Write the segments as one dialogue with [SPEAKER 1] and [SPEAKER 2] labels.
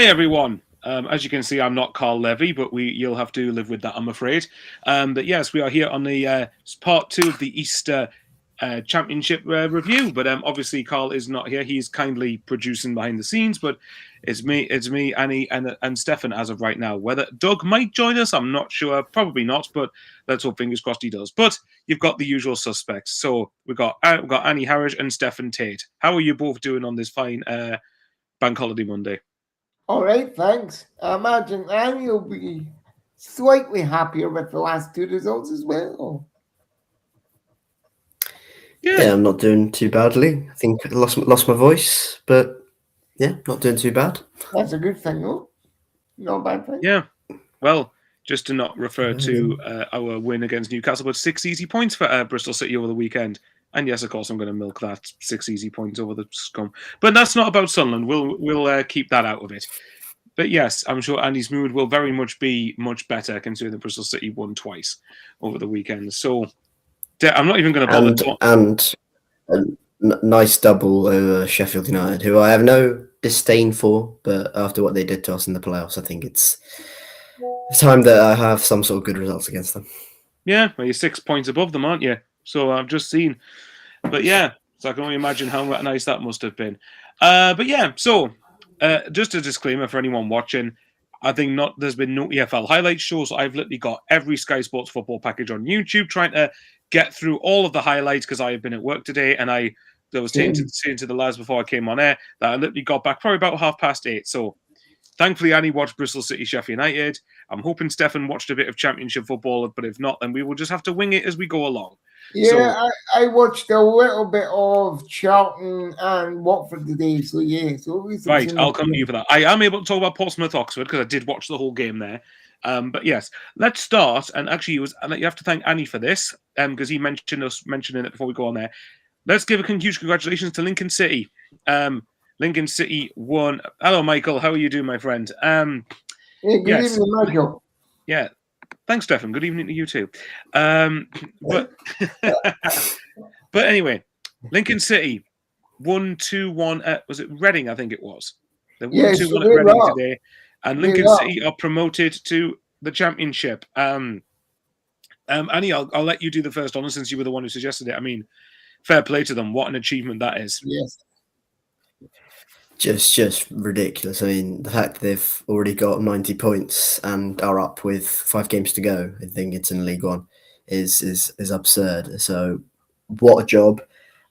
[SPEAKER 1] Hi, everyone. As you can see, I'm not Carl Levy, but you'll have to live with that, I'm afraid. But yes, we are here on the part 2 of the Easter Championship review. But obviously, Carl is not here. He's kindly producing behind the scenes. But it's me, Annie, and Stefan as of right now. Whether Doug might join us, I'm not sure. Probably not. But let's hope, fingers crossed, he does. But you've got the usual suspects. So we've got Annie Harridge and Stefan Tate. How are you both doing on this fine Bank Holiday Monday?
[SPEAKER 2] All right, thanks. I imagine Annie will be slightly happier with the last 2 results as well.
[SPEAKER 3] Yeah, I'm not doing too badly. I think I lost my voice, but yeah, not doing too bad.
[SPEAKER 2] That's a good thing, though. Not a bad thing.
[SPEAKER 1] Yeah. Well, just to not refer to our win against Newcastle, but 6 easy points for Bristol City over the weekend. And yes, of course, I'm going to milk that 6 easy points over the scum. But that's not about Sunderland. We'll keep that out of it. But yes, I'm sure Andy's mood will very much be much better considering that Bristol City won twice over the weekend. So I'm not even going to bother.
[SPEAKER 3] And a nice double over Sheffield United, who I have no disdain for, but after what they did to us in the playoffs, I think it's time that I have some sort of good results against them.
[SPEAKER 1] Yeah, well, you're 6 points above them, aren't you? So I've just seen. But yeah, so I can only imagine how nice that must have been. But yeah, so just a disclaimer for anyone watching. I think there's been no EFL highlights show, so I've literally got every Sky Sports football package on YouTube, trying to get through all of the highlights because I have been at work today, and I was saying to the lads before I came on air that I literally got back probably about 8:30. So thankfully, Annie watched Bristol City, Sheffield United. I'm hoping Stefan watched a bit of Championship football, but if not, then we will just have to wing it as we go along.
[SPEAKER 2] Yeah, so, I watched a little bit of Charlton and Watford today, so yeah. So
[SPEAKER 1] right, I'll come to you for that. I am able to talk about Portsmouth, Oxford, because I did watch the whole game there. But yes, let's start. And actually, you have to thank Annie for this, because he mentioned us mentioning it before we go on there. Let's give a huge congratulations to Lincoln City. Lincoln City won. Hello, Michael. How are you doing, my friend?
[SPEAKER 2] Good evening, Michael.
[SPEAKER 1] Yeah. Thanks, Stefan. Good evening to you too. But anyway, Lincoln City won 2-1 was it Reading? I think it was. They won 2-1 at Reading today. And Lincoln City are promoted to the Championship. Annie, I'll let you do the first honour since you were the one who suggested it. I mean, fair play to them. What an achievement that is.
[SPEAKER 2] Yes.
[SPEAKER 3] Just ridiculous. I mean, the fact that they've already got 90 points and are up with 5 games to go, I think it's in League One, is absurd. So what a job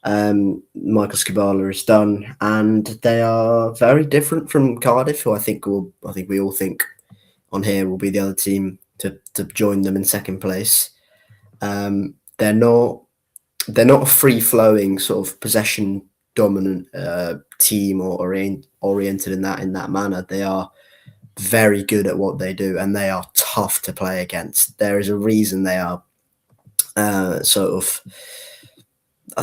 [SPEAKER 3] Michael Skibala has done, and they are very different from Cardiff, who I think we all think on here will be the other team to join them in second place. They're not a free flowing sort of possession dominant team or oriented in that manner. They are very good at what they do, and they are tough to play against. There is a reason they are I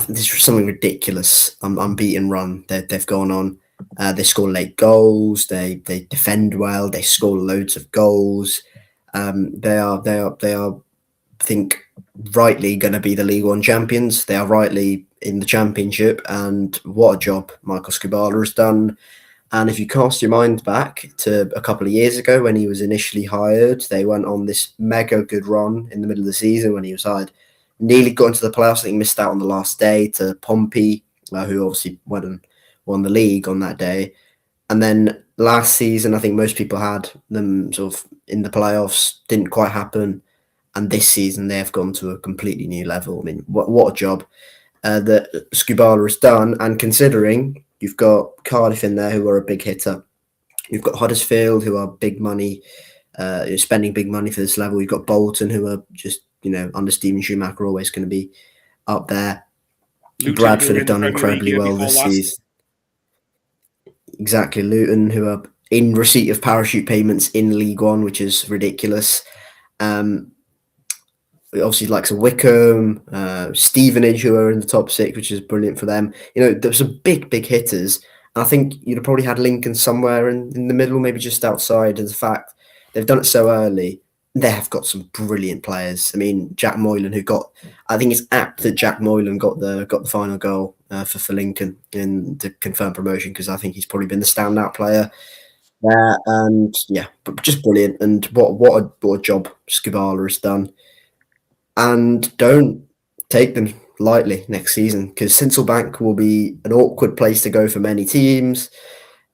[SPEAKER 3] think this is something ridiculous. Unbeaten run they've gone on. They score late goals. They defend well. They score loads of goals. They are I think rightly going to be the League One champions. They are rightly in the Championship, and what a job Michael Skibala has done. And if you cast your mind back to a couple of years ago when he was initially hired, they went on this mega good run in the middle of the season when he was hired. Nearly got into the playoffs. I think missed out on the last day to Pompey, who obviously went and won the league on that day. And then last season, I think most people had them sort of in the playoffs. Didn't quite happen. And this season, they have gone to a completely new level. I mean, what a job that Skibala has done. And considering you've got Cardiff in there, who are a big hitter. You've got Huddersfield, who are big money, spending big money for this level. You've got Bolton, who are just, under Steven Schumacher, always going to be up there. Luton, Bradford have done incredibly well this season. Exactly. Luton, who are in receipt of parachute payments in League One, which is ridiculous. Obviously, likes of Wickham, Stevenage, who are in the top 6, which is brilliant for them. There's some big hitters. And I think you'd have probably had Lincoln somewhere in the middle, maybe just outside. And the fact they've done it so early, they have got some brilliant players. I mean, Jack Moylan, I think it's apt that Jack Moylan got the final goal for Lincoln to confirm promotion, because I think he's probably been the standout player And but just brilliant. And what a job Skubala has done. And don't take them lightly next season, because Bank will be an awkward place to go for many teams.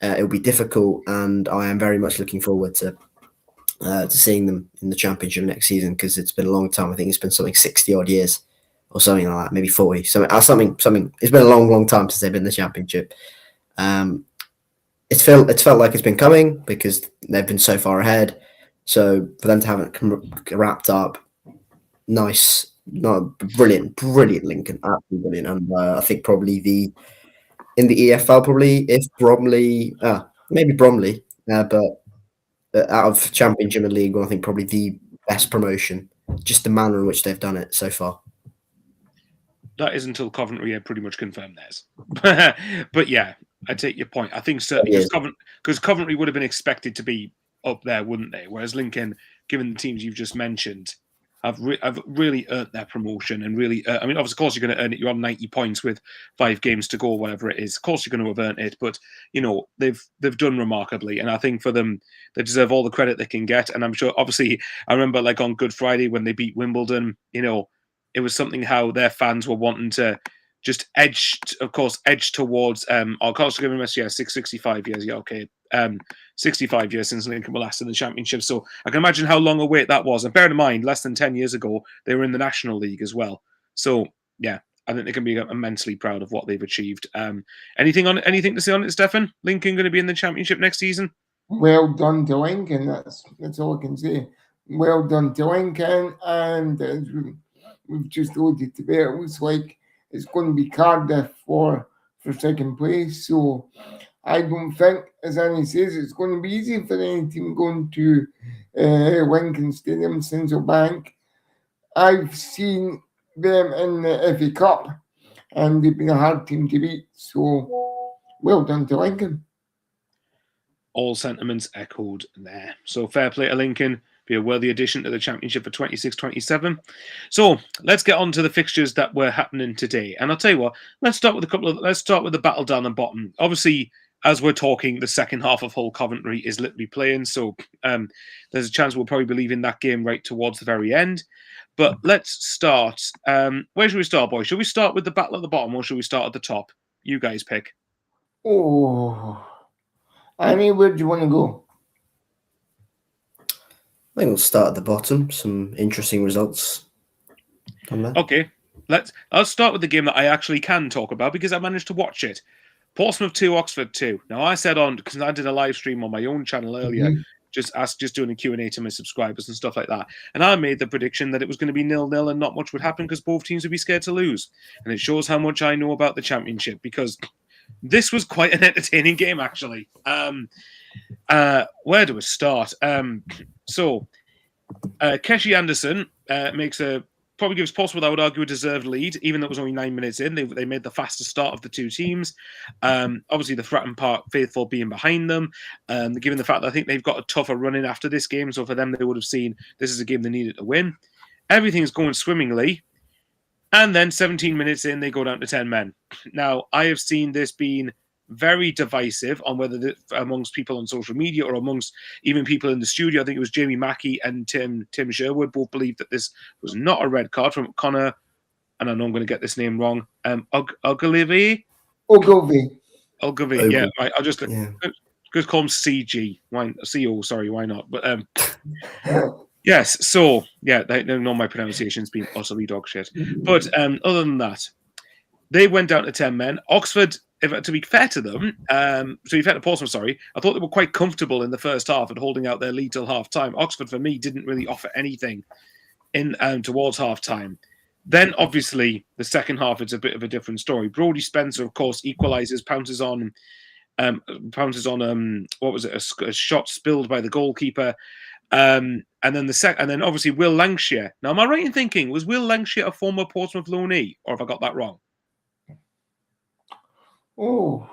[SPEAKER 3] It'll be difficult, and I am very much looking forward to seeing them in the Championship next season, because it's been a long time. I think it's been something 60 odd years or something like that, maybe 40. Something. It's been a long time since they've been in the Championship. It's felt like it's been coming because they've been so far ahead. So for them to have it wrapped up, nice, brilliant, Lincoln, absolutely brilliant. And I think probably in the EFL, probably if Bromley, maybe Bromley, but out of Championship and League One, I think probably the best promotion. Just the manner in which they've done it so far.
[SPEAKER 1] That is until Coventry had pretty much confirmed theirs. But yeah, I take your point. I think certainly because Coventry would have been expected to be up there, wouldn't they? Whereas Lincoln, given the teams you've just mentioned, have really earned their promotion and really. I mean, of course, you're going to earn it. You're on 90 points with 5 games to go, whatever it is. Of course, you're going to have earned it. But they've done remarkably, and I think for them, they deserve all the credit they can get. And I'm sure, obviously, I remember like on Good Friday when they beat Wimbledon. It was something how their fans were wanting to just edge towards. Of course, giving us 65 years. Yeah, okay. 65 years since Lincoln were last in the Championship. So I can imagine how long a wait that was. And bear in mind, less than 10 years ago, they were in the National League as well. So yeah, I think they can be immensely proud of what they've achieved. Anything to say on it, Stefan? Lincoln going to be in the Championship next season?
[SPEAKER 2] Well done to Lincoln. That's all I can say. Well done to Lincoln, and we've just alluded to there. It looks like it's going to be Cardiff for second place. So I don't think, as Annie says, it's going to be easy for any team going to Lincoln Stadium, Central Bank. I've seen them in the FA Cup, and they've been a hard team to beat. So well done to Lincoln.
[SPEAKER 1] All sentiments echoed there. So fair play to Lincoln. Be a worthy addition to the Championship for 26-27. So let's get on to the fixtures that were happening today. And I'll tell you what, let's start with the battle down the bottom. Obviously, as we're talking, the second half of Hull Coventry is literally playing. So there's a chance we'll probably be leaving that game right towards the very end. But let's start. Where should we start, boys? Should we start with the battle at the bottom or should we start at the top? You guys pick.
[SPEAKER 2] Oh, Annie, where do you want to go?
[SPEAKER 3] I think we'll start at the bottom. Some interesting results on that.
[SPEAKER 1] Okay, I'll start with the game that I actually can talk about because I managed to watch it. Portsmouth 2, Oxford 2. Now I said because I did a live stream on my own channel earlier, just doing a Q&A to my subscribers and stuff like that. And I made the prediction that it was going to be 0-0 and not much would happen because both teams would be scared to lose. And it shows how much I know about the Championship because this was quite an entertaining game actually. Where do we start? So Keshi Anderson probably gives Portsmouth, I would argue, a deserved lead, even though it was only 9 minutes in. They made the fastest start of the two teams. Obviously, the Fratton Park faithful being behind them, given the fact that I think they've got a tougher run in after this game. So for them, they would have seen this is a game they needed to win. Everything's going swimmingly. And then 17 minutes in, they go down to 10 men. Now, I have seen this being very divisive on whether amongst people on social media or amongst even people in the studio. I think it was Jamie Mackey and Tim Sherwood both believed that this was not a red card from Connor, and I know I'm going to get this name wrong. Ogilvy. Yeah, right. I'll just call him CG. CO. Sorry, why not? But yes. So yeah, they know my pronunciation's been utterly dog shit. But other than that, they went down to 10 men. Oxford, to be fair to them, to be fair to Portsmouth, sorry, I thought they were quite comfortable in the first half and holding out their lead till half time. Oxford, for me, didn't really offer anything in towards half time. Then, obviously, the second half, it's a bit of a different story. Brodie Spencer, of course, equalises, pounces on what was it? A shot spilled by the goalkeeper. And then obviously Will Lancashire. Now, am I right in thinking, was Will Lancashire a former Portsmouth loanee, or have I got that wrong?
[SPEAKER 2] Oh,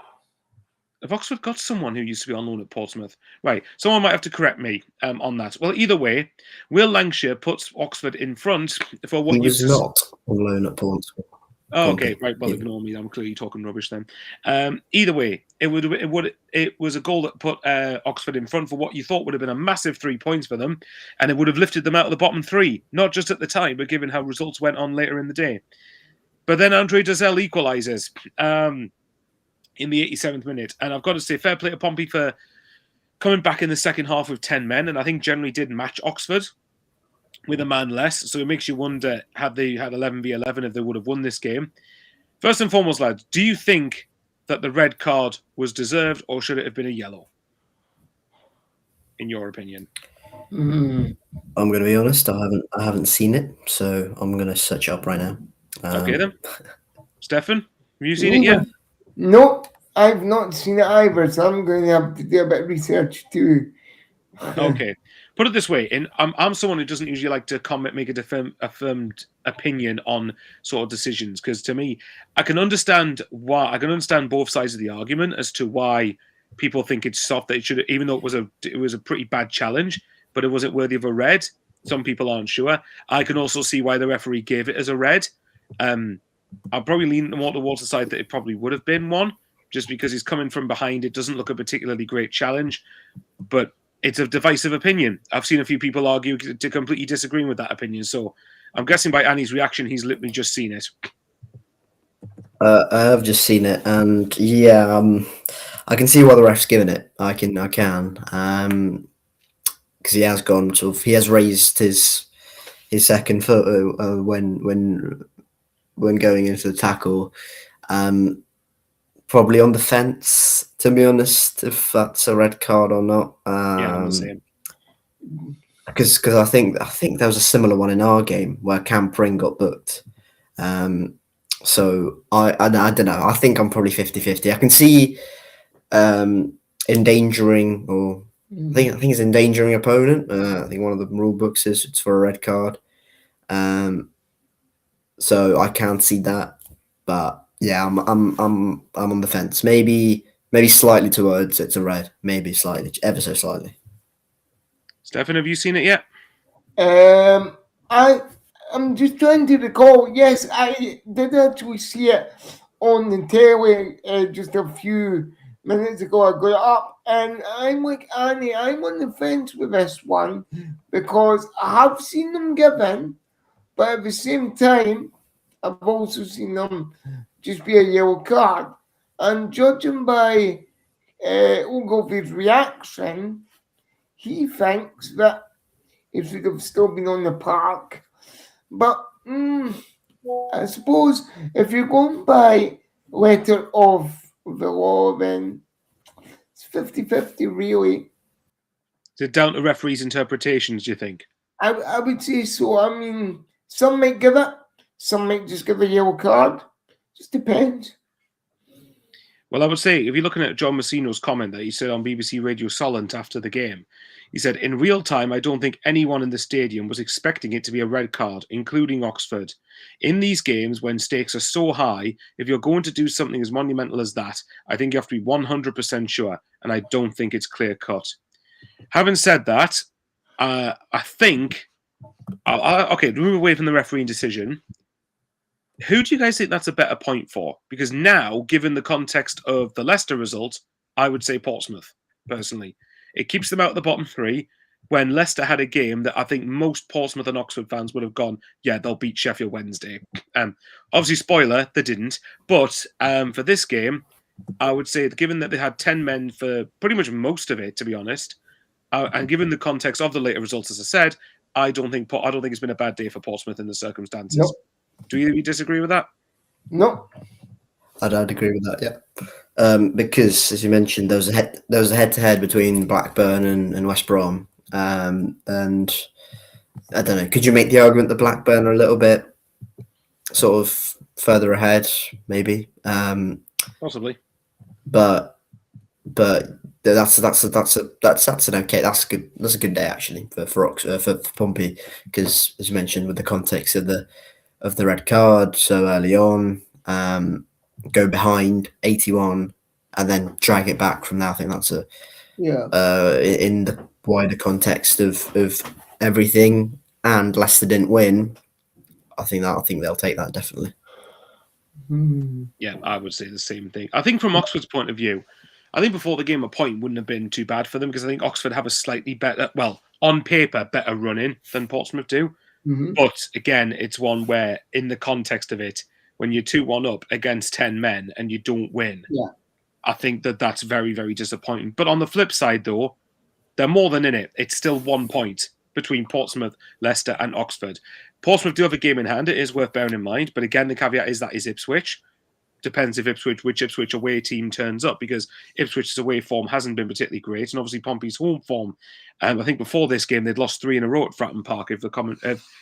[SPEAKER 1] have Oxford got someone who used to be on loan at Portsmouth? Right, someone might have to correct me on that. Well, either way, Will Lancashire puts Oxford in front for what
[SPEAKER 3] he was not on loan at Portsmouth.
[SPEAKER 1] Oh, okay,
[SPEAKER 3] Pompey.
[SPEAKER 1] right. Well,
[SPEAKER 3] Yeah.
[SPEAKER 1] ignore me. I'm clearly talking rubbish then. Either way, it was a goal that put Oxford in front for what you thought would have been a massive 3 points for them, and it would have lifted them out of the bottom three, not just at the time, but given how results went on later in the day. But then Andre Dozzell equalises in the 87th minute, and I've got to say, fair play to Pompey for coming back in the second half with 10 men, and I think generally did match Oxford with a man less. So it makes you wonder, had they had 11v11, if they would have won this game. First and foremost, lads, do you think that the red card was deserved, or should it have been a yellow? In your opinion?
[SPEAKER 2] Mm.
[SPEAKER 3] I'm going to be honest. I haven't seen it, so I'm going to search it up right now.
[SPEAKER 1] Okay then. Stefan, have you seen it yet?
[SPEAKER 2] Nope, I've not seen it either, so I'm going to have to do a bit of research too.
[SPEAKER 1] Okay. Put it this way: I'm someone who doesn't usually like to make a affirmed opinion on sort of decisions, because to me, I can understand both sides of the argument as to why people think it's soft. That it should, even though it was a pretty bad challenge, but it wasn't worthy of a red. Some people aren't sure. I can also see why the referee gave it as a red. I'll probably lean more towards the side that it probably would have been one, just because he's coming from behind. It doesn't look a particularly great challenge, but it's a divisive opinion. I've seen a few people argue to completely disagreeing with that opinion. So I'm guessing by Annie's reaction, he's literally just seen it.
[SPEAKER 3] I have just seen it, and yeah, I can see why the ref's given it. I can, because he has gone he has raised his second foot when going into the tackle. Probably on the fence, to be honest, if that's a red card or not.
[SPEAKER 1] Yeah, I'm the same.
[SPEAKER 3] Because I think there was a similar one in our game where Cam Pring got booked. So I don't know. I think I'm probably 50-50. I can see endangering, or I think it's endangering opponent. I think one of the rule books is it's for a red card. So I can't see that, but yeah, I'm on the fence. Maybe slightly towards it's a red. Maybe slightly, ever so slightly.
[SPEAKER 1] Stefan, have you seen it yet?
[SPEAKER 2] I'm just trying to recall. Yes, I did actually see it on the telly just a few minutes ago. I got it up, and I'm like Annie. I'm on the fence with this one because I have seen them given, but at the same time, I've also seen them just be a yellow card. And judging by Ogilvy's reaction, he thinks that it should have still been on the park. But I suppose if you're going by letter of the law, then it's 50-50 really.
[SPEAKER 1] Is it down to referees' interpretations, do you think?
[SPEAKER 2] I would say so. I mean, some might give it, some might just give a yellow card. Just depends.
[SPEAKER 1] Well, I would say, if you're looking at John Messino's comment that he said on BBC Radio Solent after the game, he said, in real time, I don't think anyone in the stadium was expecting it to be a red card, including Oxford. In these games, when stakes are so high, if you're going to do something as monumental as that, I think you have to be 100% sure, and I don't think it's clear cut. Having said that, I think, okay, move away from the refereeing decision. Who do you guys think that's a better point for? Because now, given the context of the Leicester result, I would say Portsmouth, personally. It keeps them out of the bottom three, when Leicester had a game that I think most Portsmouth and Oxford fans would have gone, yeah, they'll beat Sheffield Wednesday. Obviously, spoiler, they didn't. But for this game, I would say, given that they had 10 men for pretty much most of it, to be honest, and given the context of the later results, as I said, I don't think it's been a bad day for Portsmouth in the circumstances.
[SPEAKER 2] Nope.
[SPEAKER 1] Do you disagree with that?
[SPEAKER 2] No.
[SPEAKER 3] I'd agree with that, yeah. Because, as you mentioned, there was a head-to-head between Blackburn and West Brom. And I don't know, could you make the argument that Blackburn are a little bit sort of further ahead, maybe?
[SPEAKER 1] Possibly.
[SPEAKER 3] But that's an okay. That's a good day actually for Pompey, because as you mentioned, with the context of the red card so early on, go behind 81 and then drag it back from there. I think that's in the wider context of everything, and Leicester didn't win. I think they'll take that definitely.
[SPEAKER 1] Yeah, I would say the same thing. I think from Oxford's point of view, I think before the game, a point wouldn't have been too bad for them because I think Oxford have a slightly better, well, on paper, better run-in than Portsmouth do.
[SPEAKER 2] Mhm.
[SPEAKER 1] But again, it's one where, in the context of it, when you're 2-1 up against 10 men and you don't win,
[SPEAKER 2] Yeah.
[SPEAKER 1] I think that's very, very disappointing. But on the flip side, though, they're more than in it. It's still 1 point between Portsmouth, Leicester, and Oxford. Portsmouth do have a game in hand. It is worth bearing in mind. But again, the caveat is that is Ipswich. Depends if which Ipswich away team turns up, because Ipswich's away form hasn't been particularly great, and obviously Pompey's home form. I think before this game they'd lost 3 in a row at Fratton Park. If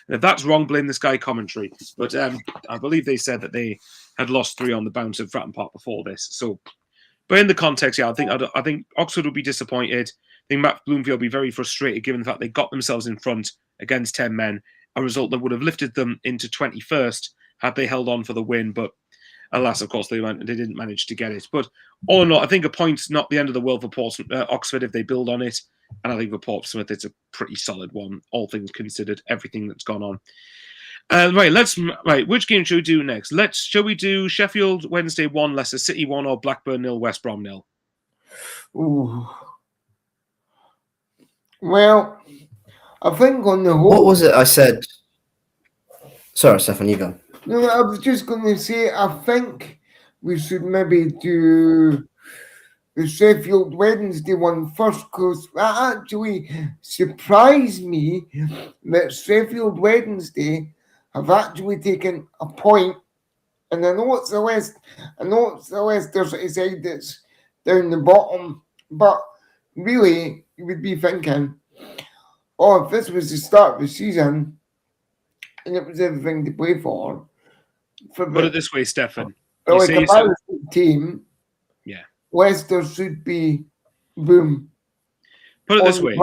[SPEAKER 1] that's wrong, blame the Sky commentary. But I believe they said that they had lost 3 on the bounce at Fratton Park before this. So, but in the context, yeah, I think Oxford will be disappointed. I think Matt Bloomfield will be very frustrated given the fact they got themselves in front against 10 men, a result that would have lifted them into 21st had they held on for the win. But alas, of course, they didn't manage to get it. But all in all, I think a point's not the end of the world for Oxford if they build on it. And I think for Portsmouth, it's a pretty solid one, all things considered, everything that's gone on. Right, which game should we do next? Shall we do Sheffield Wednesday 1, Leicester City 1, or Blackburn 0, West Brom 0?
[SPEAKER 2] Ooh. Well, I think on the whole...
[SPEAKER 3] What was it I said? Sorry, Stefan, you go.
[SPEAKER 2] No, I was just going to say, I think we should maybe do the Sheffield Wednesday one first, because that actually surprised me that Sheffield Wednesday have actually taken a point. And I know it's the Leicester City side that's down the bottom, but really, you would be thinking, oh, if this was the start of the season and it was everything to play for
[SPEAKER 1] Put it this way, Stefan.
[SPEAKER 2] like a balanced team,
[SPEAKER 1] yeah,
[SPEAKER 2] Leicester should be boom.
[SPEAKER 1] Put it this way.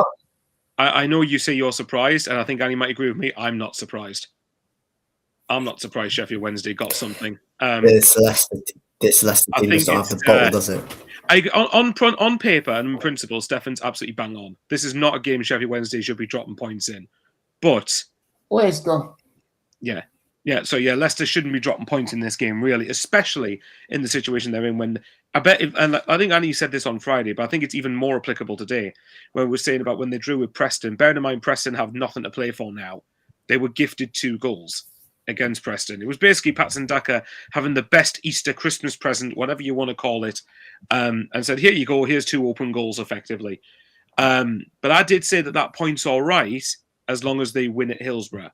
[SPEAKER 1] I know you say you're surprised, and I think Annie might agree with me. I'm not surprised. I'm not surprised Sheffield Wednesday got something.
[SPEAKER 3] This Leicester team doesn't have the bottle, does it?
[SPEAKER 1] On paper and in principle, Stefan's absolutely bang on. This is not a game Sheffield Wednesday should be dropping points in. But
[SPEAKER 2] Leicester.
[SPEAKER 1] Yeah. So Leicester shouldn't be dropping points in this game, really, especially in the situation they're in. When I think Annie said this on Friday, but I think it's even more applicable today, where we're saying about when they drew with Preston. Bearing in mind, Preston have nothing to play for now. They were gifted 2 goals against Preston. It was basically Patson Daka having the best Easter Christmas present, whatever you want to call it, and said, "Here you go. Here's 2 open goals, effectively." But I did say that point's all right as long as they win at Hillsborough.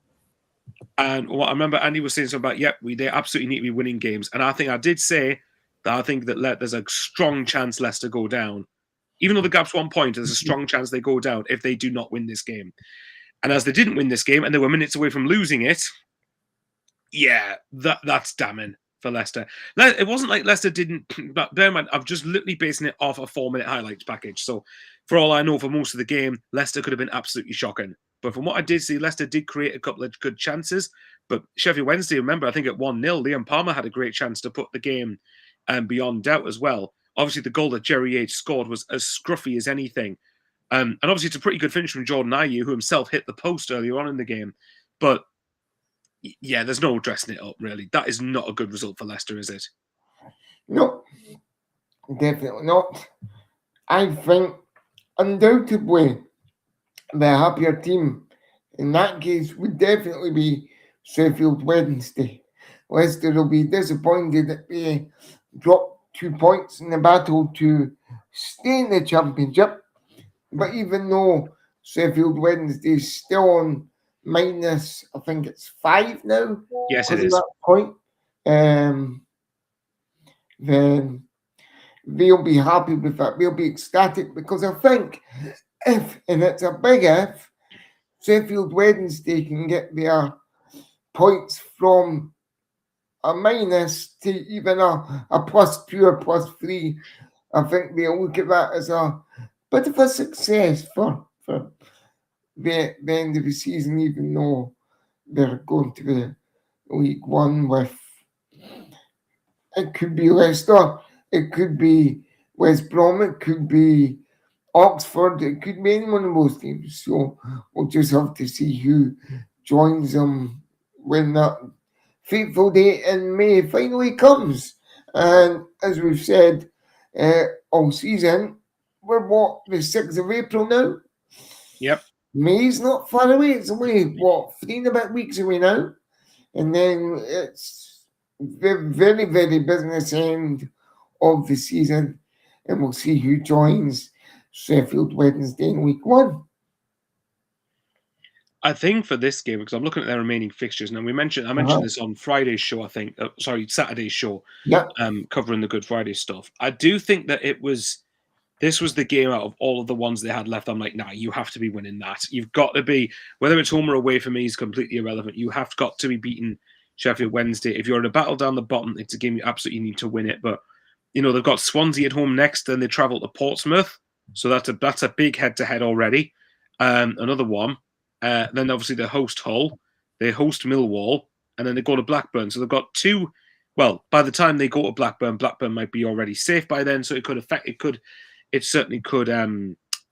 [SPEAKER 1] And what I remember Andy was saying something about, they absolutely need to be winning games. And I think I did say that I think that there's a strong chance Leicester go down. Even though the gap's 1 point, there's a strong chance they go down if they do not win this game. And as they didn't win this game and they were minutes away from losing it, that's damning for Leicester. It wasn't like Leicester didn't, but bear in mind, I've just literally basing it off a 4-minute highlights package. So for all I know, for most of the game, Leicester could have been absolutely shocking. But from what I did see, Leicester did create a couple of good chances. But Sheffield Wednesday, remember, I think at 1-0, Liam Palmer had a great chance to put the game beyond doubt as well. Obviously, the goal that Jerry H scored was as scruffy as anything. And obviously, it's a pretty good finish from Jordan Ayew, who himself hit the post earlier on in the game. But yeah, there's no dressing it up, really. That is not a good result for Leicester, is it?
[SPEAKER 2] No, definitely not. I think undoubtedly the happier team in that case would definitely be Sheffield Wednesday. Leicester will be disappointed that they dropped 2 points in the battle to stay in the Championship. But even though Sheffield Wednesday is still on minus, I think it's 5 now.
[SPEAKER 1] Yes, it is.
[SPEAKER 2] That point, then they'll be happy with that. They'll be ecstatic because I think if, and it's a big if, Sheffield Wednesday can get their points from a minus to even a +2 or +3, I think they'll look at that as a bit of a success for the end of the season, even though they're going to the League One with, it could be Leicester, it could be West Brom, it could be Oxford, it could be any one of those teams. So we'll just have to see who joins them when that fateful day in May finally comes. And as we've said all season, we're the 6th of April now?
[SPEAKER 1] Yep.
[SPEAKER 2] May's not far away. It's only, 3 and a bit weeks away now. And then it's the very, very business end of the season. And we'll see who joins Sheffield Wednesday in week 1.
[SPEAKER 1] I think for this game, because I'm looking at their remaining fixtures now, I mentioned this on Friday's show. I think, Saturday's show, covering the Good Friday stuff. I do think that this was the game out of all of the ones they had left. I'm like, nah, you have to be winning that. You've got to be, whether it's home or away for me is completely irrelevant. You have got to be beating Sheffield Wednesday. If you're in a battle down the bottom, it's a game you absolutely need to win it. But they've got Swansea at home next, then they travel to Portsmouth, so that's a big head-to-head already. Another one. Then obviously they host Hull, they host Millwall, and then they go to Blackburn. So they've got 2. Well, by the time they go to Blackburn might be already safe by then. So it certainly could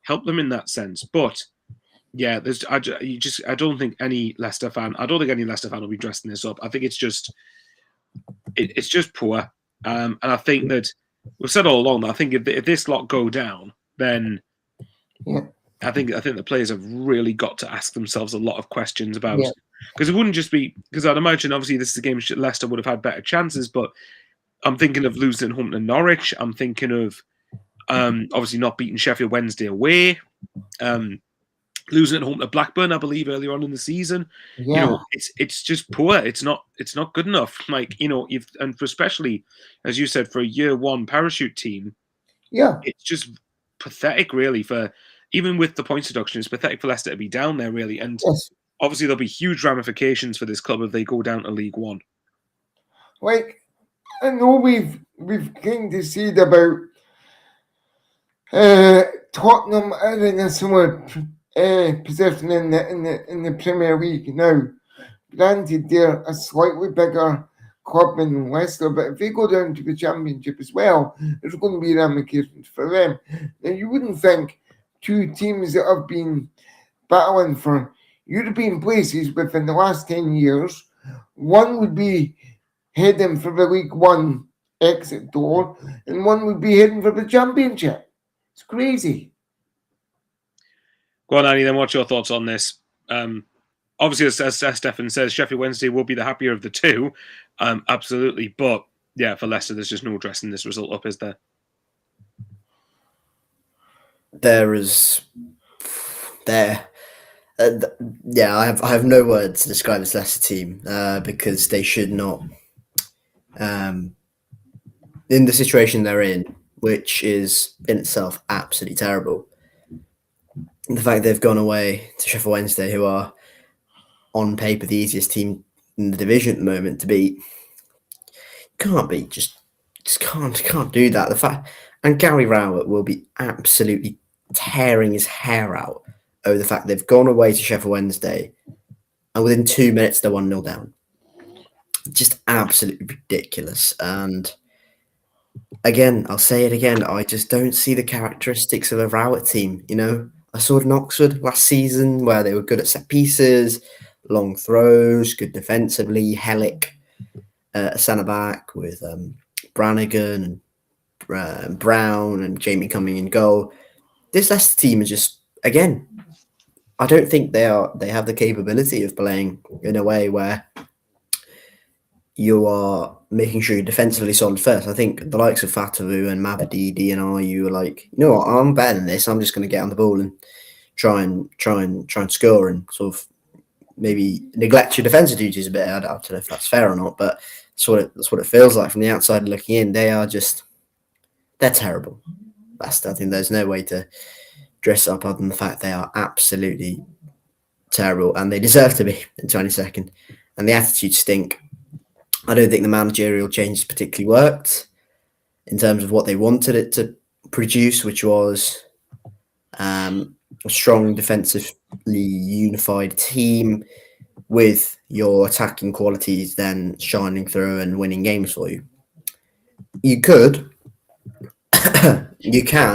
[SPEAKER 1] help them in that sense. But yeah, I don't think any Leicester fan will be dressing this up. I think it's just poor. And I think that we've said all along that I think if this lot go down, then I think the players have really got to ask themselves a lot of questions about, because it wouldn't just be, because I'd imagine obviously this is a game Leicester would have had better chances, but I'm thinking of losing at home to Norwich. I'm thinking of obviously not beating Sheffield Wednesday away, losing at home to Blackburn, I believe, earlier on in the season. It's just poor. It's not good enough. Like, and for especially, as you said, for a year 1 parachute team, it's just pathetic, really, for. Even with the points deduction, it's pathetic for Leicester to be down there, really. And obviously there'll be huge ramifications for this club if they go down to League One.
[SPEAKER 2] Like, I know we've kind of said about Tottenham are in a similar position in the Premier League now. Granted, they're a slightly bigger club than Leicester, but if they go down to the Championship as well, there's going to be ramifications for them. Now, you wouldn't think 2 teams that have been battling for European places within the last 10 years, one would be heading for the League One exit door, and one would be heading for the Championship. It's crazy.
[SPEAKER 1] Go on, Annie, then what's your thoughts on this? Obviously, as Stefan says, Sheffield Wednesday will be the happier of the 2. Absolutely. But, yeah, for Leicester, there's just no dressing this result up, is there?
[SPEAKER 3] I have no words to describe this Leicester team because they should not, in the situation they're in, which is in itself absolutely terrible. The fact they've gone away to Sheffield Wednesday, who are on paper the easiest team in the division at the moment to beat, can't do that. The fact, and Gary Rowett will be absolutely tearing his hair out over the fact they've gone away to Sheffield Wednesday and within 2 minutes they're 1-0 down. Just absolutely ridiculous. And again, I'll say it again, I just don't see the characteristics of a Rowett team. I saw it in Oxford last season where they were good at set pieces, long throws, good defensively. Hellick, centre back with Brannigan and Brown and Jamie coming in goal. This Leicester team is just, again, I don't think they have the capability of playing in a way where you are making sure you're defensively solid first. I think the likes of Fatavu and Mabadidi and Ayu are like, you know what, I'm better than this. I'm just going to get on the ball and try and score and sort of maybe neglect your defensive duties a bit. I don't know if that's fair or not, but that's what it feels like from the outside looking in. They're terrible. I think there's no way to dress up other than the fact they are absolutely terrible and they deserve to be in 22nd. And the attitudes stink. I don't think the managerial changes particularly worked in terms of what they wanted it to produce, which was a strong defensively unified team with your attacking qualities then shining through and winning games for you. You can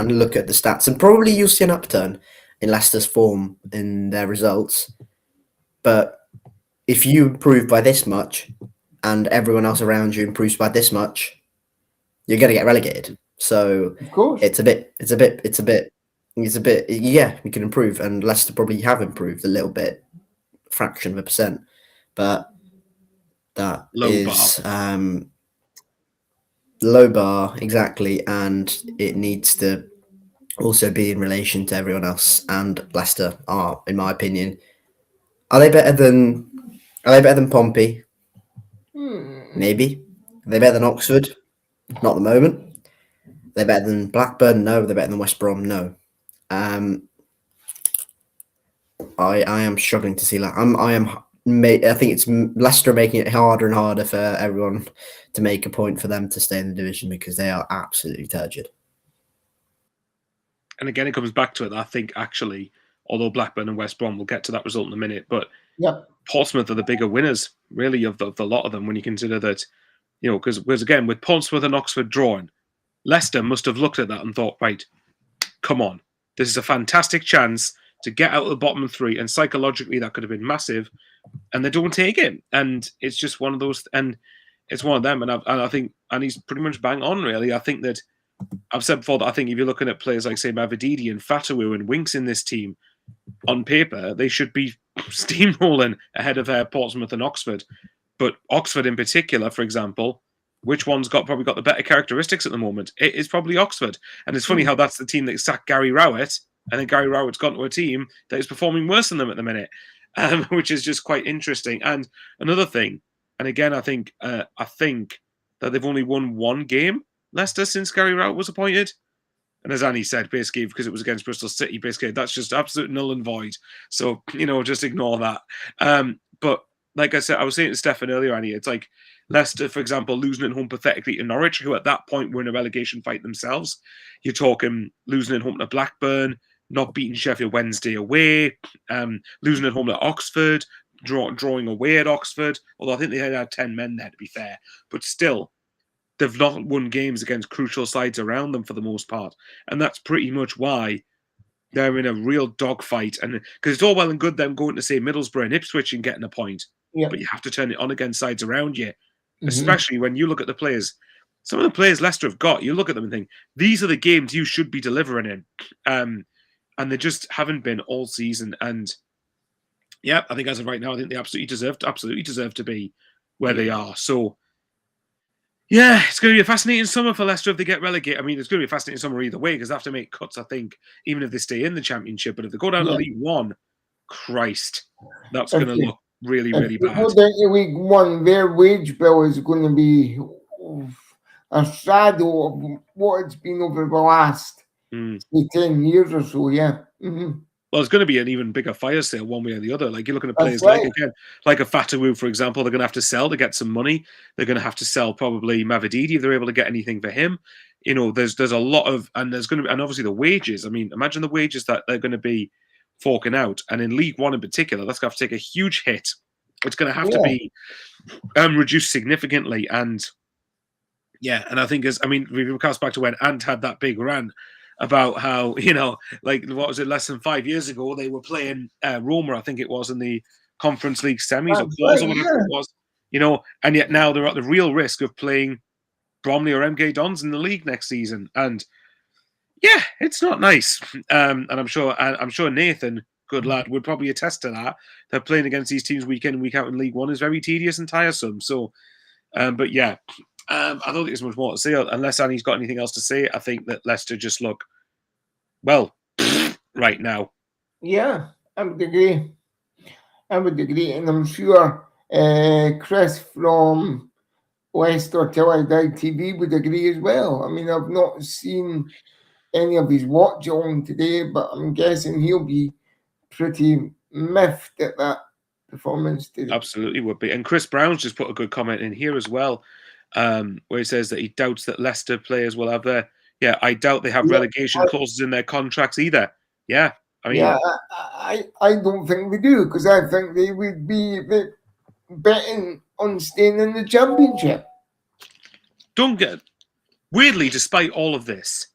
[SPEAKER 3] look at the stats and probably you'll see an upturn in Leicester's form in their results. But if you improve by this much and everyone else around you improves by this much, you're going to get relegated. So
[SPEAKER 2] Of course.
[SPEAKER 3] it's a bit, yeah, we can improve. And Leicester probably have improved a little bit, fraction of a percent. But that is low bar, exactly. And it needs to also be in relation to everyone else. And Leicester are, in my opinion, are they better than Pompey? Maybe. Are they better than Oxford? Not at the moment. They're better than Blackburn? No. They're better than West Brom? No. I am struggling to see that. I think it's Leicester making it harder and harder for everyone to make a point for them to stay in the division because they are absolutely turgid.
[SPEAKER 1] And again, it comes back to it. I think actually, although Blackburn and West Brom, we'll get to that result in a minute, but Portsmouth are the bigger winners, really, of the lot of them when you consider that, because again, with Portsmouth and Oxford drawing, Leicester must have looked at that and thought, right, come on, this is a fantastic chance to get out of the bottom three, and psychologically that could have been massive, and they don't take it, and it's just one of those, and it's one of them, and I think, and he's pretty much bang on, really. I think that I've said before that I think if you're looking at players like, say, Mavididi and Fatawu and Winks in this team, on paper, they should be steamrolling ahead of Portsmouth and Oxford. But Oxford in particular, for example, which one's probably got the better characteristics at the moment? It is probably Oxford. And it's funny how that's the team that sacked Gary Rowett, and then Gary Rowett's gone to a team that is performing worse than them at the minute, which is just quite interesting. And another thing, and again, I think that they've only won one game, Leicester, since Gary Rowett was appointed. And as Annie said, basically, because it was against Bristol City, basically, that's just absolute null and void. So, just ignore that. But like I said, I was saying to Stefan earlier, Annie, it's like Leicester, for example, losing at home pathetically to Norwich, who at that point were in a relegation fight themselves. You're talking losing at home to Blackburn, not beating Sheffield Wednesday away, losing at home to Oxford, drawing away at Oxford, although I think they had 10 men there, to be fair. But still, they've not won games against crucial sides around them for the most part. And that's pretty much why they're in a real dogfight. And because it's all well and good them going to, say, Middlesbrough and Ipswich and getting a point, but you have to turn it on against sides around you, especially when you look at the players. Some of the players Leicester have got, you look at them and think, these are the games you should be delivering in. And they just haven't been all season. And yeah, I think as of right now, I think they absolutely deserve to be where they are. So, yeah, it's going to be a fascinating summer for Leicester if they get relegated. I mean, it's going to be a fascinating summer either way because they have to make cuts, I think, even if they stay in the Championship. But if they go down to League One, Christ, that's going to look really, really bad.
[SPEAKER 2] If they go down to League One, their wage bill is going to be a shadow of what it's been over the last 10 years or so,
[SPEAKER 1] Well, it's going to be an even bigger fire sale one way or the other. Like you're looking at players like a Fatawu, for example, they're going to have to sell to get some money. They're going to have to sell probably Mavididi if they're able to get anything for him. There's a lot of, and there's going to be, and obviously the wages. I mean, imagine the wages that they're going to be forking out. And in League One in particular, that's going to have to take a huge hit. It's going to have to be reduced significantly. And and I think we cast back to when Ant had that big rant about how, like, what was it, less than 5 years ago, they were playing Roma, I think it was, in the Conference League semis or quarters or whatever it was, and yet now they're at the real risk of playing Bromley or MK Dons in the league next season. And yeah, it's not nice. And I'm sure Nathan, good lad, would probably attest to that. They're playing against these teams week in and week out in League One is very tedious and tiresome. So, but yeah. I don't think there's much more to say unless Annie's got anything else to say. I think that Leicester just look right now.
[SPEAKER 2] Yeah, I would agree. And I'm sure Chris from Leicester Till I Die TV would agree as well. I mean, I've not seen any of his watch on today, but I'm guessing he'll be pretty miffed at that performance today.
[SPEAKER 1] Absolutely would be. And Chris Brown's just put a good comment in here as well. Where he says that he doubts that Leicester players will have their... Yeah, I doubt they have relegation clauses in their contracts either. Yeah, I mean...
[SPEAKER 2] Yeah, I don't think they do, because I think they would be betting on staying in the Championship.
[SPEAKER 1] Weirdly, despite all of this,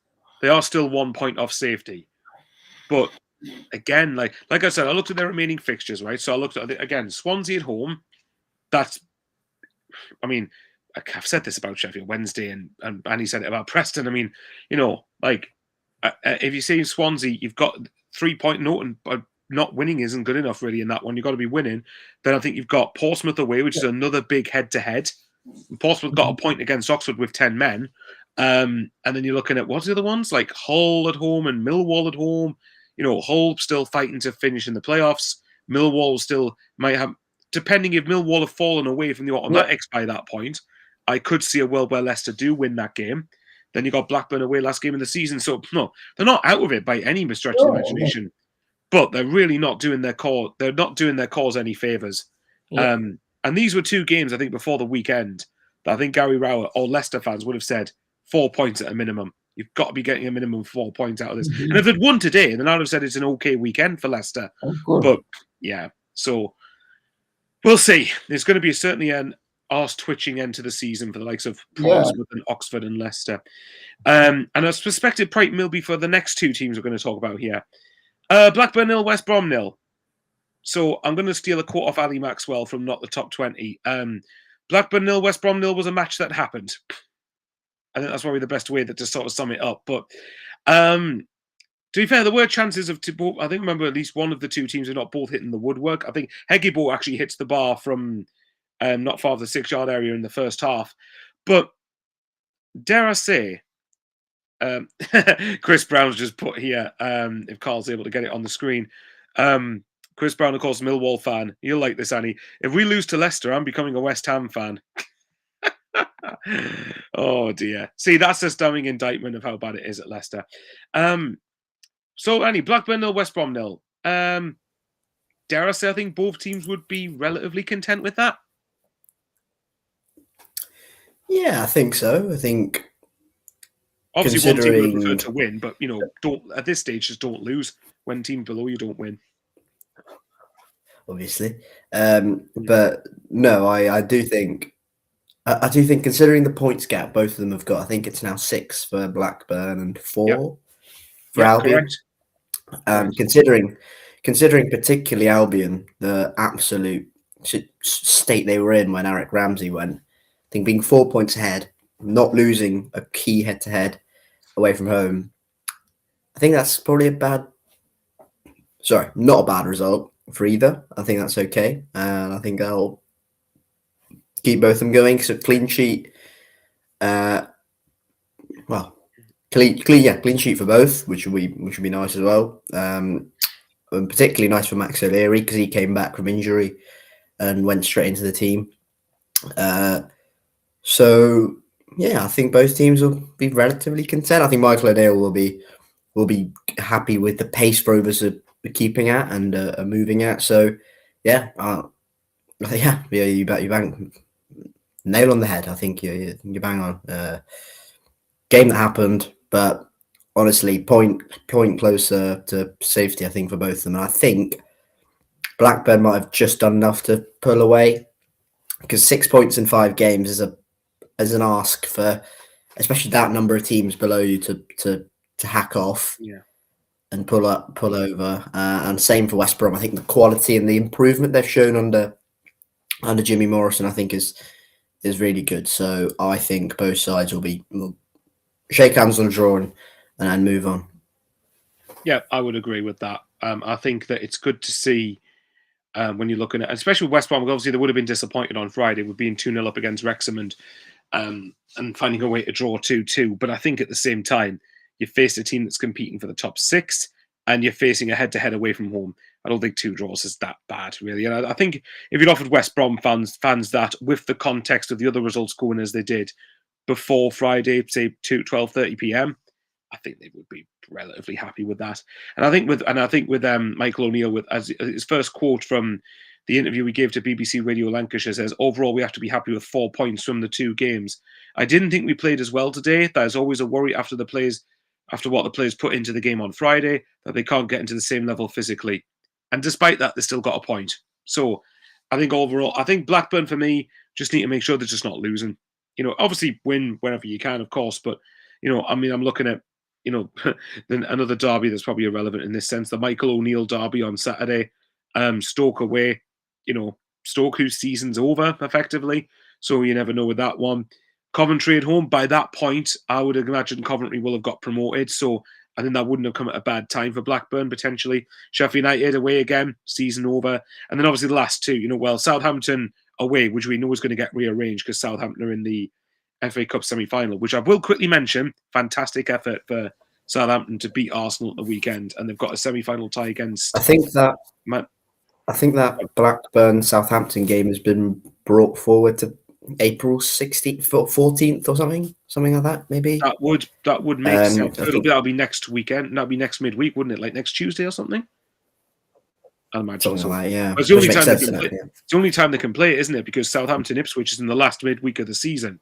[SPEAKER 1] they are still 1 point off safety. But again, like I said, I looked at their remaining fixtures, right? So I looked at, again, Swansea at home. That's I mean, I've said this about Sheffield Wednesday, and Annie said it about Preston. I mean, if you say Swansea, you've got 3-point note, and not winning isn't good enough really in that one. You've got to be winning. Then I think you've got Portsmouth away, which is another big head-to-head. Portsmouth got a point against Oxford with 10 men. And then you're looking at what's the other ones, like Hull at home and Millwall at home. Hull still fighting to finish in the playoffs. Millwall still might have, depending if Millwall have fallen away from the automatics by that point, I could see a world where Leicester do win that game. Then you got Blackburn away last game of the season. So no, they're not out of it by any stretch of the imagination. But they're really not doing their core. They're not doing their cause any favors. Yeah. And these were 2 games, I think, before the weekend that I think Gary Rowett or Leicester fans would have said 4 points at a minimum. You've got to be getting a minimum of 4 points out of this. And if they'd won today, then I'd have said it's an okay weekend for Leicester. But yeah, so we'll see. There's going to be certainly an arse-twitching end to the season for the likes of Portsmouth and Oxford and Leicester. And a suspected price will be for the next 2 teams we're going to talk about here. Blackburn 0, West Brom 0. So I'm going to steal a quote off Ali Maxwell from Not the Top 20. Blackburn 0, West Brom 0 was a match that happened. I think that's probably the best way to sort of sum it up. But to be fair, there were chances of both. I think remember at least one of the 2 teams are not both hitting the woodwork. I think Hegebo actually hits the bar from not far of the 6-yard area in the first half. But dare I say, Chris Brown's just put here, if Carl's able to get it on the screen. Chris Brown, of course, Millwall fan. You'll like this, Annie. If we lose to Leicester, I'm becoming a West Ham fan. Oh, dear. See, that's a stunning indictment of how bad it is at Leicester. So, Annie, Blackburn 0, West Brom 0. Dare I say, I think both teams would be relatively content with that?
[SPEAKER 3] Yeah, I think so. I think...
[SPEAKER 1] Obviously, one team would prefer to win, but, don't at this stage, just don't lose. When team below you don't win.
[SPEAKER 3] Obviously. But, no, I do think... I do think, considering the points gap both of them have got, I think it's now 6 for Blackburn and 4 for Albion. Considering particularly Albion, the absolute state they were in when Eric Ramsey went, I think being 4 points ahead, not losing a key head-to-head away from home, I think that's probably not a bad result for either. I think that's okay. And I think I'll keep both of them going. So clean sheet. Clean sheet for both, which would be nice as well. And particularly nice for Max O'Leary because he came back from injury and went straight into the team. So yeah, I think both teams will be relatively content. I think Michael O'Neill will be happy with the pace Rovers are keeping at and are moving at. So yeah, you bang nail on the head. I think you bang on. Game that happened, but honestly, point closer to safety, I think, for both of them. And I think Blackburn might have just done enough to pull away because 6 points in 5 games is an ask for, especially that number of teams below you to hack off and pull over. And same for West Brom. I think the quality and the improvement they've shown under Jimmy Morrison, I think, is really good. So I think both sides will shake hands on the draw and then move on.
[SPEAKER 1] Yeah, I would agree with that. I think that it's good to see when you're looking at, especially with West Brom, obviously they would have been disappointed on Friday with being 2-0 up against Wrexham and finding a way to draw 2-2. But I think at the same time, you face a team that's competing for the top 6 and you're facing a head-to-head away from home. I don't think 2 draws is that bad, really. And I think if you'd offered West Brom fans that with the context of the other results going as they did before Friday, say 12:30 p.m., I think they would be relatively happy with that. And I think with Michael O'Neill, as his first quote from the interview we gave to BBC Radio Lancashire says, overall, we have to be happy with 4 points from the 2 games. I didn't think we played as well today. There's always a worry after what the players put into the game on Friday, that they can't get into the same level physically. And despite that, they still got a point. So I think overall, I think Blackburn, for me, just need to make sure they're just not losing. Obviously win whenever you can, of course. But, I'm looking at, then another derby that's probably irrelevant in this sense, the Michael O'Neill derby on Saturday, Stoke away. Stoke, whose season's over, effectively. So you never know with that one. Coventry at home, by that point, I would imagine Coventry will have got promoted. So I think that wouldn't have come at a bad time for Blackburn, potentially. Sheffield United away again, season over. And then obviously the last two, Southampton away, which we know is going to get rearranged because Southampton are in the FA Cup semi-final, which I will quickly mention. Fantastic effort for Southampton to beat Arsenal at the weekend, and they've got a semi-final tie against...
[SPEAKER 3] I think that Blackburn Southampton game has been brought forward to April 16th, 14th or something like that, maybe.
[SPEAKER 1] That would make sense. That'll be next weekend. That'll be next midweek, wouldn't it? Like next Tuesday or something? I'd imagine
[SPEAKER 3] something like that, yeah.
[SPEAKER 1] It's the only time it's the only time they can play it, isn't it? Because Southampton Ipswich is in the last midweek of the season.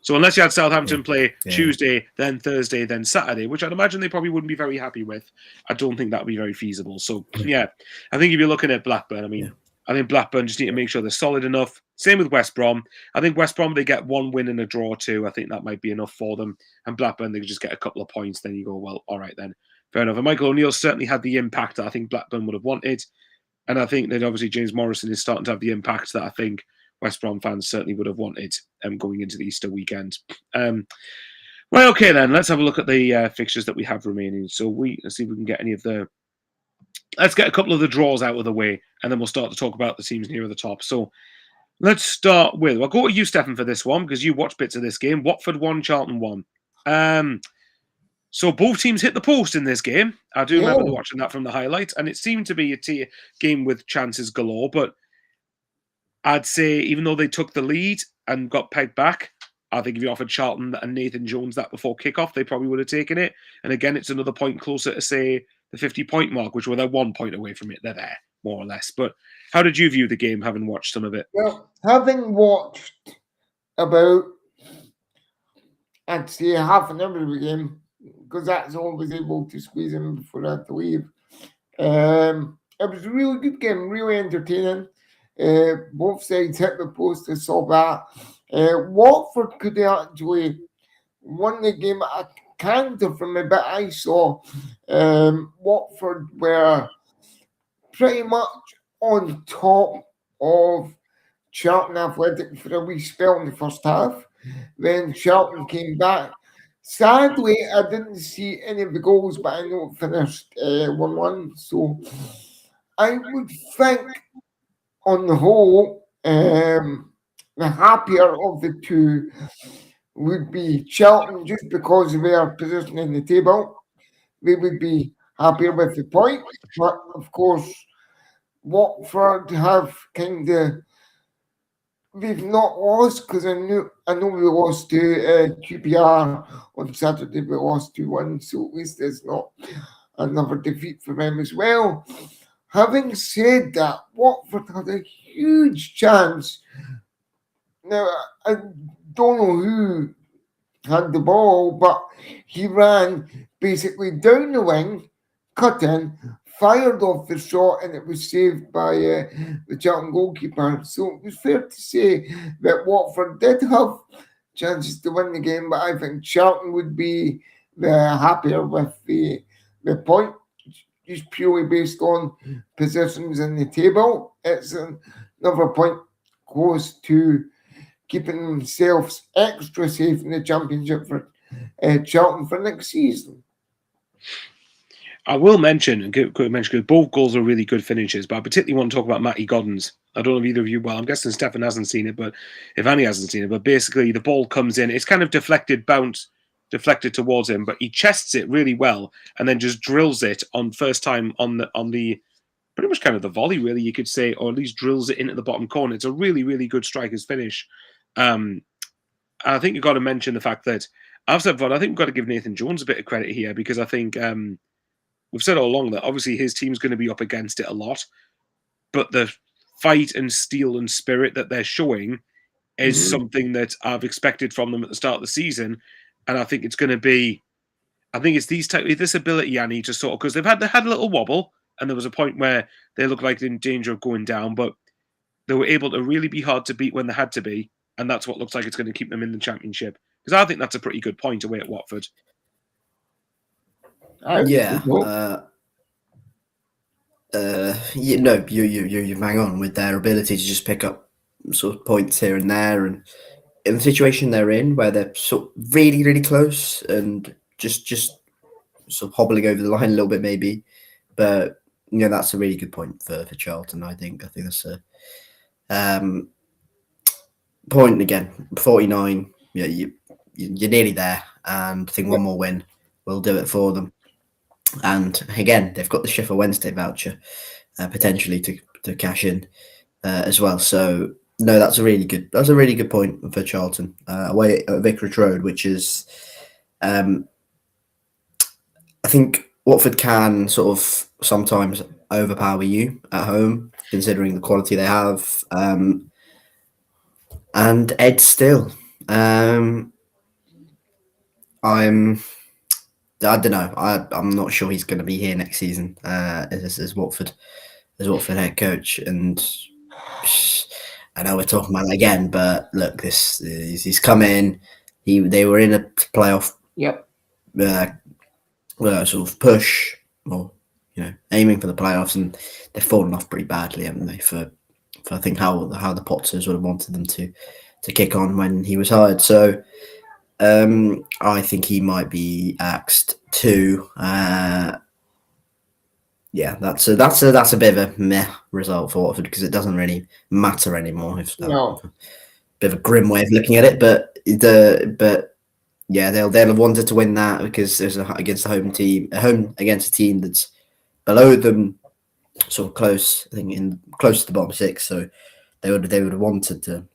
[SPEAKER 1] So unless you had Southampton play Tuesday, then Thursday, then Saturday, which I'd imagine they probably wouldn't be very happy with, I don't think that would be very feasible. So, yeah, I think if you're looking at Blackburn, I think Blackburn just need to make sure they're solid enough. Same with West Brom. I think West Brom, they get one win and a draw too. I think that might be enough for them. And Blackburn, they could just get a couple of points. Then you go, well, all right then. Fair enough. And Michael O'Neill certainly had the impact that I think Blackburn would have wanted. And I think that obviously James Morrison is starting to have the impact that I think West Brom fans certainly would have wanted going into the Easter weekend. Well, okay then. Let's have a look at the fixtures that we have remaining. So let's see if we can get any of the... Let's get a couple of the draws out of the way, and then we'll start to talk about the teams near the top. So let's start with... I'll go to you, Stefan, for this one, because you watched bits of this game. Watford 1, Charlton 1. So both teams hit the post in this game. I do remember watching that from the highlights, and it seemed to be a game with chances galore, but I'd say even though they took the lead and got pegged back, I think if you offered Charlton and Nathan Jones that before kickoff, they probably would have taken it. And again, it's another point closer to, say, the 50-point mark, which were they're 1 point away from it. They're there, more or less. But how did you view the game, having watched some of it?
[SPEAKER 2] Well, having watched about, I'd say, half an hour of the game, because that's all I was able to squeeze in before I had to leave. It was a really good game, really entertaining. Both sides hit the post. I saw that. Watford could have actually won the game. I kind of, from the bit I saw, Watford were pretty much on top of Charlton Athletic for a wee spell in the first half. Then Charlton came back. Sadly, I didn't see any of the goals, but I know it finished 1-1. So I would think, on the whole, the happier of the two would be Charlton, just because of their position in the table. They would be happier with the point. But, of course, Watford have they've not lost, because I know we lost to QPR on Saturday. We lost 2-1, so at least there's not another defeat for them as well. Having said that, Watford had a huge chance. Now, I don't know who had the ball, but he ran basically down the wing, cut in, fired off the shot, and it was saved by the Charlton goalkeeper. So it was fair to say that Watford did have chances to win the game, but I think Charlton would be happier with the point, just purely based on positions in the table. It's another point close to keeping themselves extra safe in the Championship for Charlton for next season.
[SPEAKER 1] I will mention, because both goals are really good finishes, but I particularly want to talk about Matty Godden's. I don't know if either of you, well, I'm guessing Stefan hasn't seen it, but if Annie hasn't seen it, but basically the ball comes in, it's kind of deflected towards him, but he chests it really well and then just drills it on first time on the pretty much kind of the volley, really, you could say, or at least drills it into the bottom corner. It's a really, really good striker's finish. I think you've got to mention the fact that I think we've got to give Nathan Jones a bit of credit here, because I think we've said all along that obviously his team's going to be up against it a lot, but the fight and steel and spirit that they're showing is something that I've expected from them at the start of the season. And I think it's going to be, it's this ability, Annie, to sort of, because they had a little wobble, and there was a point where they looked like in danger of going down, but they were able to really be hard to beat when they had to be. And that's what looks like it's going to keep them in the Championship. Because I think that's a pretty good point away at Watford.
[SPEAKER 3] Yeah. You bang on with their ability to just pick up sort of points here and there, and in the situation they're in, where they're sort of really, really close and just sort of hobbling over the line a little bit, maybe. But that's a really good point for Charlton. I think that's a point again. 49. Yeah, you're nearly there, and I think one more win will do it for them. And again, they've got the Sheffield Wednesday voucher potentially to cash in as well. So no, that's a really good point for Charlton away at Vicarage Road, which is I think Watford can sort of sometimes overpower you at home, considering the quality they have. And Ed Still, I don't know. I'm not sure he's going to be here next season as Watford head coach. And I know we're talking about it again, but look, he's come in. They were in a playoff.
[SPEAKER 2] Yep.
[SPEAKER 3] Sort of push or aiming for the playoffs, and they've fallen off pretty badly, haven't they? For I think how the Potters would have wanted them to kick on when he was hired. So. I think he might be axed too. That's a bit of a meh result for Watford, because it doesn't really matter anymore. A bit of a grim way of looking at it, but they'll have wanted to win that because there's against a team that's below them, sort of close. I think close to the bottom six, so they would have wanted to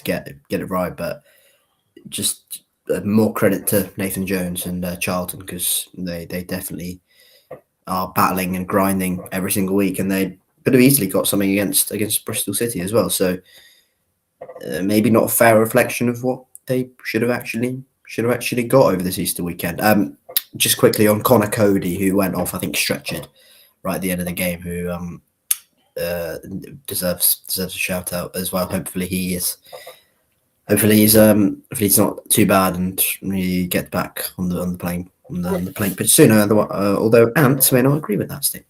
[SPEAKER 3] get it right, but. Just more credit to Nathan Jones and Charlton, because they definitely are battling and grinding every single week, and they could have easily got something against Bristol City as well. So maybe not a fair reflection of what they should have actually got over this Easter weekend. Just quickly on Connor Cody, who went off, I think, stretchered right at the end of the game, who deserves a shout out as well. Hopefully he's not too bad and we get back on the playing pitch sooner. Although Ants may not agree with that, Steve.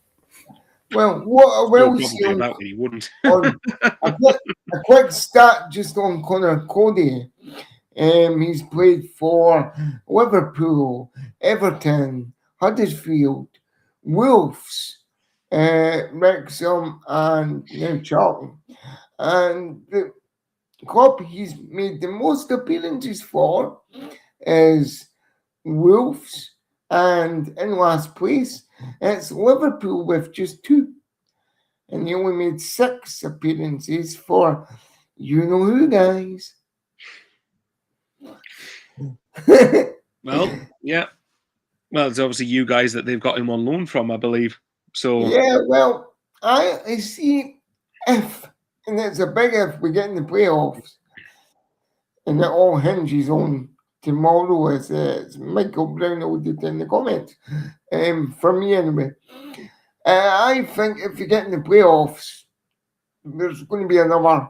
[SPEAKER 2] Well, what I will say
[SPEAKER 1] about it, he wouldn't.
[SPEAKER 2] a quick stat just on Connor Cody. He's played for Liverpool, Everton, Huddersfield, Wolves, Wrexham, and now Charlton. And the club he's made the most appearances for is Wolves, and in last place it's Liverpool with just 2, and he only made 6 appearances for who, guys.
[SPEAKER 1] Well, yeah. Well, it's obviously you guys that they've got him on loan from, I believe. So
[SPEAKER 2] yeah, well, I see if, and it's a big if, we get in the playoffs, and it all hinges on tomorrow, as Michael Brown alluded in the comments. For me anyway, I think if you get in the playoffs, there's going to be another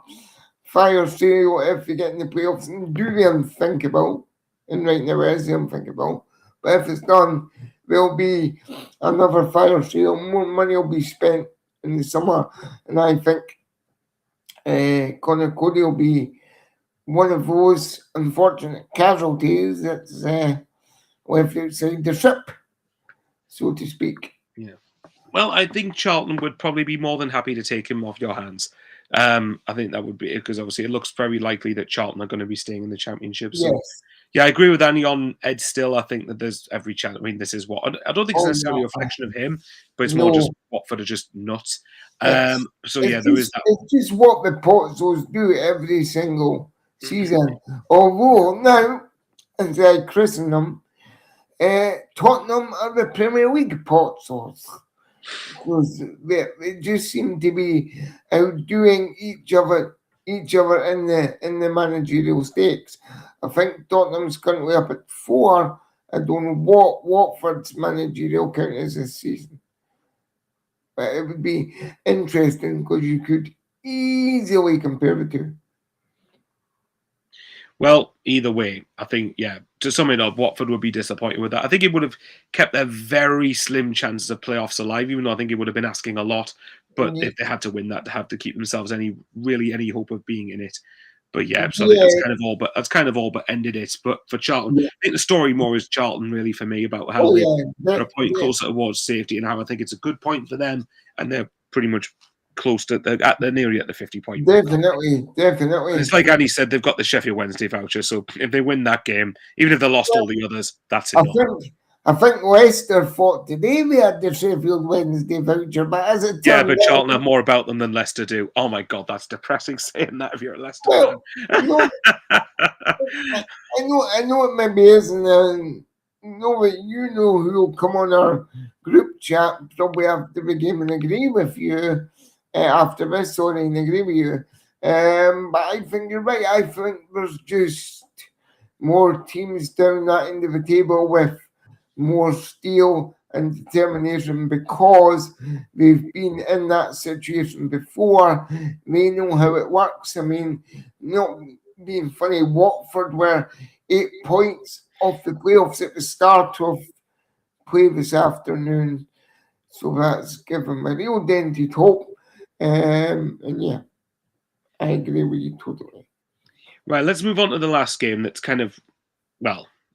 [SPEAKER 2] fire sale if you get in the playoffs, and do them think about, and right now is them think about. But if it's done, there'll be another fire sale. More money will be spent in the summer, and I think Connor Cody will be one of those unfortunate casualties that's left outside the ship, so to speak.
[SPEAKER 1] Yeah. Well, I think Charlton would probably be more than happy to take him off your hands. I think that would be it, because obviously it looks very likely that Charlton are going to be staying in the Championship. So,
[SPEAKER 2] yes.
[SPEAKER 1] Yeah, I agree with Annie on Ed Still. I think that there's every chance. I mean, this is what I don't think it's necessarily a reflection of him, but it's more just Watford are just nuts.
[SPEAKER 2] Yes.
[SPEAKER 1] So yeah, there is that.
[SPEAKER 2] It's just what the Potters do every single season. Although now, as I christen them, Tottenham are the Premier League Potters, because they just seem to be outdoing each other in the managerial stakes. I think Tottenham's currently up at 4. I don't know what Watford's managerial count is this season, but it would be interesting because you could easily compare the two.
[SPEAKER 1] Well, either way, I think, to sum it up, Watford would be disappointed with that. I think it would have kept their very slim chances of playoffs alive, even though I think it would have been asking a lot. But if they had to win that, to have to keep themselves any hope of being in it. But so I think that's kind of all but ended it. But for Charlton, I think the story more is Charlton really for me, about how they're a point closer towards safety, and how I think it's a good point for them, and they're pretty much close to they're nearly at the 50-point.
[SPEAKER 2] Definitely.
[SPEAKER 1] It's like Annie said, they've got the Sheffield Wednesday voucher, so if they win that game, even if they lost all the others, that's it.
[SPEAKER 2] I think Leicester fought today. We had the Sheffield Wednesday voucher, but as it turned
[SPEAKER 1] but Charlton have more about them than Leicester do. Oh my God, that's depressing saying that if you're a Leicester fan.
[SPEAKER 2] I know it maybe isn't. You know who will come on our group chat probably after the game and agree with you after this, and agree with you. But I think you're right. I think there's just more teams down that end of the table with more steel and determination, because they've been in that situation before. They know how it works. I mean, not being funny, Watford were 8 points off the playoffs at the start of play this afternoon. So that's given me real dented hope. And I agree with you totally.
[SPEAKER 1] Right, let's move on to the last game that's kind of,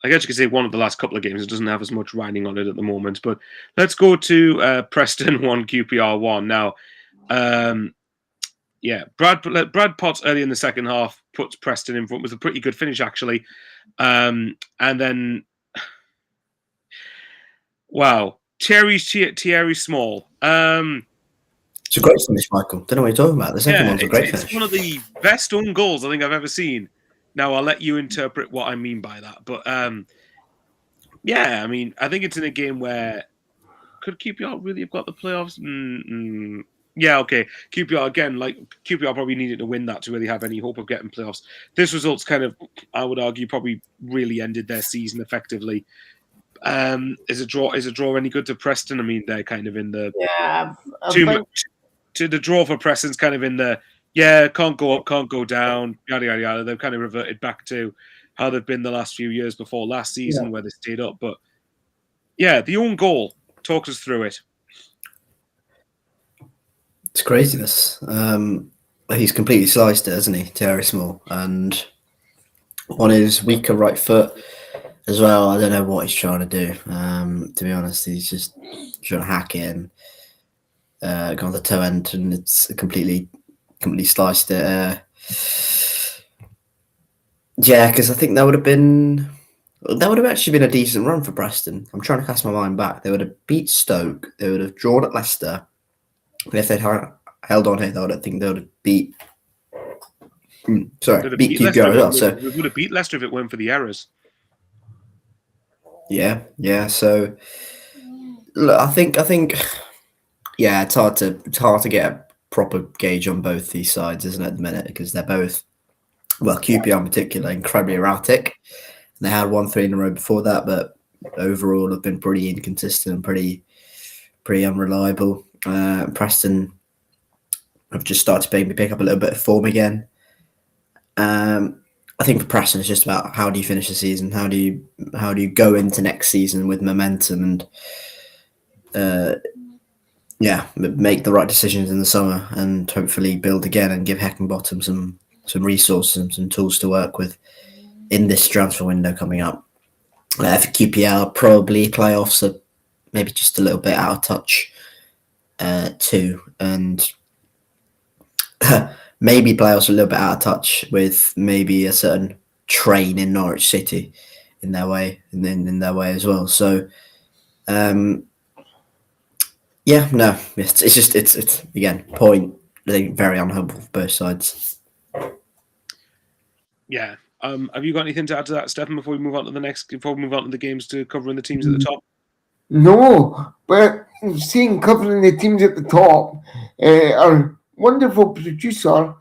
[SPEAKER 1] I guess you could say one of the last couple of games. It doesn't have as much riding on it at the moment. But let's go to Preston 1, QPR 1. Now, Brad Potts early in the second half puts Preston in front. It was a pretty good finish, actually. And then, Thierry Small.
[SPEAKER 3] It's a great finish, Michael. Don't know what you're talking about. The second one's a great finish.
[SPEAKER 1] It's one of the best own goals I think I've ever seen. Now, I'll let you interpret what I mean by that. But, I mean, I think it's in a game where could QPR really have got the playoffs? Yeah, okay. QPR, again, QPR probably needed to win that to really have any hope of getting playoffs. This result's kind of, I would argue, probably really ended their season effectively. Is a draw any good to Preston? I mean, they're kind of in the... too much. To the draw for Preston's kind of in the... can't go up, can't go down, yada, yada, yada. They've kind of reverted back to how they've been the last few years before last season, where they stayed up. But, the own goal. Talk us through it.
[SPEAKER 3] It's craziness. He's completely sliced it, hasn't he, Thierry Small? And on his weaker right foot as well, I don't know what he's trying to do. To be honest, he's just trying to hack it and go on the toe end, and it's completely sliced it. Because I think that would have actually been a decent run for Preston. I'm trying to cast my mind back. They would have beat Stoke. They would have drawn at Leicester. And if they'd held on here, I don't think they would have beat. Beat QPR as well. So
[SPEAKER 1] we would have beat Leicester if it weren't for the errors.
[SPEAKER 3] Yeah. So look, I think. It's hard to get a proper gauge on both these sides, isn't it, at the minute? Because they're both, QPR in particular, incredibly erratic. They had 1-3 in a row before that, but overall have been pretty inconsistent and pretty unreliable. Preston have just started to maybe pick up a little bit of form again. I think for Preston, it's just about how do you finish the season? How do you go into next season with momentum and make the right decisions in the summer and hopefully build again and give Heckingbottom some resources and some tools to work with in this transfer window coming up. For QPR, probably playoffs are maybe just a little bit out of touch too, and maybe playoffs are a little bit out of touch with maybe a certain train in Norwich City in their way as well. So it's again point. I think very unhelpful for both sides.
[SPEAKER 1] Yeah. Have you got anything to add to that, Stefan, before we move on to the games to covering the teams at the top?
[SPEAKER 2] No, but seeing covering the teams at the top, our wonderful producer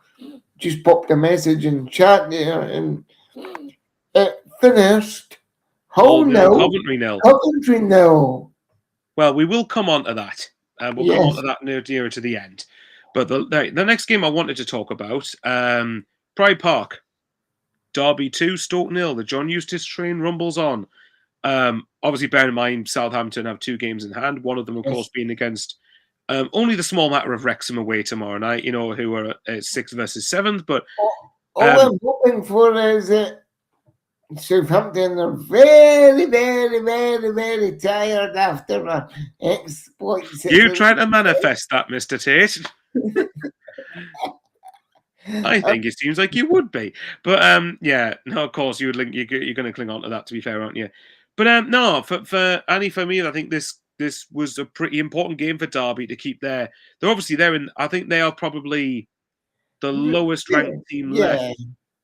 [SPEAKER 2] just popped a message in chat there, and it finished.
[SPEAKER 1] Coventry
[SPEAKER 2] nil.
[SPEAKER 1] Well, we will come on to that. We'll come on to that nearer to the end. But the next game I wanted to talk about, Pride Park. Derby 2, Stoke 0. The John Eustace train rumbles on. Obviously, bear in mind, Southampton have 2 games in hand. One of them, of course, being against only the small matter of Wrexham away tomorrow night, who are 6th versus 7th. But
[SPEAKER 2] all I'm hoping for is that Southampton are very, very, very, very tired after exploits.
[SPEAKER 1] You trying to manifest that, Mr. Tate? I think it seems like you would be, but yeah, no, of course you're going to cling on to that. To be fair, aren't you? But no, for Annie, for me, I think this was a pretty important game for Derby to keep there. They're obviously there, and I think they are probably the lowest ranked team left.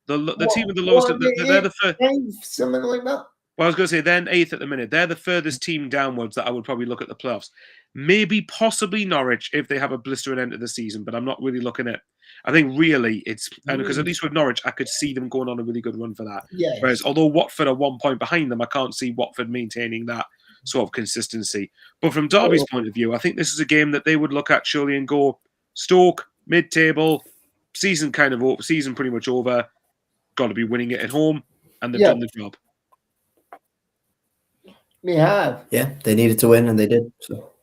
[SPEAKER 1] The team with the lowest. They're the first.
[SPEAKER 2] Something like that.
[SPEAKER 1] Well, I was going to say they're 8th at the minute. They're the furthest team downwards that I would probably look at the playoffs. Maybe, possibly Norwich if they have a blistering end of the season, but I'm not really looking at. I think really it's because at least with Norwich, I could see them going on a really good run for that.
[SPEAKER 2] Yes.
[SPEAKER 1] Whereas although Watford are 1 point behind them, I can't see Watford maintaining that sort of consistency. But from Derby's point of view, I think this is a game that they would look at surely and go, Stoke, mid-table, season pretty much over, got to be winning it at home, and they've done the job.
[SPEAKER 2] They have.
[SPEAKER 3] Yeah, they needed to win, and they did. So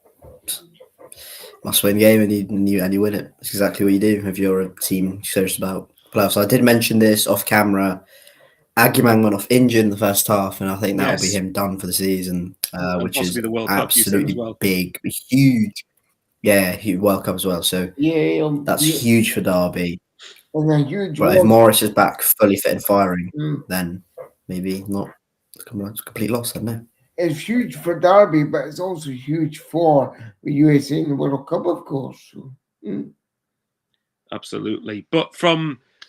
[SPEAKER 3] must-win game, and you win it. That's exactly what you do if you're a team serious about playoffs. I did mention this off camera. Aguiman went off injured in the first half, and I think that'll be him done for the season, which is
[SPEAKER 1] the World
[SPEAKER 3] absolutely
[SPEAKER 1] Cup
[SPEAKER 3] big, huge. Yeah, huge World Cup as well. So that's huge for Derby.
[SPEAKER 2] And a huge.
[SPEAKER 3] But if Morris is back fully fit and firing, then maybe not. It's a complete loss. I don't know.
[SPEAKER 2] It's huge for Derby, but it's also huge for the USA in the World Cup, of course. So,
[SPEAKER 1] Absolutely. But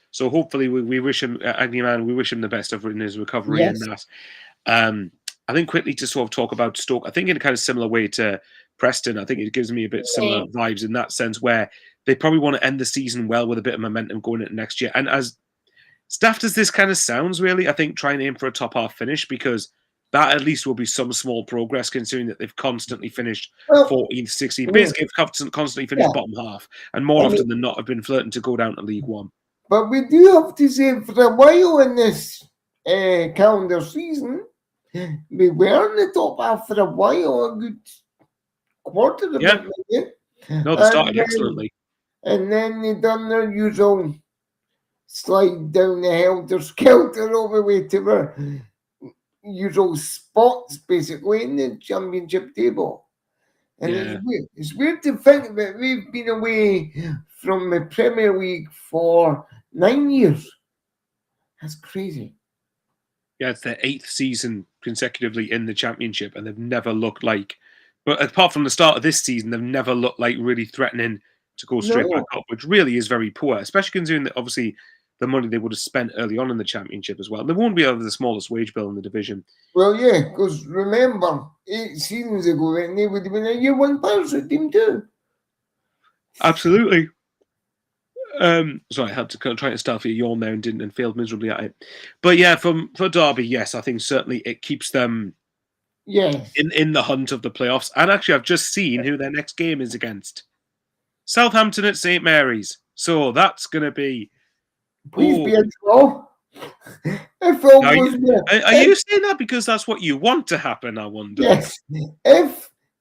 [SPEAKER 1] so hopefully we wish him, Aguiman, we wish him the best in his recovery in that. I think quickly to sort of talk about Stoke, I think in a kind of similar way to Preston, I think it gives me a bit similar vibes in that sense where they probably want to end the season well with a bit of momentum going into next year. And as daft as this kind of sounds, really, I think try and aim for a top half finish because that at least will be some small progress considering that they've constantly finished 14th, 16th. Basically, they've constantly finished bottom half and more often than not have been flirting to go down to League One.
[SPEAKER 2] But we do have to say for a while in this calendar season, we were in the top half for a while, a good quarter of it.
[SPEAKER 1] No, they started excellently.
[SPEAKER 2] And then they done their usual slide down the helter-skelter all the way to their usual spots, basically, in the championship table. And it's weird to think that we've been away from the Premier League for 9 years. That's crazy.
[SPEAKER 1] Yeah, it's their 8th season consecutively in the championship, and they've never looked like, but apart from the start of this season, they've never looked like really threatening to go straight back up, which really is very poor, especially considering that obviously the money they would have spent early on in the championship as well. They won't be over the smallest wage bill in the division.
[SPEAKER 2] Well, yeah, because remember, 8 seasons ago, they would have been a year one person team too.
[SPEAKER 1] Absolutely. Sorry, I had to kind of try to start for a yawn there and failed miserably at it. But yeah, for Derby, yes, I think certainly it keeps them in the hunt of the playoffs. And actually, I've just seen who their next game is against. Southampton at St. Mary's. So that's going to be...
[SPEAKER 2] Please be a draw.
[SPEAKER 1] Are you saying that because that's what you want to happen, I wonder?
[SPEAKER 2] Yes.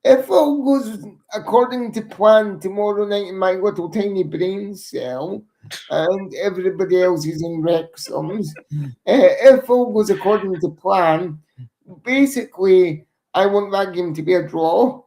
[SPEAKER 2] If all goes according to plan tomorrow night in my little tiny brain cell, and everybody else is in Wrexham's, if all goes according to plan, basically, I want that game to be a draw.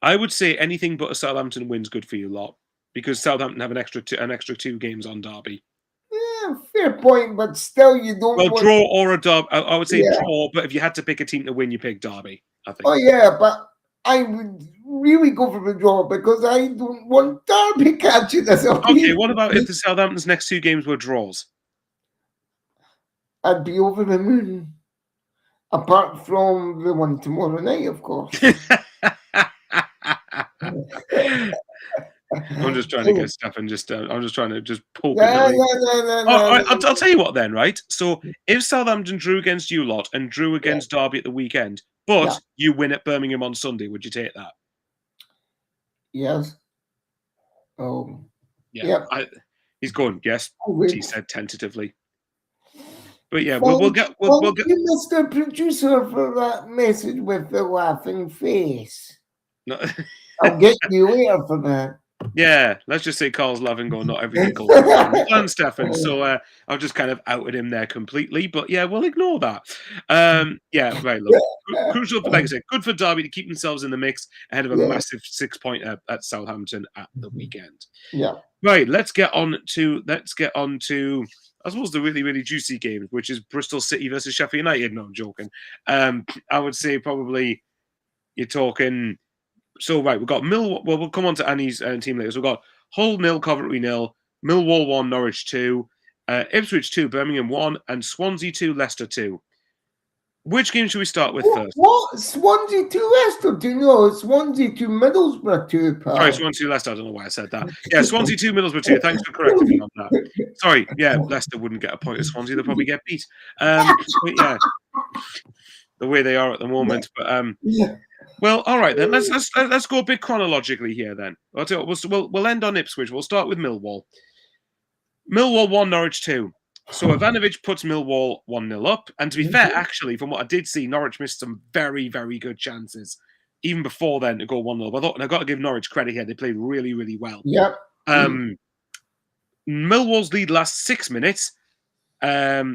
[SPEAKER 1] I would say anything but a Southampton win's good for you lot, because Southampton have an extra 2 games on Derby.
[SPEAKER 2] Yeah, fair point, but still you don't want...
[SPEAKER 1] draw or a Derby. I would say draw, but if you had to pick a team to win, you pick Derby, I think.
[SPEAKER 2] Oh, yeah, but I would really go for the draw because I don't want Derby catching us up.
[SPEAKER 1] Okay, what about if the Southampton's next 2 games were draws?
[SPEAKER 2] I'd be over the moon. Apart from the one tomorrow night, of course.
[SPEAKER 1] I'm just trying to get stuff and I'm just trying to just poke.
[SPEAKER 2] No.
[SPEAKER 1] I'll tell you what then, right? So if Southampton drew against you lot and drew against Derby at the weekend, but you win at Birmingham on Sunday, would you take that?
[SPEAKER 2] Yes. Oh.
[SPEAKER 1] Yeah. He's going, yes,
[SPEAKER 2] Oh,
[SPEAKER 1] he said tentatively. But yeah,
[SPEAKER 2] Thank
[SPEAKER 1] we'll get. We'll get.
[SPEAKER 2] you, Mr. Producer, for that message with the laughing face.
[SPEAKER 1] No,
[SPEAKER 2] I'll get you later for that.
[SPEAKER 1] yeah, let's just say Carl's loving going. Not everything goes according to plan, Stefan. So I've just kind of outed him there completely. But yeah, we'll ignore that. Yeah, right. Look, crucial, like I said, good for Derby to keep themselves in the mix ahead of a
[SPEAKER 2] Yeah.
[SPEAKER 1] massive 6-pointer at Southampton at the weekend.
[SPEAKER 2] Yeah.
[SPEAKER 1] Right, let's get on to I suppose the really, really juicy game, which is Bristol City versus Sheffield United. No, I'm joking. I would say probably you're talking. So right, we've got Millwall. Well, we'll come on to Annie's team later. So we've got Hull 0, Coventry 0, Millwall 1, Norwich 2, Ipswich 2, Birmingham 1, and Swansea 2, Leicester 2. Which game should we start with first?
[SPEAKER 2] What? Swansea to Leicester 2? No, Swansea to Middlesbrough 2, pal.
[SPEAKER 1] Sorry, Swansea Leicester. I don't know why I said that. Yeah, Swansea 2, Middlesbrough 2. Thanks for correcting me on that. Sorry, yeah, Leicester wouldn't get a point at Swansea. They'll probably get beat. But yeah, the way they are at the moment. But
[SPEAKER 2] Yeah.
[SPEAKER 1] well, all right then. Let's go a bit chronologically here. Then I'll tell you what, we'll end on Ipswich. We'll start with Millwall. Millwall 1, Norwich 2. So Ivanovic puts Millwall 1-0 up. And to be fair, actually, from what I did see, Norwich missed some very, very good chances even before then to go 1-0. But I thought, and I've got to give Norwich credit here. They played really, really well.
[SPEAKER 2] Yep.
[SPEAKER 1] Millwall's lead lasts 6 minutes, where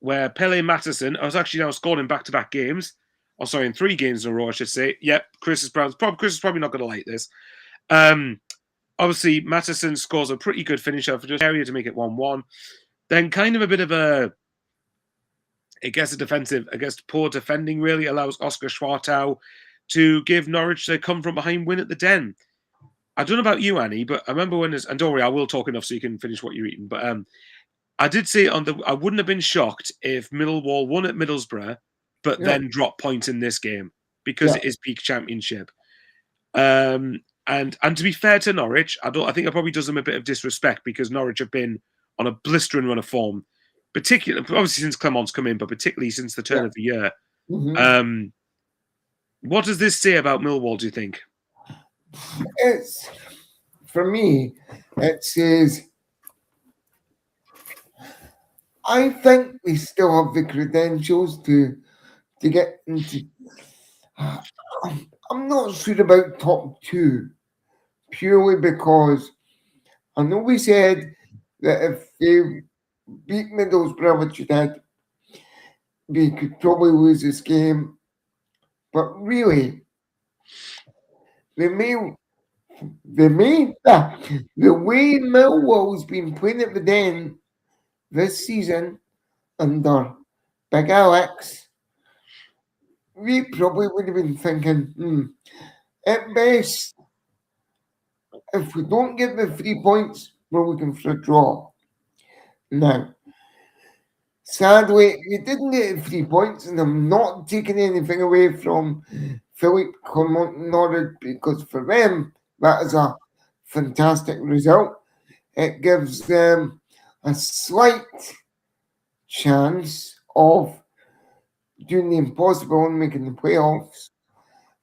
[SPEAKER 1] Pele Matteson, I was actually now scored in back-to-back games. Oh, sorry, in 3 games in a row, I should say. Yep, Chris is probably not going to like this. Obviously, Matteson scores a pretty good finisher for just area to make it 1-1. Then kind of a bit of a, poor defending really allows Oscar Schwartau to give Norwich the come from behind win at the Den. I don't know about you, Annie, but I remember when, and don't worry, I will talk enough so you can finish what you're eating. But I did say I wouldn't have been shocked if Millwall won at Middlesbrough, but then dropped points in this game because it is peak championship. And to be fair to Norwich, I think it probably does them a bit of disrespect because Norwich have been on a blistering run of form, particularly obviously since Clement's come in, but particularly since the turn of the year.
[SPEAKER 2] Mm-hmm.
[SPEAKER 1] What does this say about Millwall, do you think?
[SPEAKER 2] It's, for me, it says, I think they still have the credentials to get into. I'm not sure about top 2, purely because I know we said that if they beat Middlesbrough, which you did, we could probably lose this game. But really, the way Millwall's been playing at the Den this season under Big Alex, we probably would have been thinking, at best, if we don't get the 3 points, we're looking for a draw. Now, sadly, we didn't get 3 points, and I'm not taking anything away from Philip Norwich because for them, that is a fantastic result. It gives them a slight chance of doing the impossible and making the playoffs.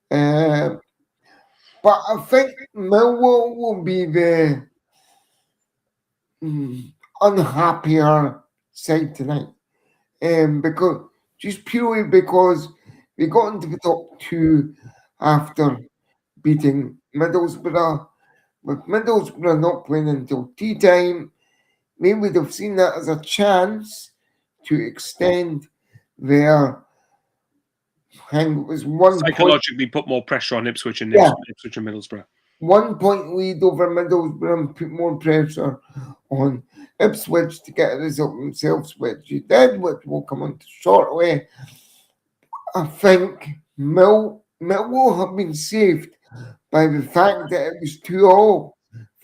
[SPEAKER 2] But I think Millwall will be the unhappier side tonight. Purely because we got into the top 2 after beating Middlesbrough. With Middlesbrough not playing until tea time, we would have seen that as a chance to extend their
[SPEAKER 1] psychologically put more pressure on Ipswich and Middlesbrough. 1
[SPEAKER 2] point lead over Middlesbrough and put more pressure on Ipswich to get a result themselves, which you did, which we'll come on to shortly. I think Millwall have been saved by the fact that it was 2-2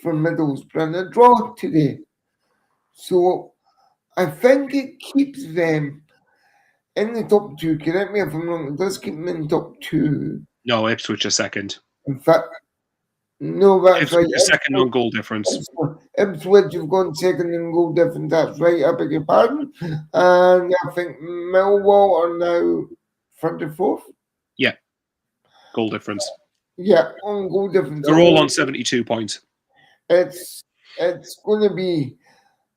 [SPEAKER 2] for Middlesbrough and a draw today. So I think it keeps them in the top 2. Correct me if I'm wrong. It does keep them in the top 2.
[SPEAKER 1] No, Ipswich are second.
[SPEAKER 2] In fact, no, that's right.
[SPEAKER 1] Second on goal difference.
[SPEAKER 2] Ipswich have gone second in goal difference. That's right. I beg your pardon. And I think Millwall are now third or fourth.
[SPEAKER 1] Yeah, goal difference.
[SPEAKER 2] Yeah, on goal difference.
[SPEAKER 1] They're all on 72 points.
[SPEAKER 2] It's it's going to be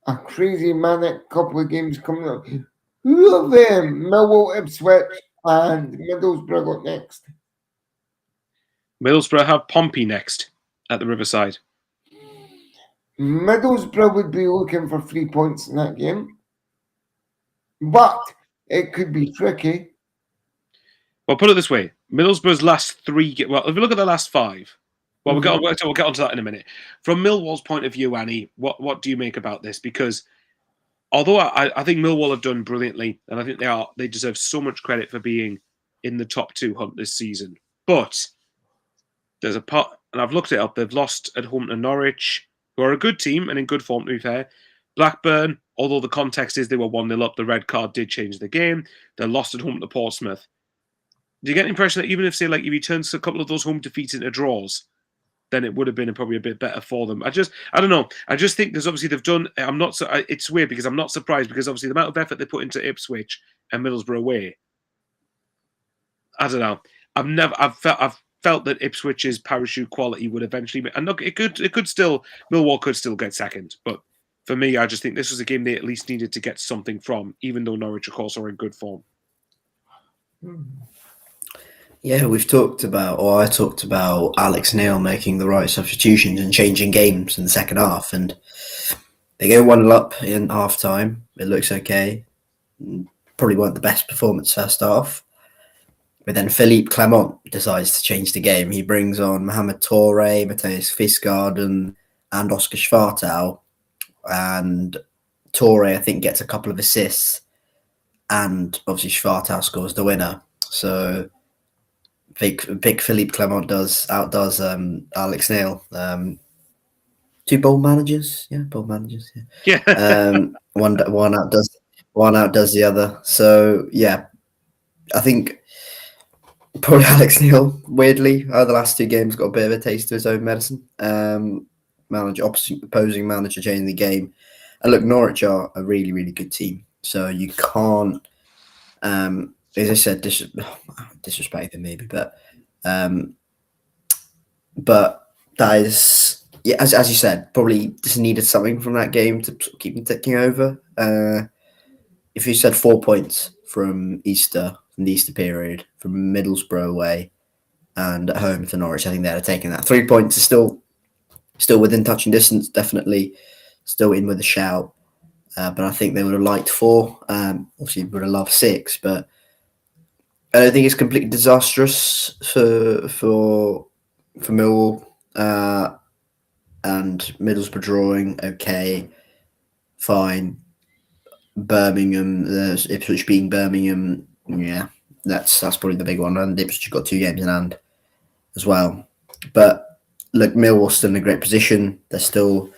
[SPEAKER 2] a crazy manic couple of games coming up. Who of them? Millwall, Ipswich, and Middlesbrough got next.
[SPEAKER 1] Middlesbrough have Pompey next at the Riverside.
[SPEAKER 2] Middlesbrough would be looking for 3 points in that game, but it could be tricky.
[SPEAKER 1] Well, put it this way: Middlesbrough's last 3. Well, if we look at the last 5, well, we'll get onto that in a minute. From Millwall's point of view, Annie, what do you make about this? Because although I think Millwall have done brilliantly, and I think they deserve so much credit for being in the top 2 hunt this season, but there's a part, and I've looked it up. They've lost at home to Norwich, who are a good team and in good form, to be fair. Blackburn, although the context is they were 1-0 up, the red card did change the game. They lost at home to Portsmouth. Do you get the impression that even if, say, like if you turn a couple of those home defeats into draws, then it would have been probably a bit better for them. I don't know. I just think there's obviously they've done. It's weird because I'm not surprised because obviously the amount of effort they put into Ipswich and Middlesbrough away. I don't know. I've felt that Ipswich's parachute quality would eventually, and look, Millwall could still get second, but for me, I just think this was a game they at least needed to get something from, even though Norwich, of course, are in good form.
[SPEAKER 3] Yeah, I talked about Alex Neil making the right substitutions and changing games in the second half, and they go 1-0 up in half time. It looks okay. Probably weren't the best performance first half. But then Philippe Clement decides to change the game. He brings on Mohamed Toure, Matthäus Fisgaard, and Oscar Schwartau. And Toure, I think, gets a couple of assists. And obviously Schwartau scores the winner. So big Philippe Clement outdoes Alex Neil. 2 bold managers. Yeah, bold managers.
[SPEAKER 1] Yeah.
[SPEAKER 3] One outdoes the other. So, yeah, I think probably Alex Neil, weirdly, the last 2 games got a bit of a taste of his own medicine. Opposing manager changing the game. And look, Norwich are a really, really good team. So you can't, as I said, disrespect them maybe, but that is, yeah, as you said, probably just needed something from that game to keep them ticking over. If you said 4 points from the Easter period, from Middlesbrough away and at home to Norwich, I think they'd have taken that. 3 points is still within touching distance, definitely still in with a shout. But I think they would have liked 4. Obviously, would have loved 6, but I don't think it's completely disastrous for Millwall. And Middlesbrough drawing, okay, fine. Birmingham, Ipswich being Birmingham, yeah, that's probably the big one. And Ipswich got 2 games in hand as well. But look, Millwall's still in a great position. They're still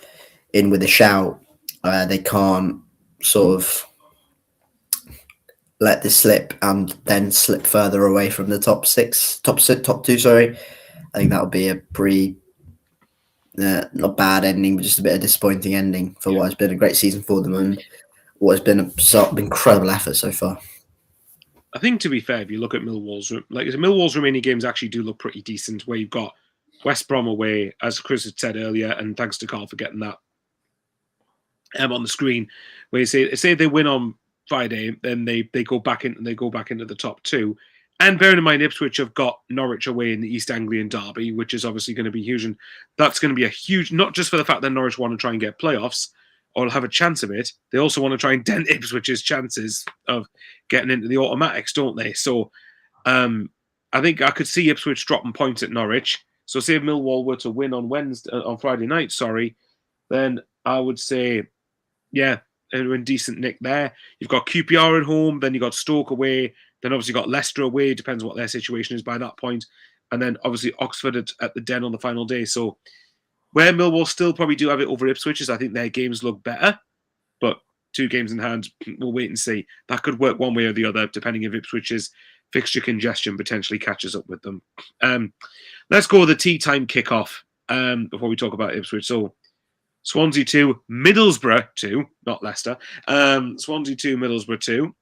[SPEAKER 3] in with a shout. They can't sort of let this slip and then slip further away from the top 2. Sorry, I think that would be a pretty not bad ending, but just a bit of disappointing ending for what has been a great season for them and what has been an incredible effort so far.
[SPEAKER 1] I think, to be fair, if you look at Millwall's remaining games actually do look pretty decent, where you've got West Brom away, as Chris had said earlier, and thanks to Carl for getting that on the screen, where you say they win on Friday, then they go back into the top 2. And bearing in mind, Ipswich have got Norwich away in the East Anglian derby, which is obviously going to be huge. And that's going to be a huge, not just for the fact that Norwich want to try and get playoffs or have a chance of it, they also want to try and dent Ipswich's chances of getting into the automatics, don't they? So I think I could see Ipswich dropping points at Norwich. So say if Millwall were to win on Friday night, then I would say, yeah, they're in decent nick there. You've got QPR at home, then you've got Stoke away, then obviously you've got Leicester away, depends what their situation is by that point. And then obviously Oxford at the Den on the final day. So where Millwall still probably do have it over Ipswich is I think their games look better. But 2 games in hand, we'll wait and see. That could work one way or the other, depending if Ipswich's fixture congestion potentially catches up with them. Let's go with the tea time kickoff before we talk about Ipswich. So Swansea 2, Middlesbrough 2, not Leicester. Swansea 2, Middlesbrough 2.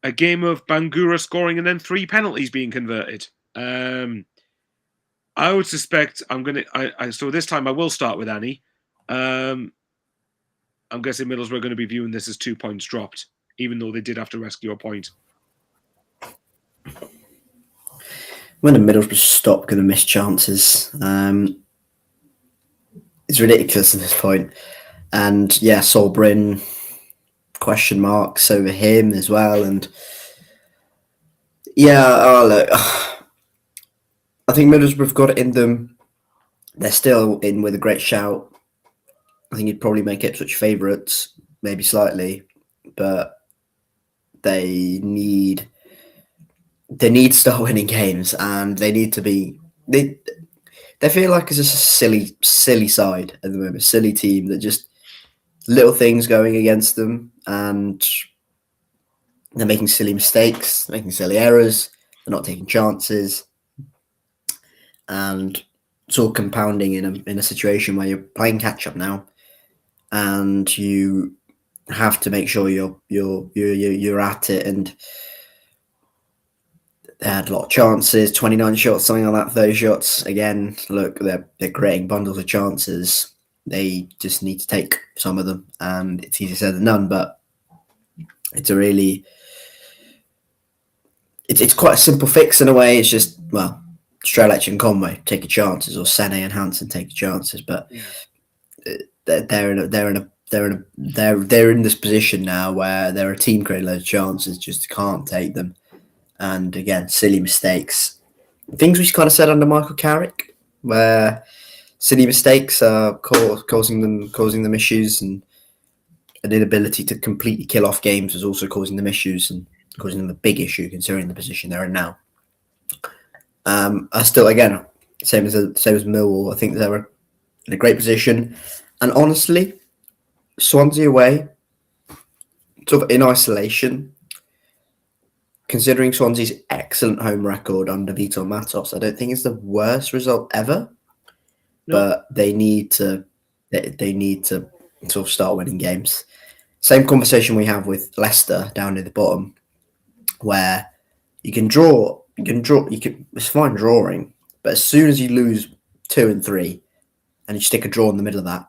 [SPEAKER 1] A game of Bangura scoring and then 3 penalties being converted. I would suspect so this time I will start with Annie. I'm guessing Middlesbrough are going to be viewing this as 2 points dropped, even though they did have to rescue a point.
[SPEAKER 3] When the Middlesbrough stop going to miss chances, it's ridiculous at this point. And yeah, Sol Bryn, question marks over him as well. And yeah, look, I think Middlesbrough have got it in them. They're still in with a great shout. I think you'd probably make Ipswich favourites, maybe slightly, but they need to start winning games, and they need to be. They feel like it's just a silly side at the moment, silly team that just little things going against them, and they're making silly mistakes, making silly errors. They're not taking chances, and it's all compounding in a situation where you're playing catch up now, and you have to make sure you're at it. And they had a lot of chances, 29 shots, something like that. Those shots again. Look, they're creating bundles of chances. They just need to take some of them, and it's easier said than done. But it's a really, it's quite a simple fix in a way. It's just Strelec and Conway take your chances, or Sene and Hansen take your chances. But they're in this position now where they're a team creating loads of chances, just can't take them. And again, silly mistakes, things we kind of said under Michael Carrick, where silly mistakes are causing them issues, and an inability to completely kill off games was also causing them issues and causing them a big issue considering the position they're in now. I still, again, same as Millwall, I think they're in a great position, and honestly, Swansea away, sort of in isolation. Considering Swansea's excellent home record under Vitor Matos, I don't think it's the worst result ever. No. But they need to sort of start winning games. Same conversation we have with Leicester down near the bottom, where it's fine drawing, but as soon as you lose 2 and 3, and you stick a draw in the middle of that,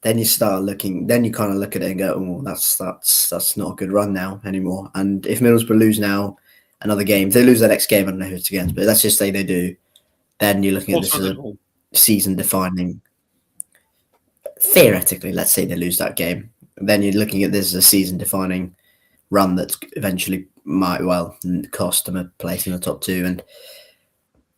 [SPEAKER 3] then you start looking. Then you kind of look at it and go, "Oh, that's not a good run now anymore." And if Middlesbrough lose now another game, if they lose their next game, I don't know who it's against, but let's just say they do, then you're looking at this as a season-defining. Theoretically, let's say they lose that game, then you're looking at this as a season-defining run that eventually might cost them a place in the top 2. And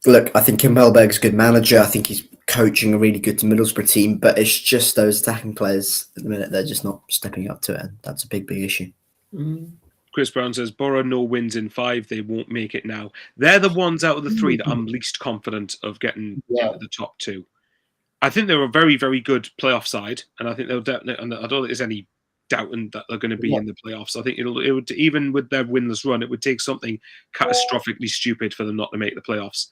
[SPEAKER 3] look, I think Kim Hellberg's a good manager. I think he's coaching a really good Middlesbrough team, but it's just those attacking players at the minute, they're just not stepping up to it. And that's a big issue.
[SPEAKER 1] Chris Brown says, Borough no wins in 5. They won't make it now. They're the ones out of the 3 that I'm least confident of getting into the top 2. I think they're a very, very good playoff side, and I think they'll definitely. And I don't think there's any doubting that they're going to be in the playoffs. I think it would, even with their winless run, it would take something catastrophically stupid for them not to make the playoffs.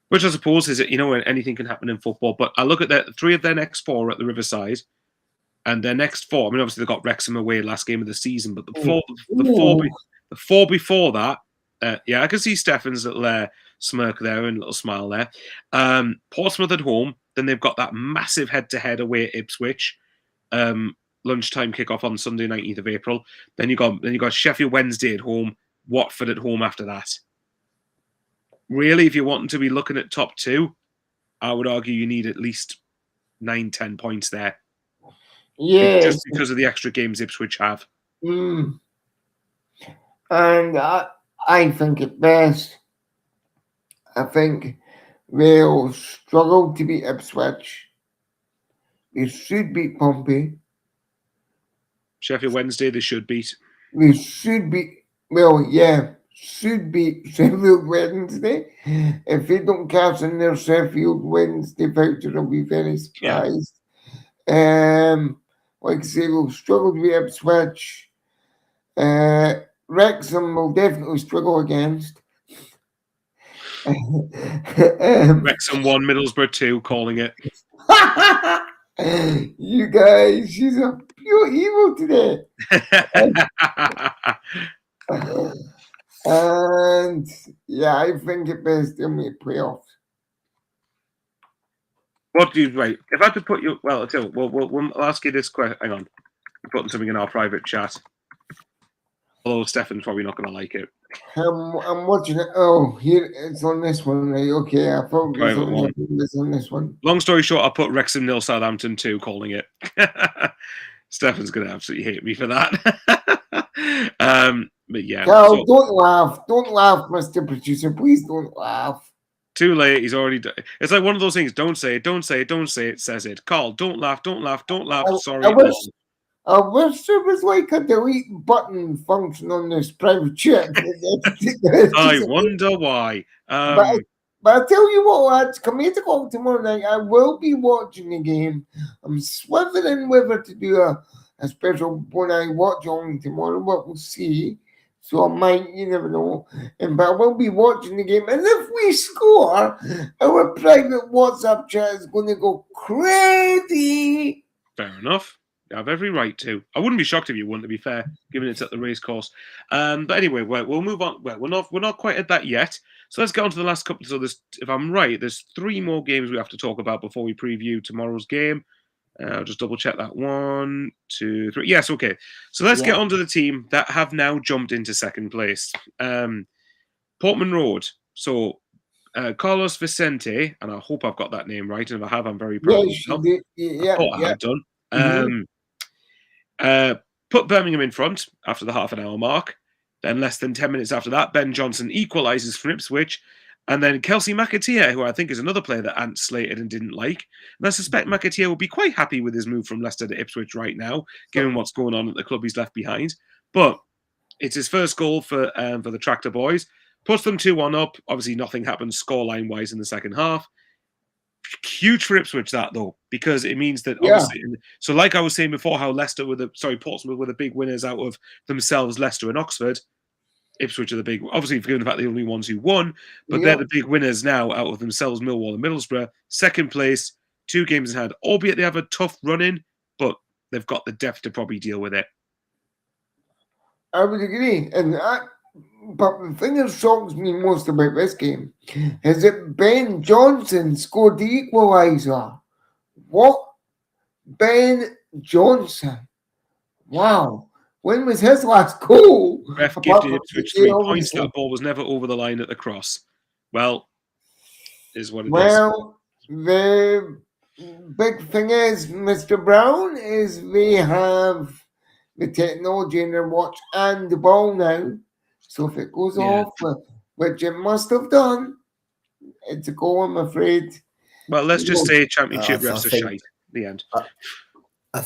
[SPEAKER 1] Which I suppose is, anything can happen in football. But I look at 3 of their next 4 at the Riverside, and their next 4. I mean, obviously they got Wrexham away last game of the season, but the four before that, I can see Stefan's little smirk there and little smile there. Portsmouth at home. Then they've got that massive head-to-head away at Ipswich. Lunchtime kickoff on Sunday, 19th of April. Then you got Sheffield Wednesday at home, Watford at home after that. Really, if you're wanting to be looking at top 2, I would argue you need at least 9-10 points there.
[SPEAKER 2] Yeah,
[SPEAKER 1] just because of the extra games Ipswich have.
[SPEAKER 2] And I think at best, I think they'll struggle to beat Ipswich. They should beat Pompey.
[SPEAKER 1] Sheffield Wednesday, they should beat.
[SPEAKER 2] They should beat, should beat Sheffield Wednesday. If they don't cash in their Sheffield Wednesday voucher, I'll be very surprised. Like I say, they'll struggle to beat Ipswich. Wrexham will definitely struggle against.
[SPEAKER 1] Wrexham 1, Middlesbrough 2, calling it.
[SPEAKER 2] You guys, she's a pure evil today. And I think at best they'll make playoffs.
[SPEAKER 1] What do you right? If I could put you, well, I'll tell you, we'll ask you this question. Hang on, I'm putting something in our private chat. Although Stefan's probably not going to like it.
[SPEAKER 2] I'm watching it. Oh, here it's on this one, right? Okay, I thought it was
[SPEAKER 1] Private one.
[SPEAKER 2] on this one.
[SPEAKER 1] Long story short, I put Wrexham 0 Southampton 2, calling it. Stefan's going to absolutely hate me for that. But yeah.
[SPEAKER 2] Carl, don't laugh, Mr. Producer. Please don't laugh.
[SPEAKER 1] Too late. He's already done. It's like one of those things. Don't say it. Don't say it. Don't say it. Says it. Carl, don't laugh. Don't laugh. Don't laugh. Sorry.
[SPEAKER 2] I wish there was like a delete button function on this private chat.
[SPEAKER 1] I wonder why.
[SPEAKER 2] But I tell you what, lads, come 8 o'clock tomorrow night. I will be watching the game. I'm swivering with it to do a special when I watch on tomorrow, but we'll see. So I might, you never know. But I will be watching the game. And if we score, our private WhatsApp chat is going to go crazy.
[SPEAKER 1] Fair enough. You have every right to. I wouldn't be shocked if you wouldn't, to be fair, given it's at the race course. But anyway, we'll move on. Well, we're not quite at that yet. So let's get on to the last couple. So if I'm right, there's 3 more games we have to talk about before we preview tomorrow's game. I'll just double check that. 1, 2, 3. Yes, okay. So let's get on to the team that have now jumped into second place. Portman Road. So Carlos Vicente, and I hope I've got that name right. And if I have, I'm very proud of myself. I thought I had done. Put Birmingham in front after the half-an-hour mark. Then less than 10 minutes after that, Ben Johnson equalises for Ipswich. And then Kelsey McAteer, who I think is another player that Ant slated and didn't like. And I suspect McAteer will be quite happy with his move from Leicester to Ipswich right now, given what's going on at the club he's left behind. But it's his first goal for the Tractor Boys. Puts them 2-1 up. Obviously, nothing happens scoreline-wise in the second half. Huge for Ipswich, that, though, because it means that, obviously... So like I was saying before, how Portsmouth were the big winners out of themselves, Leicester and Oxford. Ipswich are the big, obviously, given the fact they're the only ones who won, but they're the big winners now out of themselves, Millwall and Middlesbrough. Second place, 2 games in hand, albeit they have a tough run in, but they've got the depth to probably deal with it.
[SPEAKER 2] I would agree. But the thing that shocks me most about this game is that Ben Johnson scored the equaliser. What? Ben Johnson. Wow. When was his last goal?
[SPEAKER 1] Ref gifted Ipswich 3 points. That ball was never over the line at the cross. Well, is what it is.
[SPEAKER 2] Well, the big thing is, Mr. Brown, is they have the technology in their watch and the ball now. So if it goes off, which it must have done, it's a goal, I'm afraid.
[SPEAKER 1] Well, let's just say Championship refs are shite. The end.
[SPEAKER 3] I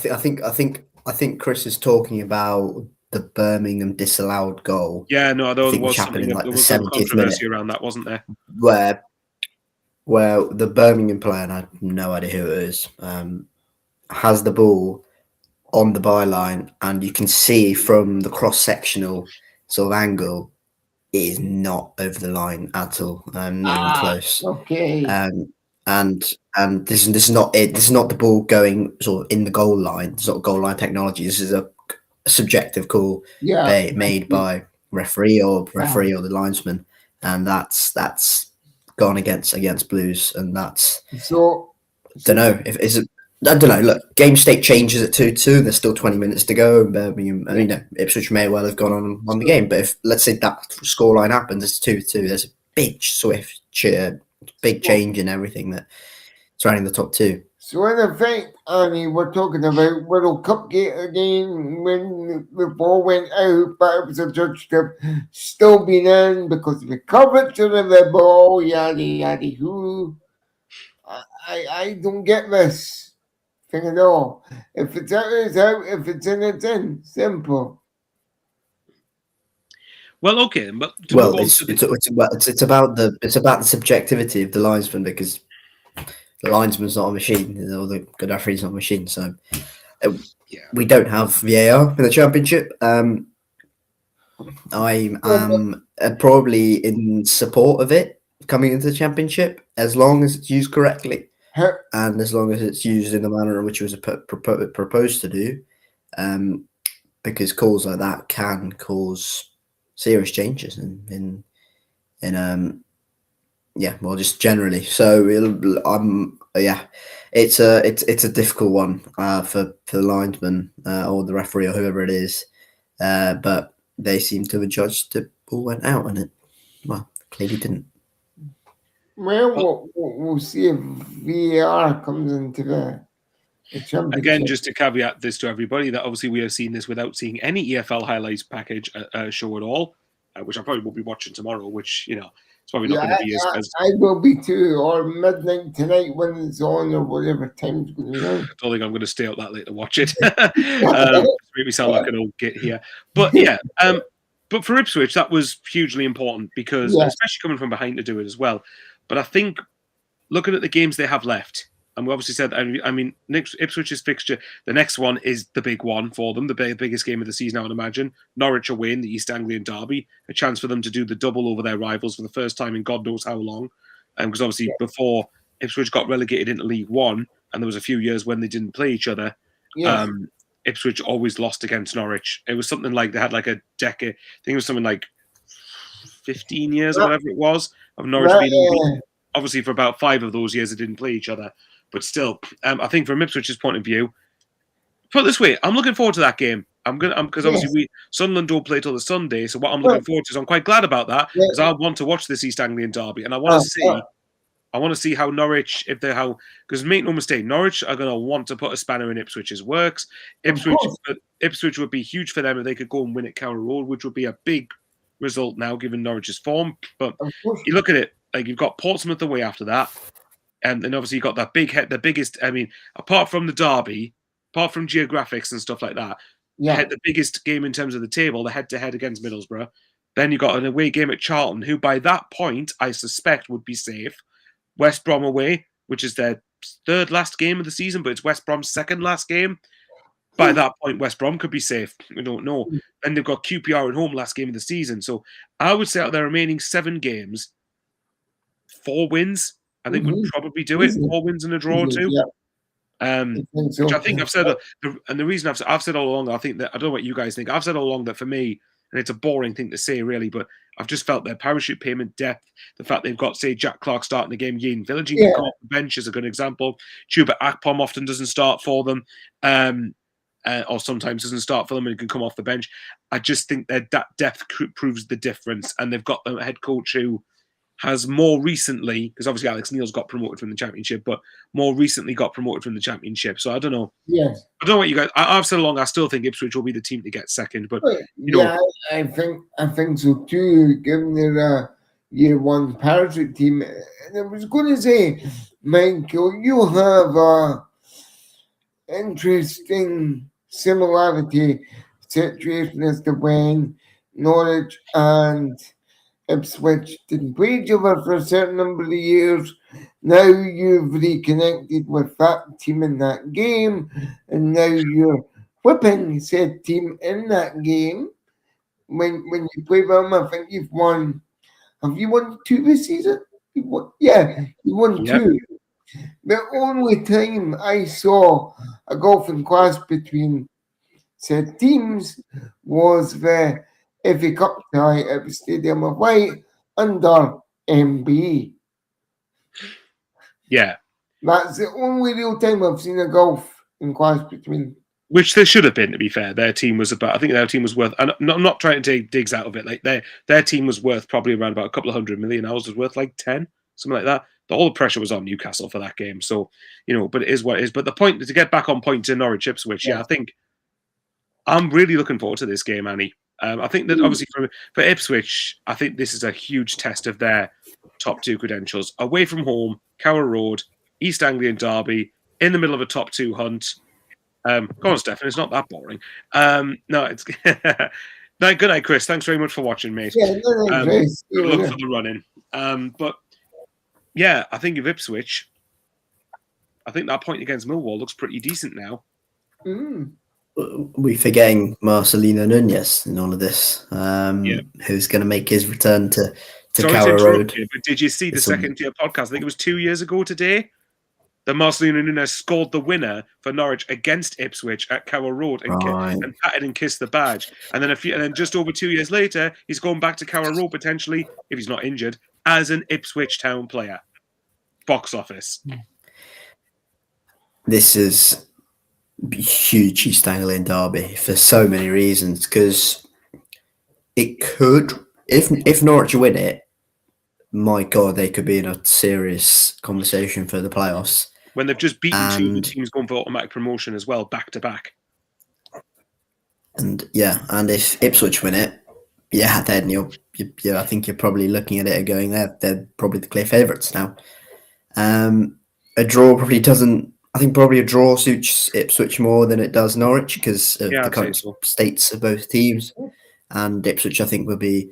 [SPEAKER 3] think Chris is talking about the Birmingham disallowed goal.
[SPEAKER 1] Yeah, no, there was
[SPEAKER 3] something in
[SPEAKER 1] there was some controversy around that, wasn't there?
[SPEAKER 3] Where the Birmingham player, and I have no idea who it is, has the ball on the byline, and you can see from the cross-sectional sort of angle, it is not over the line at all, not even close.
[SPEAKER 2] Okay.
[SPEAKER 3] And this is not it. This is not the ball going sort of in the goal line. It's not goal line technology. This is a subjective call made by referee or the linesman, and that's gone against Blues, and that's don't know if is it. I don't know. Look, game state changes at 2-2. There's still 20 minutes to go. Birmingham, Ipswich may well have gone on won the game, but if let's say that scoreline happens, it's 2-2. There's a big big change in everything that surrounding the top 2.
[SPEAKER 2] So in effect, Annie, we're talking about World Cup gate again when the ball went out, but it was adjudged to have still been in because of the curvature of the ball, yada yada who. I don't get this thing at all. If it's out, it's out. If it's in, it's in. Simple.
[SPEAKER 1] Well, okay, but
[SPEAKER 3] it's about the subjectivity of the linesman, because the linesman's not a machine, or the good referee's not a machine. So we don't have VAR in the Championship. I am probably in support of it coming into the Championship as long as it's used correctly, and as long as it's used in the manner in which it was proposed to do, because calls like that can cause serious changes just generally. So But yeah, it's a difficult one for the linesman or the referee or whoever it is. But they seem to have judged the ball went out, and it clearly didn't.
[SPEAKER 2] Well, we'll see if VAR comes into the championship.
[SPEAKER 1] Again, just to caveat this to everybody, that obviously we have seen this without seeing any EFL highlights package show at all, which I probably will be watching tomorrow, which, it's probably not going to be as...
[SPEAKER 2] I will be too, or midnight tonight when it's on, or whatever time's going to be on.
[SPEAKER 1] I don't think I'm going to stay out that late to watch it. Make me sound like an old git here. But yeah, but for Ipswich, that was hugely important because, especially coming from behind to do it as well. But I think looking at the games they have left, and we obviously said, I mean, Ipswich's fixture, the next one is the big one for them, the biggest game of the season, I would imagine. Norwich away in the East Anglian derby, a chance for them to do the double over their rivals for the first time in God knows how long. Because obviously before Ipswich got relegated into League One, and there was a few years when they didn't play each other, Ipswich always lost against Norwich. It was something like they had like a decade, I think it was something like 15 years or whatever it was, of Norwich being obviously for about 5 of those years they didn't play each other. But still, I think from Ipswich's point of view, put it this way, I'm looking forward to that game. Because obviously Sunderland don't play till the Sunday, so what I'm looking forward to is I'm quite glad about that because I want to watch this East Anglian derby, and I want to see how Norwich, because make no mistake, Norwich are going to want to put a spanner in Ipswich's works. Ipswich would be huge for them if they could go and win at Carrow Road, which would be a big result now given Norwich's form. But you look at it, like you've got Portsmouth away after that. And then obviously you've got that the biggest, I mean, apart from the derby, apart from geographics and stuff like that, the biggest game in terms of the table, the head-to-head against Middlesbrough. Then you got an away game at Charlton, who by that point, I suspect, would be safe. West Brom away, which is their 3rd last game of the season, but it's West Brom's 2nd last game. By that point, West Brom could be safe. We don't know. Then they've got QPR at home last game of the season. So I would say out of their remaining 7 games, 4 wins, I think would probably do it. 4 wins and a draw too. Which I think I've said, and the reason I've said all along, I think that, I don't know what you guys think, I've said all along that for me, and it's a boring thing to say really, but I've just felt their parachute payment depth, the fact they've got, say, Jack Clark starting the game, Ian Villaging can come off the bench is a good example. Chuba Akpom often doesn't start for them, or sometimes doesn't start for them and can come off the bench. I just think that depth proves the difference, and they've got a head coach who has more recently, because obviously Alex Neil's got promoted from the Championship, but more recently got promoted from the Championship. So I don't know. Yes. I don't know what you guys... I've said along, I still think Ipswich will be the team to get second, but...
[SPEAKER 2] I think so too, given their year one parachute team. And I was going to say, Michael, you have an interesting similarity situation as to when Norwich and Ipswich didn't play each other for a certain number of years. Now you've reconnected with that team in that game, and now you're whipping said team in that game. When you play them, I think you've won. Have you won 2 this season? You won 2. The only time I saw a golfing clash between said teams was the FA Cup tie at the Stadium of Light under MB.
[SPEAKER 1] Yeah.
[SPEAKER 2] That's the only real time I've seen a golfing clash between.
[SPEAKER 1] Which there should have been, to be fair. Their team was I think their team was worth, and I'm not trying to take digs out of it, like their team was worth probably around about a couple of $100 million. Ours was worth like 10, something like that. All the pressure was on Newcastle for that game. So, but it is what it is. But the point, to get back on point to Norwich Ipswich, I think I'm really looking forward to this game, Annie. I think that obviously for Ipswich, I think this is a huge test of their top 2 credentials. Away from home, Carrow Road, East Anglian derby, in the middle of a top 2 hunt. Go on, Stefan. It's not that boring. No, it's no, good night, Chris. Thanks very much for watching, mate.
[SPEAKER 2] Yeah, Chris.
[SPEAKER 1] Good luck for the run-in. But yeah, I think of Ipswich, I think that point against Millwall looks pretty decent now.
[SPEAKER 3] We're forgetting Marcelino Nunez in all of this, who's going to make his return to Carrow Road.
[SPEAKER 1] But did you see the second tier podcast? I think it was 2 years ago today that Marcelino Nunez scored the winner for Norwich against Ipswich at Carrow Road and patted and kissed the badge. And then just over 2 years later, he's going back to Carrow Road potentially, if he's not injured, as an Ipswich Town player. Box office.
[SPEAKER 3] this is a huge East Anglian derby for so many reasons. Because it could, if Norwich win it, my God, they could be in a serious conversation for the playoffs.
[SPEAKER 1] When they've just beaten two
[SPEAKER 3] And
[SPEAKER 1] teams going for automatic promotion as well, back to back.
[SPEAKER 3] and if Ipswich win it, then I think you're probably looking at it and going, they're probably the clear favourites now. A draw probably doesn't. I think probably a draw suits Ipswich more than it does Norwich because of the current states of both teams. And Ipswich, I think, will be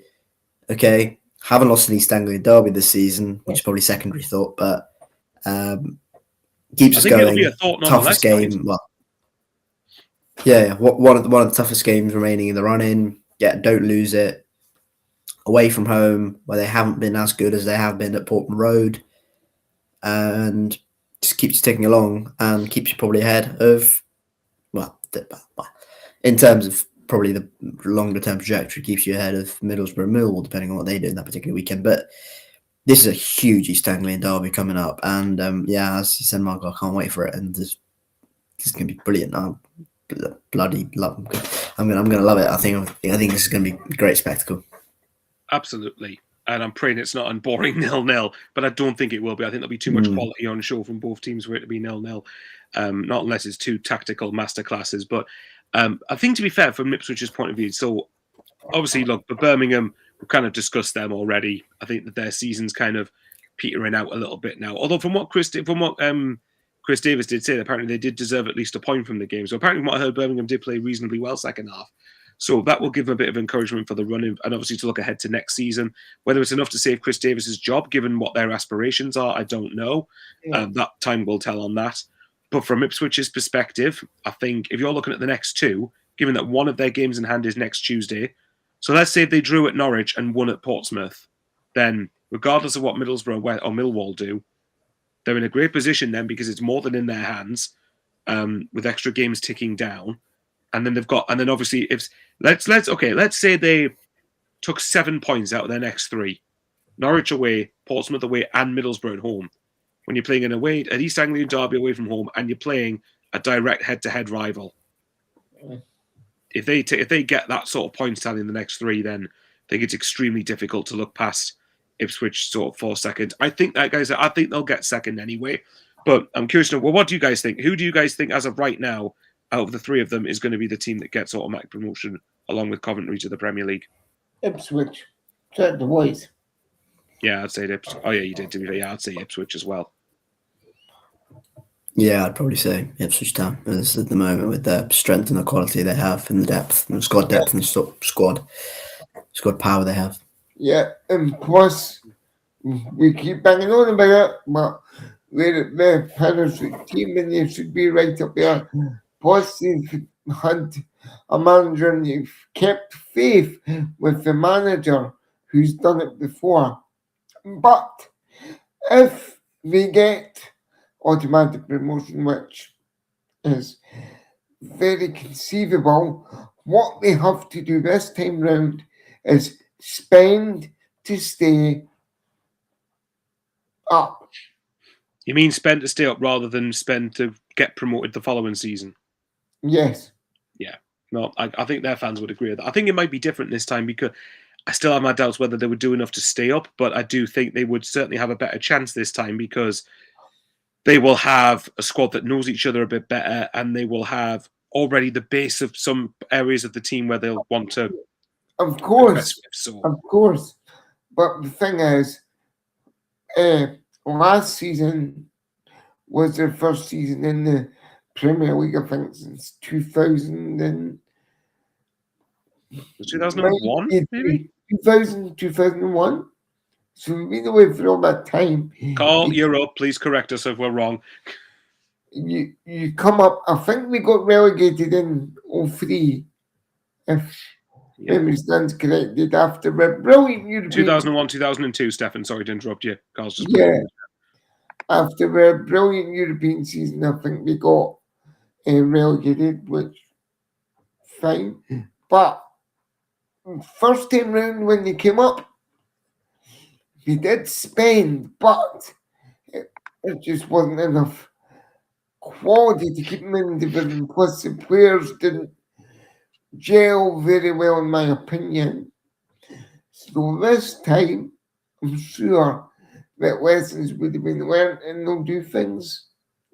[SPEAKER 3] okay. Haven't lost an East Anglian derby this season, which is probably secondary thought, but keeps us going.
[SPEAKER 1] It'll be a thought
[SPEAKER 3] toughest game. Well, yeah. One of the toughest games remaining in the run-in. Yeah, don't lose it. Away from home, where they haven't been as good as they have been at Portman Road, and just keeps you ticking along and keeps you probably ahead of, in terms of probably the longer term trajectory, keeps you ahead of Middlesbrough and Millwall, depending on what they do in that particular weekend. But this is a huge East Anglian derby coming up, and as you said, Michael, I can't wait for it, and this is going to be brilliant. Bloody love. I'm gonna love it. I think this is going to be a great spectacle.
[SPEAKER 1] Absolutely. And I'm praying it's not boring 0-0, but I don't think it will be. I think there'll be too much quality on show from both teams for it to be 0-0. Not unless it's two tactical masterclasses. But I think, to be fair, from Ipswich's point of view, so obviously, look, but Birmingham, we've kind of discussed them already. I think that their season's kind of petering out a little bit now. Although from what Chris Davis did say, apparently they did deserve at least a point from the game. So apparently, from what I heard, Birmingham did play reasonably well second half. So that will give them a bit of encouragement for the run, and obviously to look ahead to next season. Whether it's enough to save Chris Davis's job, given what their aspirations are, I don't know.
[SPEAKER 2] Yeah.
[SPEAKER 1] That time will tell on that. But from Ipswich's perspective, I think if you're looking at the next two, given that one of their games in hand is next Tuesday, so let's say if they drew at Norwich and won at Portsmouth, then regardless of what Middlesbrough or Millwall do, they're in a great position then because it's more than in their hands, with extra games ticking down. And then obviously if let's say they took 7 points out of their next three. Norwich away, Portsmouth away, and Middlesbrough at home. When you're playing an East Anglian derby away from home, and you're playing a direct head-to-head rival, if they get that sort of points tally in the next three, then I think it's extremely difficult to look past Ipswich sort of for second. I think they'll get second anyway. But I'm curious to know, what do you guys think? Who do you guys think, as of right now, out of the three of them, is going to be the team that gets automatic promotion along with Coventry to the Premier League?
[SPEAKER 2] Ipswich. Check the boys.
[SPEAKER 1] Yeah, I'd say Ipswich. Oh, yeah, you did. To be fair, yeah, I'd say Ipswich as well.
[SPEAKER 3] Yeah, I'd probably say Ipswich Town is at the moment with the strength and the quality they have and the depth, and the squad depth and the squad power they have.
[SPEAKER 2] Yeah, and plus, we keep banging on about it, but we're the Huddersfield team and they should be right up there. Plus, they've had a manager and they've kept faith with the manager who's done it before. But if they get automatic promotion, which is very conceivable, what they have to do this time round is spend to stay up.
[SPEAKER 1] You mean spend to stay up rather than spend to get promoted the following season?
[SPEAKER 2] Yes.
[SPEAKER 1] Yeah. No, I think their fans would agree with that. I think it might be different this time because I still have my doubts whether they would do enough to stay up, but I do think they would certainly have a better chance this time because they will have a squad that knows each other a bit better, and they will have already the base of some areas of the team where they'll want to.
[SPEAKER 2] Of course. Of course. But the thing is, last season was their first season in the Premier League, I think, since 2000
[SPEAKER 1] 2001, maybe?
[SPEAKER 2] 2001. So we've been away for all that time.
[SPEAKER 1] Carl, you're up. Please correct us if we're wrong.
[SPEAKER 2] You come up, I think we got relegated in 2003, if memory stands corrected, after a brilliant European...
[SPEAKER 1] 2001, 2002, Stefan. Sorry to interrupt you. Carl's just...
[SPEAKER 2] Yeah. After a brilliant European season, I think we got relegated, which fine. But first time round when they came up, we did spend, but it just wasn't enough quality to keep them in division. Plus, the players didn't gel very well, in my opinion. So this time, I'm sure that lessons would have been learned and they'll do things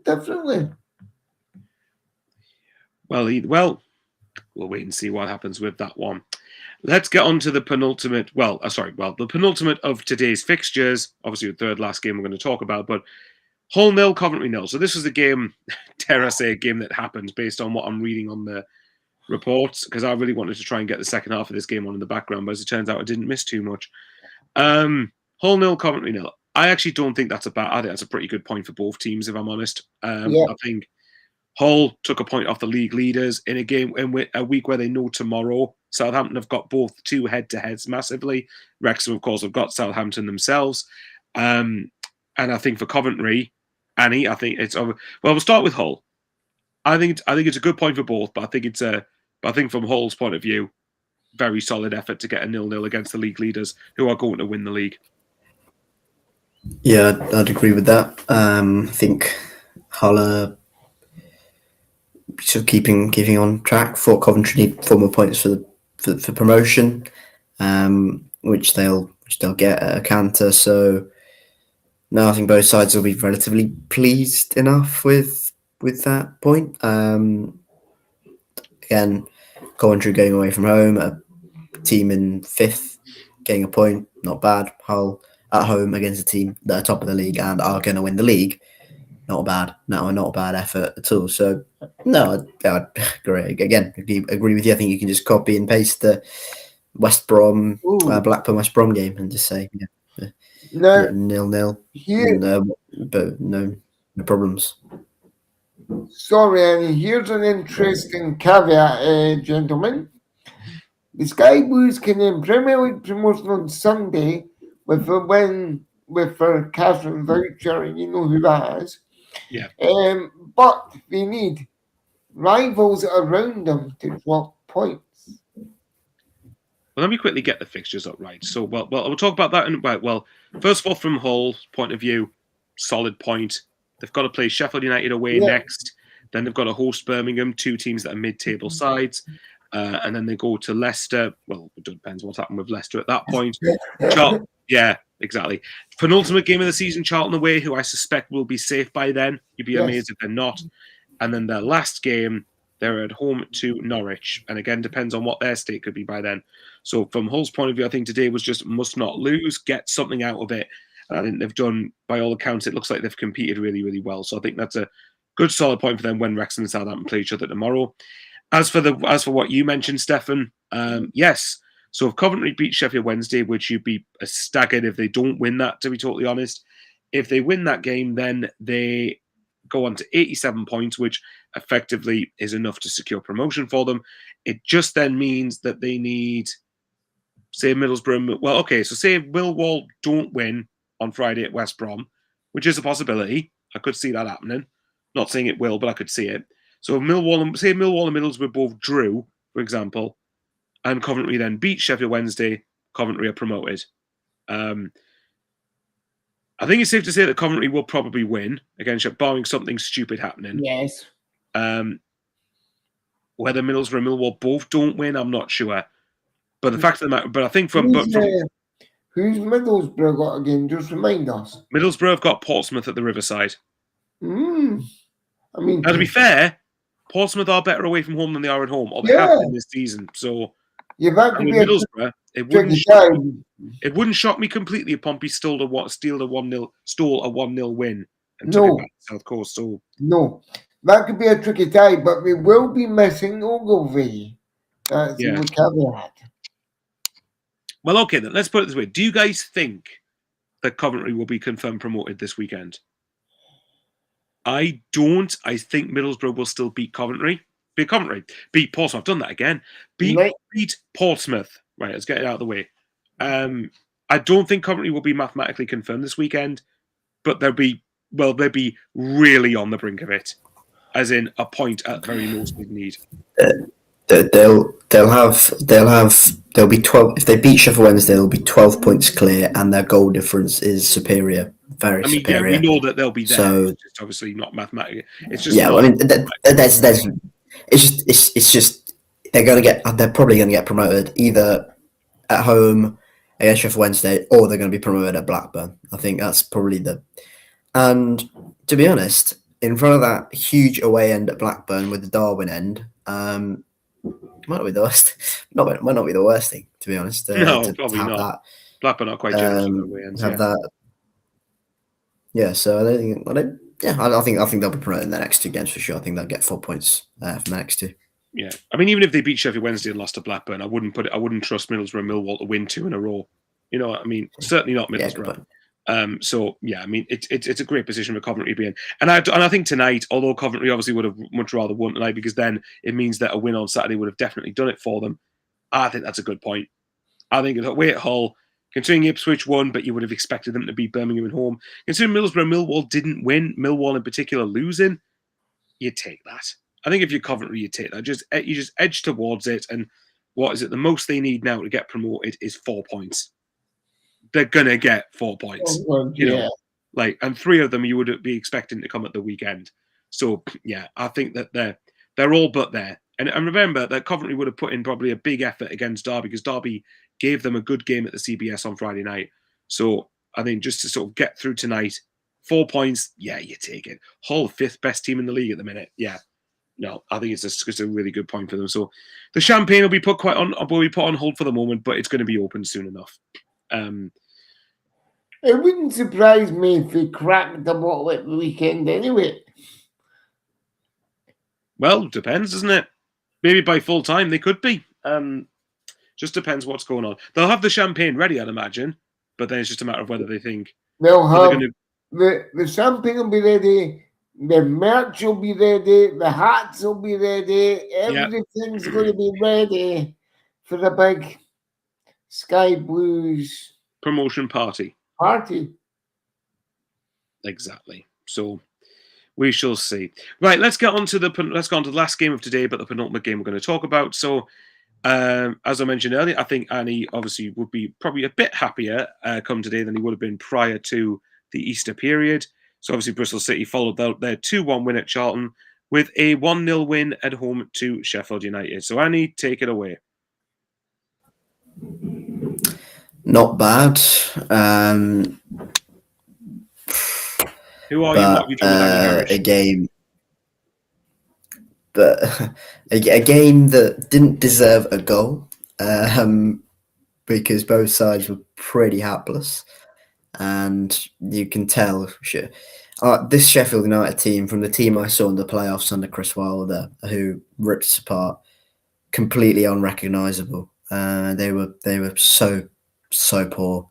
[SPEAKER 2] differently.
[SPEAKER 1] Well, we'll wait and see what happens with that one. Let's get on to the penultimate. The penultimate of today's fixtures. Obviously, the third last game we're going to talk about, but Hull 0, Coventry 0. So this was a game, dare I say, a game that happened based on what I'm reading on the reports, because I really wanted to try and get the second half of this game on in the background, but as it turns out, I didn't miss too much. Hull 0, Coventry 0. I actually don't think that's I think that's a pretty good point for both teams, if I'm honest. I think Hull took a point off the league leaders in a game in a week where they know tomorrow Southampton have got both two head-to-heads massively. Wrexham, of course, have got Southampton themselves. And I think for Coventry, Annie, I think it's over. Well, we'll start with Hull. I think it's a good point for both, but I think from Hull's point of view, very solid effort to get a 0-0 against the league leaders who are going to win the league.
[SPEAKER 3] Yeah, I'd agree with that. I think Hull are sort of keeping on track. For Coventry need 4 more points for promotion, which they'll get at a canter. So no, I think both sides will be relatively pleased enough with that point. Again, Coventry going away from home, a team in 5th getting a point, not bad. Hull at home against a team that are top of the league and are going to win the league, not a bad effort at all. So no, I'd agree. Again, agree with you. I think you can just copy and paste the West Brom, Blackburn West Brom game and just say 0-0. But no problems.
[SPEAKER 2] Sorry, Annie. Here's an interesting caveat, gentlemen. The Sky Blues can in Premier League promotion on Sunday with a win with their cash and voucher, and you know who that is.
[SPEAKER 1] Yeah.
[SPEAKER 2] But they need rivals around them to drop points.
[SPEAKER 1] Well, let me quickly get the fixtures up right. So, well, we'll talk about that in about. Well, first of all, from Hull's point of view, solid point. They've got to play Sheffield United away next. Then they've got to host Birmingham, 2 teams that are mid-table sides. And then they go to Leicester. Well, it depends what's happened with Leicester at that point. Yeah, exactly. Penultimate game of the season, Charlton away, who I suspect will be safe by then. You'd be amazed if they're not. And then their last game, they're at home to Norwich. And again, depends on what their state could be by then. So from Hull's point of view, I think today was just must not lose, get something out of it. And I think they've done, by all accounts, it looks like they've competed really, really well. So I think that's a good solid point for them when Wrexham and Southampton play each other tomorrow. As for what you mentioned, Stefan, yes. So if Coventry beat Sheffield Wednesday, which you'd be staggered if they don't win that, to be totally honest. If they win that game, then they go on to 87 points, which effectively is enough to secure promotion for them. It just then means that they need, say, Middlesbrough. Well, okay, so say Millwall don't win on Friday at West Brom, which is a possibility. I could see that happening. Not saying it will, but I could see it. So if Millwall and Middlesbrough both drew, for example, and Coventry then beat Sheffield Wednesday, Coventry are promoted. I think it's safe to say that Coventry will probably win, again, barring something stupid happening.
[SPEAKER 2] Yes.
[SPEAKER 1] Whether Middlesbrough and Millwall both don't win, I'm not sure. But the fact of the matter, but I think
[SPEAKER 2] who's Middlesbrough got again? Just remind us.
[SPEAKER 1] Middlesbrough have got Portsmouth at the Riverside.
[SPEAKER 2] I mean,
[SPEAKER 1] now to be fair, Portsmouth are better away from home than they are at home, or they have been this season. So, Middlesbrough, it wouldn't shock me completely if Pompey stole a 1-0 win and took it back to South Coast. So
[SPEAKER 2] no, that could be a tricky tie, but we will be missing Ogilvy. That's the caveat.
[SPEAKER 1] Well, okay then. Let's put it this way: do you guys think that Coventry will be confirmed promoted this weekend? I don't. I think Middlesbrough will still beat Coventry. Beat Portsmouth. I've done that again. Beat Portsmouth. Right, let's get it out of the way. I don't think Coventry will be mathematically confirmed this weekend, but they'll be really on the brink of it, as in a point at very most they need.
[SPEAKER 3] They'll be 12 if they beat Sheffield Wednesday. They'll be 12 points clear, and their goal difference is superior very
[SPEAKER 1] I mean,
[SPEAKER 3] superior.
[SPEAKER 1] yeah, we know that they'll be there.
[SPEAKER 3] So
[SPEAKER 1] it's just obviously not mathematically. It's just
[SPEAKER 3] yeah, I mean, it's just they're probably going to get promoted either at home against Sheffield Wednesday, or they're going to be promoted at Blackburn. I think that's probably and to be honest, in front of that huge away end at Blackburn with the Darwin end, might not be the worst. Might not be the worst thing, to be honest.
[SPEAKER 1] No, probably
[SPEAKER 3] have
[SPEAKER 1] not.
[SPEAKER 3] That,
[SPEAKER 1] Blackburn are quite generous with their way ends.
[SPEAKER 3] Have that. Yeah, so I think they'll be promoted in the next 2 games for sure. I think they'll get 4 points from the next 2.
[SPEAKER 1] Yeah, I mean, even if they beat Sheffield Wednesday and lost to Blackburn, I wouldn't trust Middlesbrough and Millwall to win 2 in a row. You know what I mean? Certainly not Middlesbrough. So yeah, I mean, it's a great position for Coventry to be in, and I think tonight, although Coventry obviously would have much rather won tonight, because then it means that a win on Saturday would have definitely done it for them. I think that's a good point. I think away at Hull, considering Ipswich won, but you would have expected them to beat Birmingham at home. Considering Middlesbrough and Millwall didn't win, Millwall in particular losing, you take that. I think if you're Coventry, you take that. You just edge towards it, and what is it? The most they need now to get promoted is 4 points. They're gonna get 4 points. You know, and 3 of them you would be expecting to come at the weekend. So yeah, I think that they're all but there. And remember that Coventry would have put in probably a big effort against Derby, because Derby gave them a good game at the CBS on Friday night. So I think just to sort of get through tonight, 4 points, yeah, you take it. Hull, 5th best team in the league at the minute. Yeah. No, I think it's just a really good point for them. So the champagne will be put on hold for the moment, but it's going to be open soon enough.
[SPEAKER 2] It wouldn't surprise me if they cracked the bottle at the weekend anyway.
[SPEAKER 1] Well, depends, doesn't it? Maybe by full time they could be. Just depends what's going on. They'll have the champagne ready, I'd imagine, but then it's just a matter of whether they think
[SPEAKER 2] they'll have the champagne will be ready. The merch will be ready, the hats will be ready, everything's going to be ready for the big Sky Blues
[SPEAKER 1] promotion party. Exactly. So we shall see. Right, let's get on to the last game of today, but the penultimate game we're going to talk about. So, as I mentioned earlier, I think Annie obviously would be probably a bit happier come today than he would have been prior to the Easter period. So obviously Bristol City followed their 2-1 win at Charlton with a 1-0 win at home to Sheffield United. So Annie, take it away.
[SPEAKER 3] Not bad.
[SPEAKER 1] Who are you? What have you done with
[SPEAKER 3] a game that didn't deserve a goal, because both sides were pretty hapless. And you can tell, this Sheffield United team, from the team I saw in the playoffs under Chris Wilder, who ripped us apart, completely unrecognisable. They were so poor.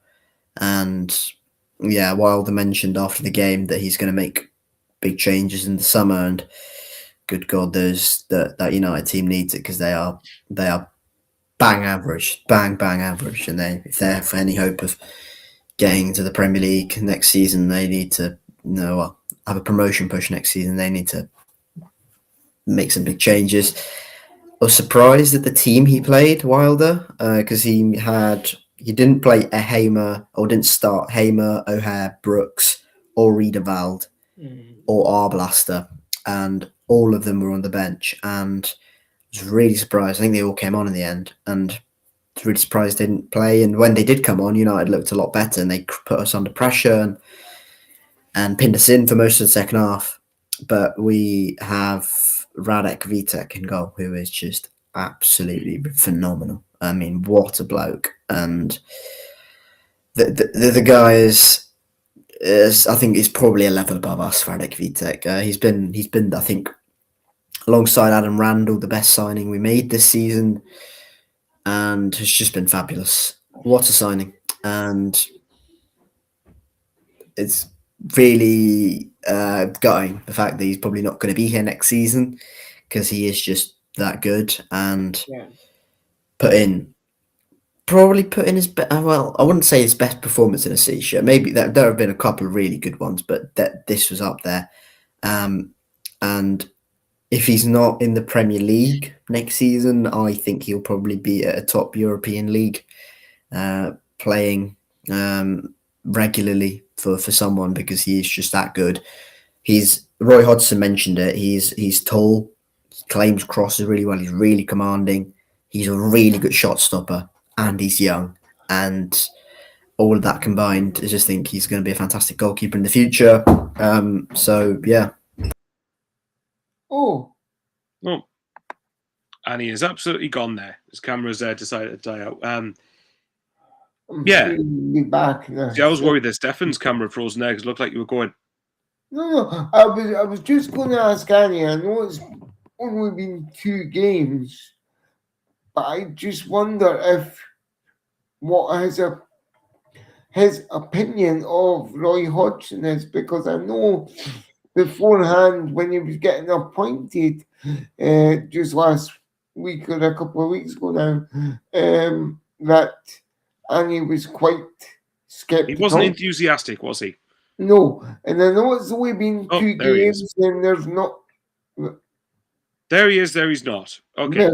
[SPEAKER 3] And yeah, Wilder mentioned after the game that he's going to make big changes in the summer. And good God, that United team needs it, because they are bang average. And if they have any hope of getting to the Premier League next season, they need to have a promotion push next season. They need to make some big changes. I was surprised at the team he played, Wilder, because he didn't play a Hamer, or didn't start Hamer, O'Hare, Brooks, or Riedewald, or Arblaster, and all of them were on the bench. And I was really surprised. I think they all came on in the end, and really surprised they didn't play. And when they did come on, United looked a lot better, and they put us under pressure and pinned us in for most of the second half. But we have Radek Vitek in goal, who is just absolutely phenomenal. I mean, what a bloke. And the guy is I think he's probably a level above us, Radek Vitek. He's been I think, alongside Adam Randall, the best signing we made this season, and has just been fabulous. What a signing. And it's really gutting, the fact that he's probably not going to be here next season, because he is just that good, and put in his best. Well, I wouldn't say his best performance in a C shirt. Maybe there have been a couple of really good ones, but this was up there. And if he's not in the Premier League next season, I think he'll probably be at a top European league, playing regularly for someone because he is just that good. Roy Hodgson mentioned it. He's tall, he claims crosses really well. He's really commanding. He's a really good shot stopper, and he's young. And all of that combined, I just think he's going to be a fantastic goalkeeper in the future. So yeah.
[SPEAKER 2] Oh,
[SPEAKER 1] and he is absolutely gone there. His camera's decided to die out.
[SPEAKER 2] I'm
[SPEAKER 1] Yeah.
[SPEAKER 2] be back now.
[SPEAKER 1] See, I was worried that Stefan's camera frozen there because it looked like you were going.
[SPEAKER 2] No, I was just going to ask Annie. I know it's only been 2 games, but I just wonder if what his opinion of Roy Hodgson is, because I know beforehand when he was getting appointed just last week or a couple of weeks ago now, that Annie was quite skeptical.
[SPEAKER 1] He wasn't enthusiastic, was he?
[SPEAKER 2] No, and I know it's only been 2
[SPEAKER 1] there he
[SPEAKER 2] games,
[SPEAKER 1] is.
[SPEAKER 2] and there's not.
[SPEAKER 1] There he is. There he's not. Okay.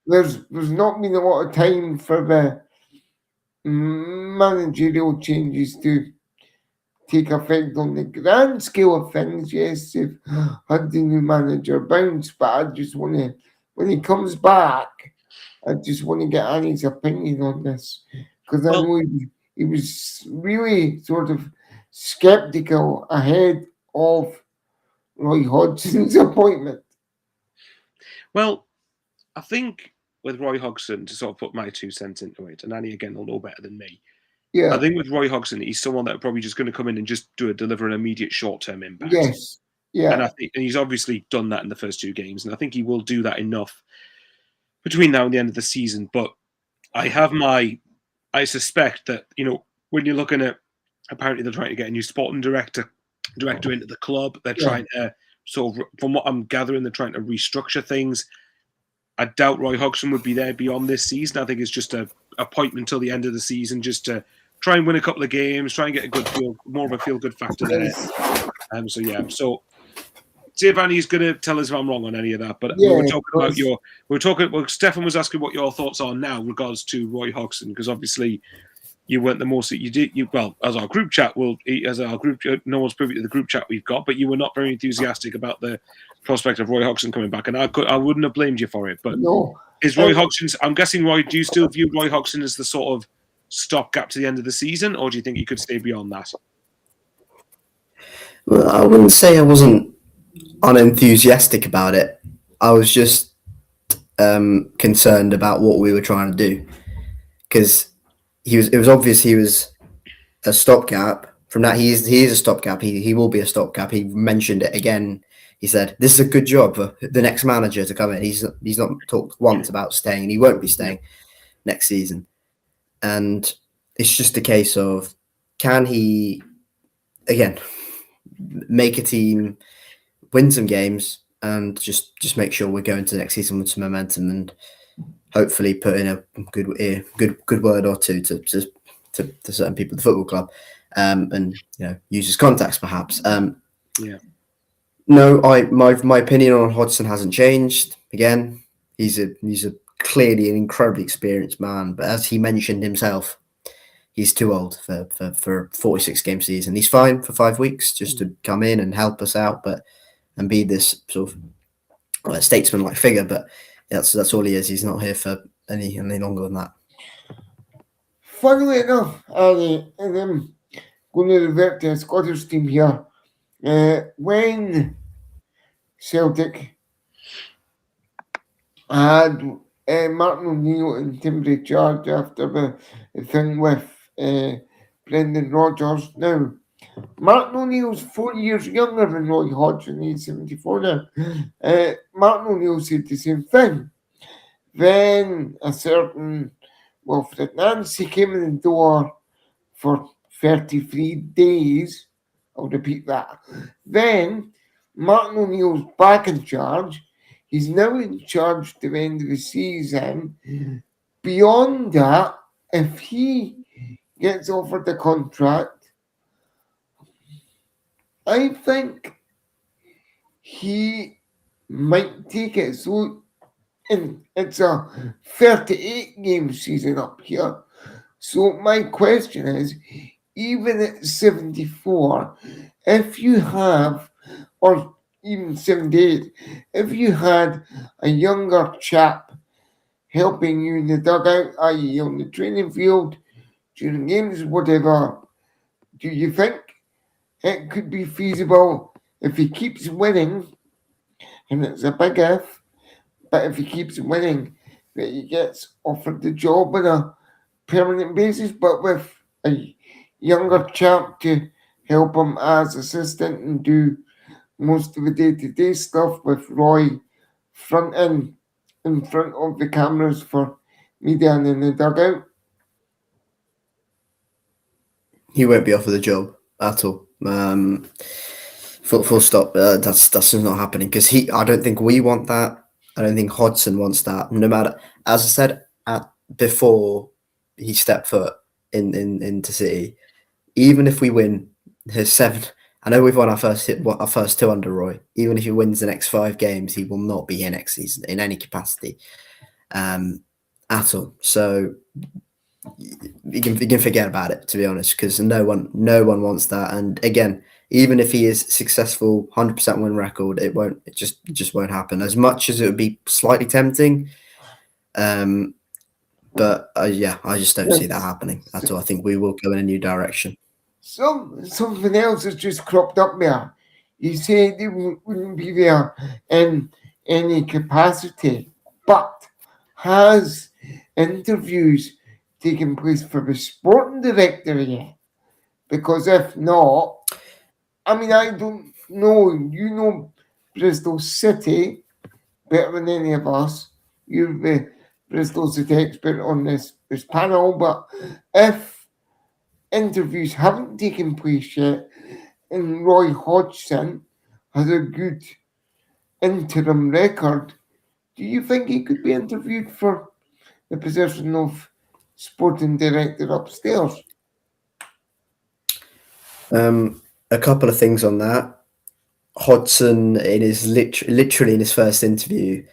[SPEAKER 2] There's not been a lot of time for the managerial changes to take effect on the grand scale of things. Yes, they've had the new manager bounce, but I just want to, when he comes back, I just want to get Annie's opinion on this, because I know he was really sort of skeptical ahead of Roy Hodgson's appointment.
[SPEAKER 1] Well, I think with Roy Hodgson, to sort of put my 2 cents into it, and Annie again will know better than me.
[SPEAKER 2] Yeah.
[SPEAKER 1] I think with Roy Hodgson, he's someone that probably just going to come in and just deliver an immediate short-term impact.
[SPEAKER 2] Yes. Yeah.
[SPEAKER 1] And I think he's obviously done that in the first 2 games, and I think he will do that enough between now and the end of the season. But I suspect that, when you're looking at, apparently they're trying to get a new sporting director into the club. They're trying to sort of, from what I'm gathering, they're trying to restructure things. I doubt Roy Hodgson would be there beyond this season. I think it's just a appointment till the end of the season, just to try and win a couple of games, try and get a good more of a feel-good factor there. So see if Annie's going to tell us if I'm wrong on any of that. But we were talking about Stefan was asking what your thoughts are now in regards to Roy Hodgson, because obviously you weren't the most that you did. As our group chat no one's privy to the group chat we've got, but you were not very enthusiastic about the prospect of Roy Hodgson coming back, and I wouldn't have blamed you for it. But
[SPEAKER 2] no,
[SPEAKER 1] is Roy Hodgson? I'm guessing, Roy, do you still view Roy Hodgson as the sort of stopgap to the end of the season, or do you think he could stay beyond that?
[SPEAKER 3] Well, I wouldn't say I wasn't unenthusiastic about it. I was just concerned about what we were trying to do, because it was obvious he was a stopgap. From that, he is a stopgap. He will be a stopgap. He mentioned it again. He said, "This is a good job for the next manager to come in." He's not talked once about staying, and he won't be staying next season. And it's just a case of, can he again make a team, win some games, and just make sure we're going to next season with some momentum, and hopefully put in a good word or two to certain people at the football club, and use his contacts perhaps. No, my opinion on Hodgson hasn't changed. Again, he's a clearly an incredibly experienced man, but as he mentioned himself, he's too old for a 46 game season. He's fine for 5 weeks just to come in and help us out, and be this sort of statesman-like figure. But that's all he is. He's not here for any longer than that.
[SPEAKER 2] Funnily enough, and I'm going to revert to a Scottish team here. When Celtic had Martin O'Neill in temporary charge after the thing with Brendan Rodgers. Now, Martin O'Neill's 4 years younger than Roy Hodgson. He's 74 now. Martin O'Neill said the same thing. Then a certain Wilfred Nancy came in the door for 33 days. I'll repeat that. Then Martin O'Neill's back in charge. He's now in charge to the end of the season. Beyond that, if he gets offered the contract, I think he might take it. So it's a 38 game season up here. So my question is even at 74, if you have, or even 78, if you had a younger chap helping you in the dugout, i.e. on the training field, during games, whatever, do you think it could be feasible if he keeps winning, and it's a big if, but if he keeps winning, that he gets offered the job on a permanent basis, but with a younger chap to help him as assistant and do most of the day-to-day stuff, with Roy in front of the cameras for media and in the dugout?
[SPEAKER 3] He won't be offered the job at all. Full stop. That's just not happening because I don't think we want that. I don't think Hodgson wants that. No matter, as I said before he stepped foot into City, even if we win his 7, I know we've won our first 2 under Roy. Even if he wins the next 5 games, he will not be here next season in any capacity, at all. So you can forget about it, to be honest, because no one wants that. And again, even if he is successful, 100% win record, it just won't happen. As much as it would be slightly tempting, but yeah, I just don't see that happening at all. I think we will go in a new direction.
[SPEAKER 2] Something else has just cropped up there. You say they wouldn't be there in any capacity, but has interviews taken place for the sporting director yet? Because if not, I mean, I don't know. You know Bristol City better than any of us. You're the Bristol City expert on this panel, but if interviews haven't taken place yet, and Roy Hodgson has a good interim record, do you think he could be interviewed for the position of sporting director upstairs?
[SPEAKER 3] A couple of things on that. Hodgson, in his literally in his first interview,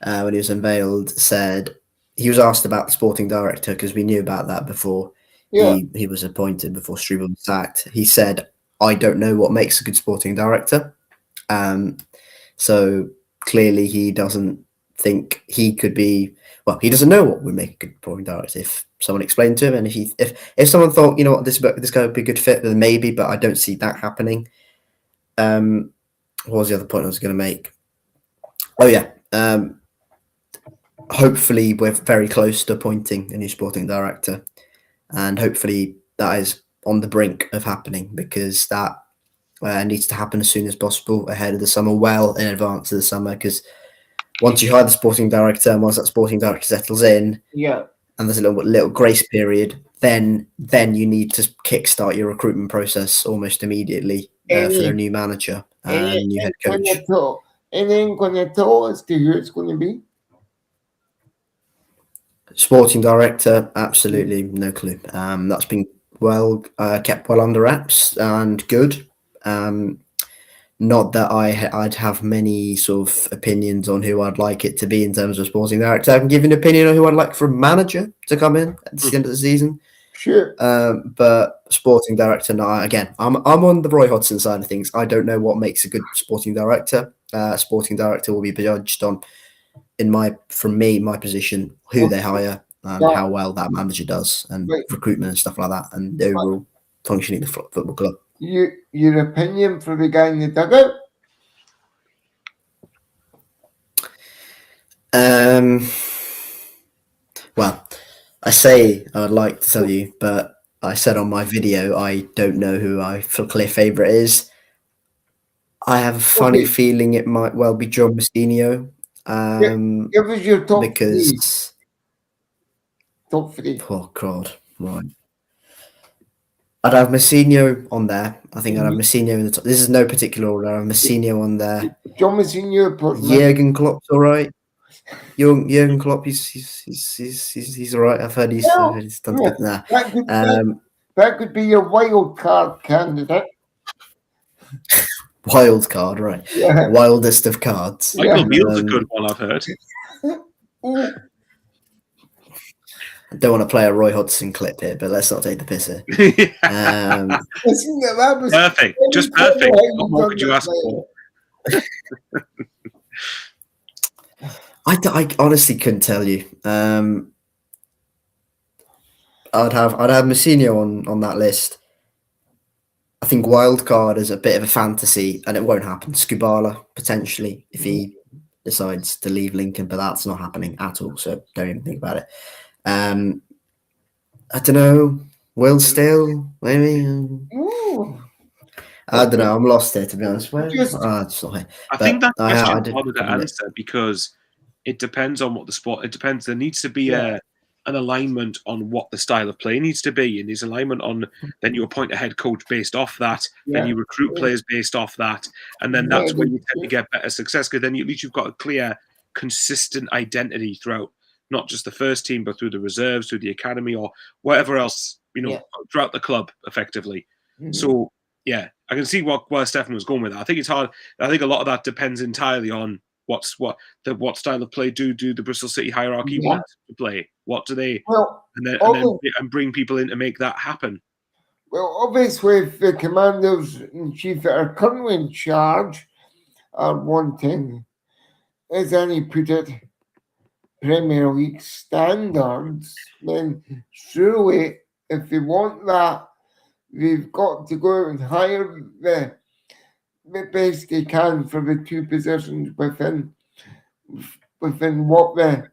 [SPEAKER 3] when he was unveiled, said he was asked about the sporting director because we knew about that before he was appointed, before Struble was sacked. He said, "I don't know what makes a good sporting director." So clearly he doesn't think he could be. Well, he doesn't know what would make a good sporting director. If someone explained to him, and if someone thought, you know what, this guy would be a good fit, then maybe. But I don't see that happening. What was the other point I was going to make? Oh yeah. Hopefully we're very close to appointing a new sporting director, and hopefully that is on the brink of happening, because that needs to happen as soon as possible, ahead of the summer, well in advance of the summer, because once you hire the sporting director and once that sporting director settles in, and there's a little grace period, then you need to kickstart your recruitment process almost immediately for a new manager and new head coach.
[SPEAKER 2] And then going to tell us who it's going to be?
[SPEAKER 3] Sporting director, absolutely no clue. That's been kept well under wraps and good. Not that I'd have many sort of opinions on who I'd like it to be in terms of sporting director. I can give an opinion on who I'd like for a manager to come in at the end of the season.
[SPEAKER 2] Sure.
[SPEAKER 3] But sporting director, no. Again, I'm on the Roy Hodgson side of things. I don't know what makes a good sporting director. Sporting director will be judged on, my position, who they hire and how well that manager does, and recruitment and stuff like that, and the overall functioning of the football club.
[SPEAKER 2] Your opinion for the guy in the dugout?
[SPEAKER 3] Well, I say I would like to tell you, but I said on my video I don't know who my clear favourite is. I have a funny feeling it might well be John Mousinho.
[SPEAKER 2] Give us your top
[SPEAKER 3] because
[SPEAKER 2] three. Top 3.
[SPEAKER 3] Oh God, right. I'd have Mousinho on there. I think I'd have Mousinho in the top. This is no particular order. I have Mousinho on there.
[SPEAKER 2] John Mousinho,
[SPEAKER 3] Jurgen Klopp's all right. Jurgen Klopp, he's all right. I've heard he's done good there.
[SPEAKER 2] That could be your wild card candidate.
[SPEAKER 3] Wild card, right? Yeah. Wildest of cards.
[SPEAKER 1] Michael Beale's a good one, I've heard.
[SPEAKER 3] don't want to play a Roy Hodgson clip here, but let's not take the piss here.
[SPEAKER 2] Listen, that was
[SPEAKER 1] Perfect. Just perfect. What more could you ask for?
[SPEAKER 3] I honestly couldn't tell you. I'd have Mousinho on that list. I think wildcard is a bit of a fantasy, and it won't happen. Skubala potentially if he decides to leave Lincoln, but that's not happening at all. So don't even think about it. I don't know. Will Still maybe.
[SPEAKER 2] Ooh.
[SPEAKER 3] I don't know. I'm lost here, to be honest.
[SPEAKER 2] I
[SPEAKER 1] think that question's harder to answer because it depends on what the sport. It depends. There needs to be an alignment on what the style of play needs to be, and there's alignment on. Then you appoint a head coach based off that. Then you recruit players based off that, and then that's where you tend to get better success because then at least you've got a clear, consistent identity throughout not just the first team, but through the reserves, through the academy, or whatever else throughout the club, effectively. So. Yeah, I can see where Stefan was going with that. I think it's hard. I think a lot of that depends entirely on what style of play do the Bristol City hierarchy want to play. What do they and bring people in to make that happen.
[SPEAKER 2] Well, obviously, if the commanders in chief that are currently in charge are wanting, as any put it, Premier League standards, then surely if they want that, they've got to go out and hire the best they can for the two positions within what the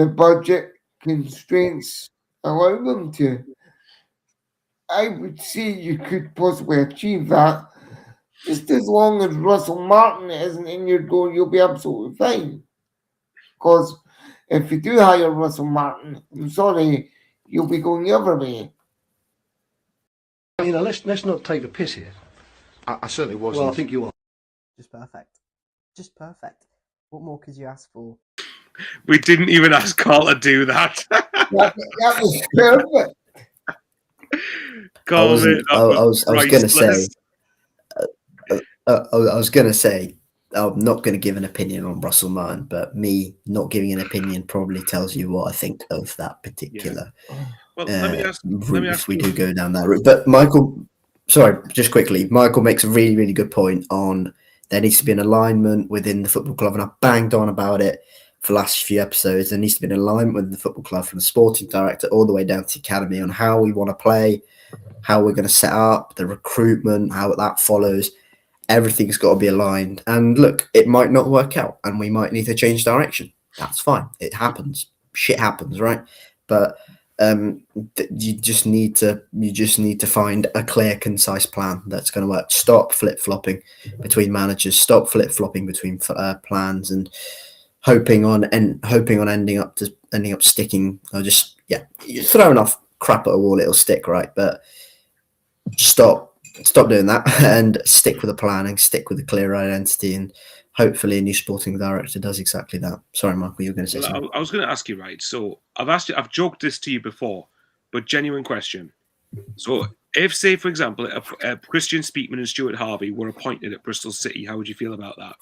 [SPEAKER 2] budget constraints allow them to. I would say you could possibly achieve that just as long as Russell Martin isn't in your goal, you'll be absolutely fine. Because if you do hire Russell Martin, I'm sorry, you'll be going the other way.
[SPEAKER 4] You know, let's not take the piss here. I certainly wasn't. Well, I think you are.
[SPEAKER 5] Just perfect. Just perfect. What more could you ask for?
[SPEAKER 1] We didn't even ask Carl to do that.
[SPEAKER 2] that was perfect.
[SPEAKER 3] I was going to say, I'm not going to give an opinion on Russell Martin, but me not giving an opinion probably tells you what I think of that particular.
[SPEAKER 1] Well, let me ask
[SPEAKER 3] if we do go down that route. But Michael, sorry, just quickly, Michael makes a really, really good point on there needs to be an alignment within the football club, and I've banged on about it for the last few episodes. There needs to be an alignment within the football club from the sporting director all the way down to the academy on how we want to play, how we're going to set up, the recruitment, how that follows. Everything's got to be aligned. And look, it might not work out, and we might need to change direction. That's fine. It happens. Shit happens, right? But you just need to find a clear, concise plan that's going to work. Stop flip-flopping between managers. Stop flip-flopping between plans and hoping on ending up sticking. Or just you're throwing off crap at a wall, it'll stick, right? But stop doing that and stick with a plan and stick with a clear identity, and hopefully a new sporting director does exactly that. Sorry, Michael, you were going to say something.
[SPEAKER 1] I was going to ask you, right? So I've joked this to you before, but genuine question. So if, say, for example, Christian Speakman and Stuart Harvey were appointed at Bristol City, how would you feel about that?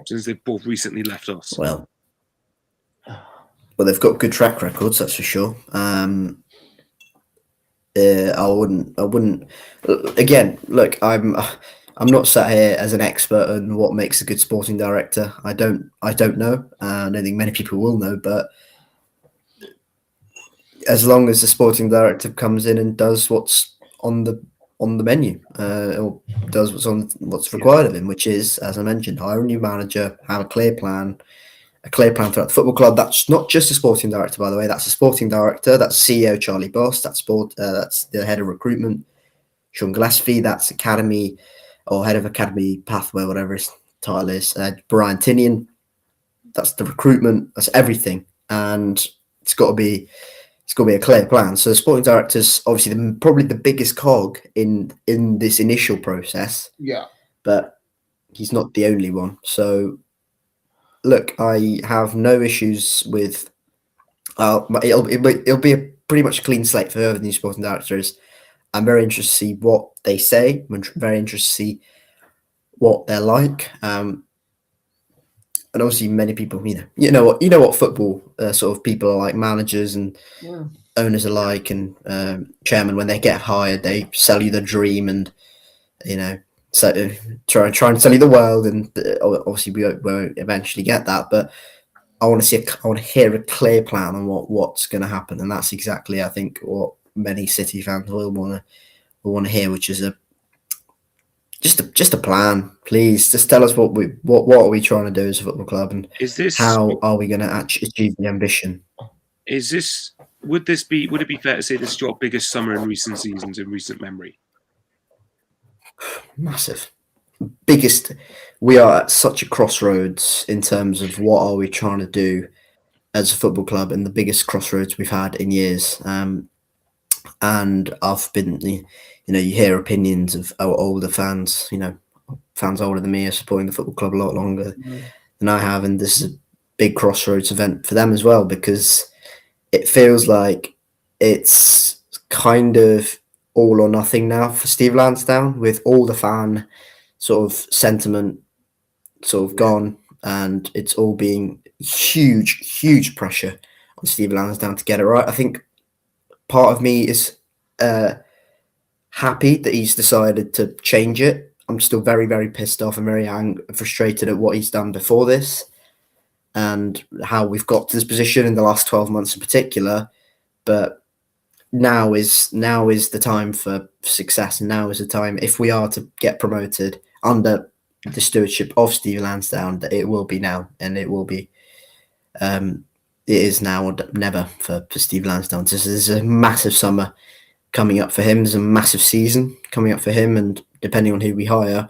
[SPEAKER 1] Since they've both recently left us.
[SPEAKER 3] Well, they've got good track records, that's for sure. I wouldn't. Again, look, I'm not sat here as an expert on what makes a good sporting director. I don't know. I don't think many people will know, but as long as the sporting director comes in and does what's on the menu, or does what's required of him, which is, as I mentioned, hire a new manager, have a clear plan throughout the football club. That's not just a sporting director, by the way. That's a sporting director. That's CEO Charlie Boss. That's the head of recruitment, Sean Gillespie. That's academy or head of academy pathway, whatever his title is. Brian Tinian. That's the recruitment. That's everything, and it's got to be a clear plan. So the sporting director is obviously probably the biggest cog in this initial process.
[SPEAKER 2] Yeah,
[SPEAKER 3] but he's not the only one. So. Look, I have no issues with. It'll be a pretty much clean slate for whoever the new sporting director is. I'm very interested to see what they say. I'm very interested to see what they're like. and obviously many people, you know what football sort of people are like, managers and
[SPEAKER 2] Yeah.
[SPEAKER 3] owners alike, and chairman, when they get hired, they sell you the dream, and so try and sell you the world, and obviously we won't eventually get that, but I want to hear a clear plan on what's going to happen, and that's exactly, I think, what many City fans will want to hear, which is just a plan. Please, just tell us what are we trying to do as a football club, and how are we going to actually achieve the ambition?
[SPEAKER 1] Would it be fair to say this is your biggest summer in recent seasons, in recent memory?
[SPEAKER 3] Massive. Biggest. We are at such a crossroads in terms of what are we trying to do as a football club, and the biggest crossroads we've had in years. And I've been, you hear opinions of our older fans, fans older than me are supporting the football club a lot longer than I have, and this is a big crossroads event for them as well, because it feels like it's kind of all or nothing now for Steve Lansdowne, with all the fan sort of sentiment sort of gone, and it's all being huge pressure on Steve Lansdowne to get it right. I think part of me is happy that he's decided to change it. I'm still very, very pissed off and very frustrated at what he's done before this, and how we've got to this position in the last 12 months in particular. But now is the time for success, and now is the time, if we are to get promoted under the stewardship of Steve Lansdowne, that it will be now, and it will be it is now or never for Steve Lansdowne. This is a massive summer coming up for him. There's a massive season coming up for him, and depending on who we hire,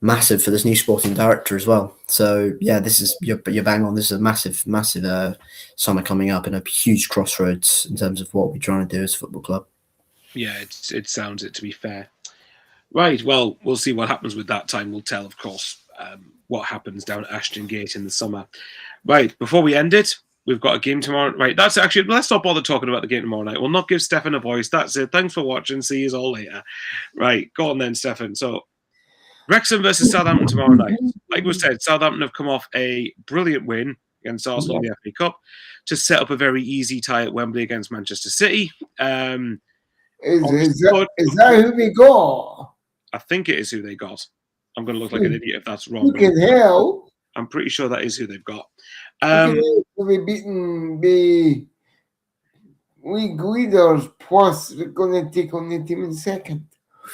[SPEAKER 3] massive for this new sporting director as well. So yeah, this is you're bang on. This is a massive summer coming up, and a huge crossroads in terms of what we're trying to do as a football club.
[SPEAKER 1] Yeah, it sounds it, to be fair. Right, well, we'll see what happens with that. Time will tell, of course, what happens down at Ashton Gate in the summer. Right, before we end it, we've got a game tomorrow. Right, that's actually, let's not bother talking about the game tomorrow night. We'll not give Stefan a voice. That's it. Thanks for watching. See you all later. Right, go on then, Stefan. So, Wrexham versus Southampton tomorrow night. Like we said, Southampton have come off a brilliant win against Arsenal in the FA Cup to set up a very easy tie at Wembley against Manchester City.
[SPEAKER 2] Is that who we got?
[SPEAKER 1] I think it is who they got. I'm going to look like an idiot if that's wrong.
[SPEAKER 2] Fucking hell.
[SPEAKER 1] I'm pretty sure that is who they've got.
[SPEAKER 2] We're beaten the league leaders, plus we're going to take on the team in second.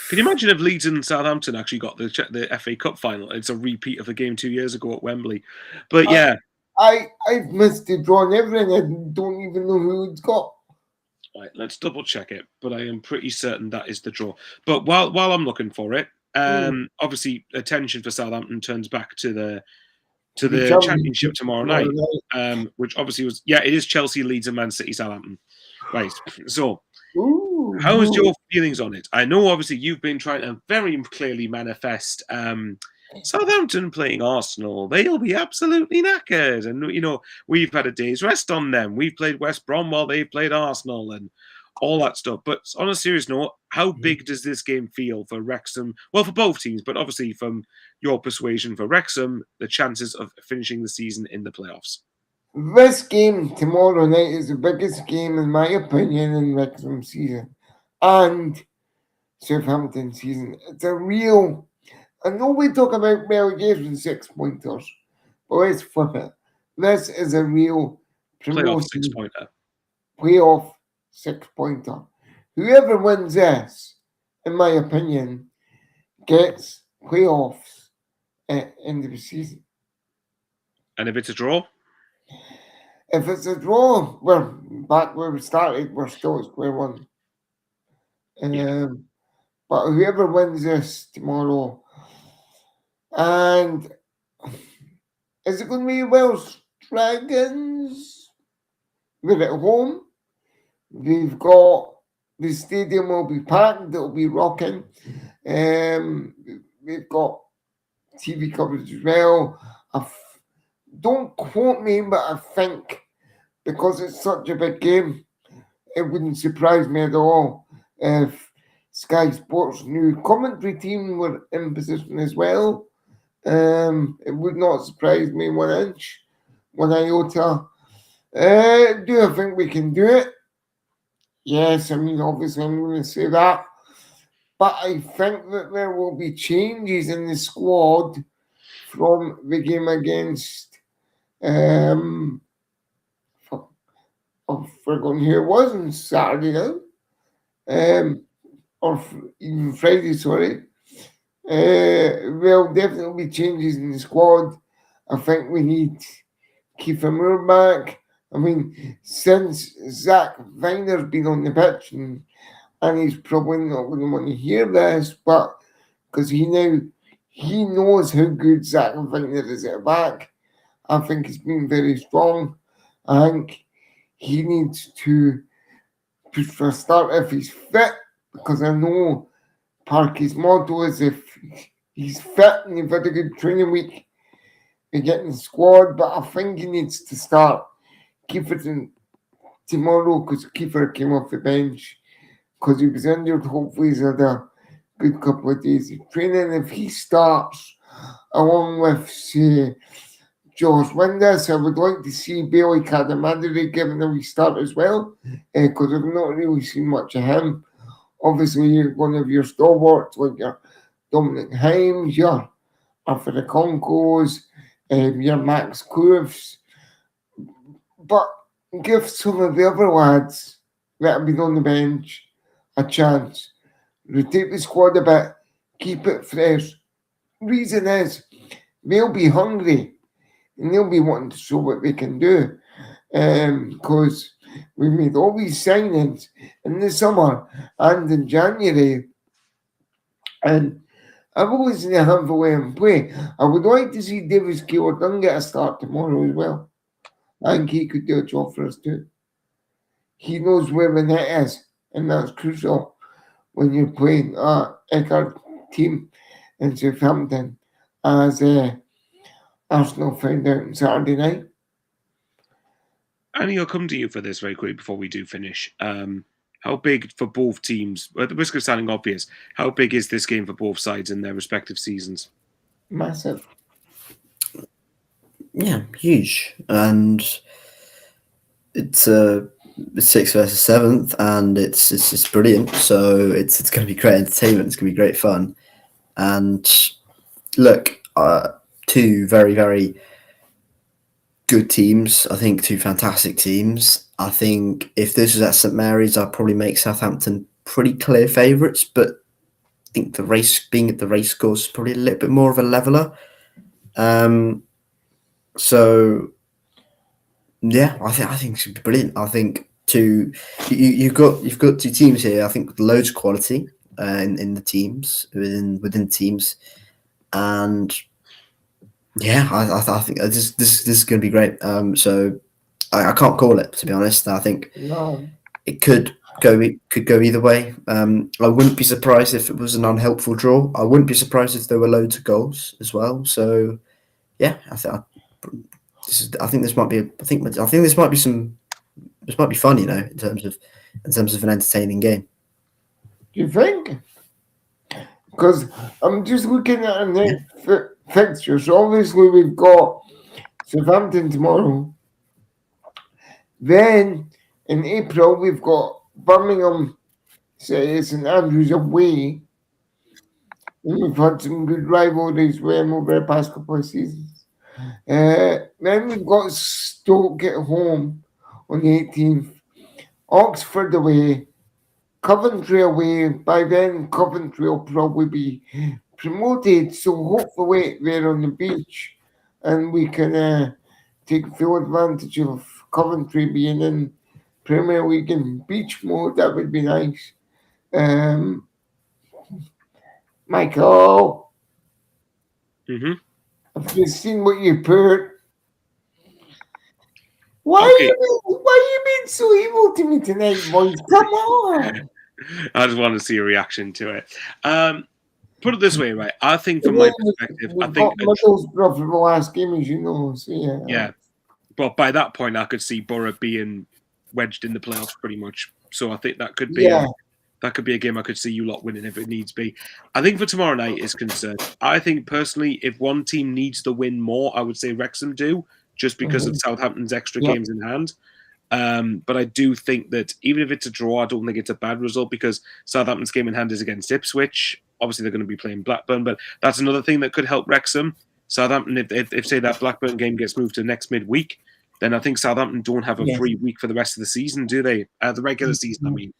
[SPEAKER 1] Can you imagine if Leeds and Southampton actually got the FA Cup final? It's a repeat of a game 2 years ago at Wembley. But yeah.
[SPEAKER 2] I've missed the draw and everything. I don't even know who it's got.
[SPEAKER 1] Right, let's double check it. But I am pretty certain that is the draw. But while I'm looking for it, obviously attention for Southampton turns back to the Championship tomorrow night, which obviously was, it is Chelsea, Leeds, and Man City, Southampton. Right. So, how is your feelings on it? I know obviously you've been trying to very clearly manifest Southampton playing Arsenal. They'll be absolutely knackered, and we've had a day's rest on them. We've played West Brom while they've played Arsenal, and all that stuff. But on a serious note, how big does this game feel for Wrexham? Well, for both teams, but obviously from your persuasion for Wrexham, the chances of finishing the season in the playoffs.
[SPEAKER 2] This game tomorrow night is the biggest game, in my opinion, in Wrexham season and Southampton season. It's a real. I know we talk about relegation 6-pointers, but let's flip it. This is a real
[SPEAKER 1] playoff 6-pointer.
[SPEAKER 2] Playoff 6-pointer. Whoever wins this, in my opinion, gets playoffs at end of the season.
[SPEAKER 1] And if it's a draw?
[SPEAKER 2] If it's a draw, we're back where we started. We're still at square one. But whoever wins this tomorrow, and is it going to be Welsh Dragons? We're at home. We've got the stadium will be packed. It'll be rocking. We've got TV coverage as well. Don't quote me, but I think because it's such a big game, it wouldn't surprise me at all if Sky Sports' new commentary team were in position as well. It would not surprise me 1 inch, 1 iota. Do I think we can do it? Yes, I mean, obviously, I'm going to say that. But I think that there will be changes in the squad from the game against. I've forgotten who it was on Saturday now. Or even Friday, sorry. There'll definitely be changes in the squad. I think we need Kiefer Moore back. I mean, since Zach Viner's been on the pitch, and he's probably not going to want to hear this, but because he knows how good Zach Viner is at back. I think he's been very strong. I think he needs to push for a start if he's fit, because I know Parky's motto is if he's fit and you've had a good training week, you get in the squad. But I think he needs to start Kiefer tomorrow, because Kiefer came off the bench because he was injured. Hopefully he's had a good couple of days of training. If he starts along with, say, Josh Windus, I would like to see Bailey Cadamadri given a wee start as well, because I've not really seen much of him. Obviously, you're one of your stalwarts, like your Dominic Himes, your Arthur Okonkos, your Max Kurvs. But give some of the other lads that have been on the bench a chance. Rotate the squad a bit, keep it fresh. Reason is, they'll be hungry and they'll be wanting to show what they can do. Because we made all these signings in the summer and in January, and I've always seen a handful of them play. I would like to see Davis Keeler get a start tomorrow as well. I think he could do a job for us too. He knows where the net is, and that's crucial when you're playing Eckhart team in Southampton, as Arsenal found out on Saturday night.
[SPEAKER 1] Annie, I'll come to you for this very quickly before we do finish. How big for both teams, at the risk of sounding obvious, how big is this game for both sides in their respective seasons?
[SPEAKER 2] Massive.
[SPEAKER 3] Yeah, huge. And it's 6th versus 7th, and it's brilliant. So it's going to be great entertainment. It's going to be great fun. And look, two very, very good teams. I think two fantastic teams. I think if this was at St Mary's, I'd probably make Southampton pretty clear favourites. But I think the race, being at the race course, is probably a little bit more of a leveller. So yeah, I think it's brilliant. I think you've got two teams here. I think with loads of quality in the teams within teams, and yeah, I think this is going to be great. So I can't call it, to be honest. I think it could go either way. I wouldn't be surprised if it was an unhelpful draw. I wouldn't be surprised if there were loads of goals as well. So yeah, I think this might be fun, you know, in terms of an entertaining game.
[SPEAKER 2] Do you think? Because I'm just looking at our next fixture. So obviously we've got Southampton tomorrow. Then in April we've got Birmingham, St Andrews away. And we've had some good rivalries with them over the past couple of seasons. Then we've got Stoke at home on the 18th. Oxford away. Coventry away. By then, Coventry will probably be promoted. So hopefully they're on the beach and we can take full advantage of Coventry being in Premier League in beach mode. That would be nice. Michael, I've just seen what you put. Why are you being so evil to me tonight, boys? Come on.
[SPEAKER 1] I just want to see a reaction to it. Put it this way, right? I think from my perspective, I think
[SPEAKER 2] Middlesbrough for the last game, as you know. So
[SPEAKER 1] yeah. But by that point, I could see Borough being wedged in the playoffs pretty much. So I think that could be That could be a game I could see you lot winning if it needs be. I think for tomorrow night is concerned. I think personally, if one team needs the win more, I would say Wrexham do, just because of Southampton's extra games in hand. But I do think that even if it's a draw, I don't think it's a bad result because Southampton's game in hand is against Ipswich. Obviously, they're going to be playing Blackburn, but that's another thing that could help Wrexham. Southampton, if say that Blackburn game gets moved to next midweek, then I think Southampton don't have a free week for the rest of the season, do they? The regular season, I mean.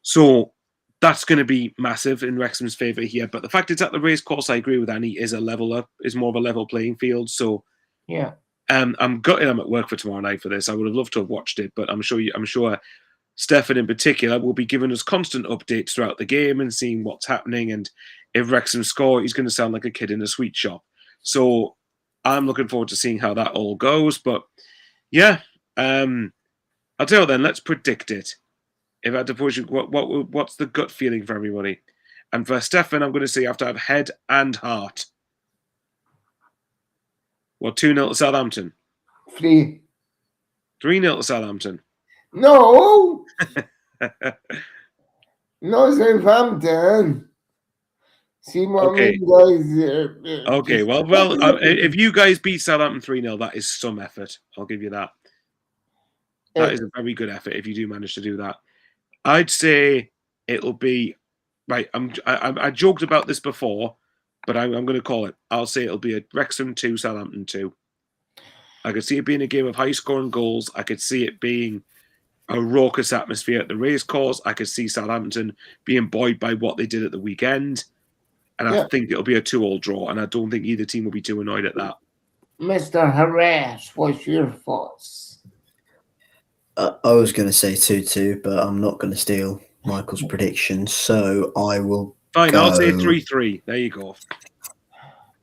[SPEAKER 1] So that's going to be massive in Wrexham's favour here. But the fact it's at the racecourse, I agree with Annie, is more of a level playing field. So
[SPEAKER 2] Yeah.
[SPEAKER 1] I'm gutted I'm at work for tomorrow night for this. I would have loved to have watched it, but I'm sure Stefan in particular will be giving us constant updates throughout the game and seeing what's happening. And if Wrexham score, he's going to sound like a kid in a sweet shop. So I'm looking forward to seeing how that all goes. But yeah, I'll tell you what then, let's predict it. If I had to push you, what's the gut feeling for everybody? And for Stefan, I'm going to say you have to have head and heart. Well, 2-0 to Southampton.
[SPEAKER 2] 3.
[SPEAKER 1] 3-0 to Southampton.
[SPEAKER 2] No! No Southampton. See what I mean, guys?
[SPEAKER 1] Okay, well, if you guys beat Southampton 3-0, that is some effort. I'll give you that. That is a very good effort if you do manage to do that. I'd say it'll be right. I joked about this before, but I'm going to call it. I'll say it'll be a Wrexham 2, Southampton 2. I could see it being a game of high-scoring goals. I could see it being a raucous atmosphere at the racecourse. I could see Southampton being buoyed by what they did at the weekend, and I think it'll be a 2-2 draw. And I don't think either team will be too annoyed at that.
[SPEAKER 2] Mr. Harass, what's your thoughts?
[SPEAKER 3] I was going to say 2-2, but I'm not going to steal Michael's prediction, so I will.
[SPEAKER 1] Fine, I'll say 3-3. There you go.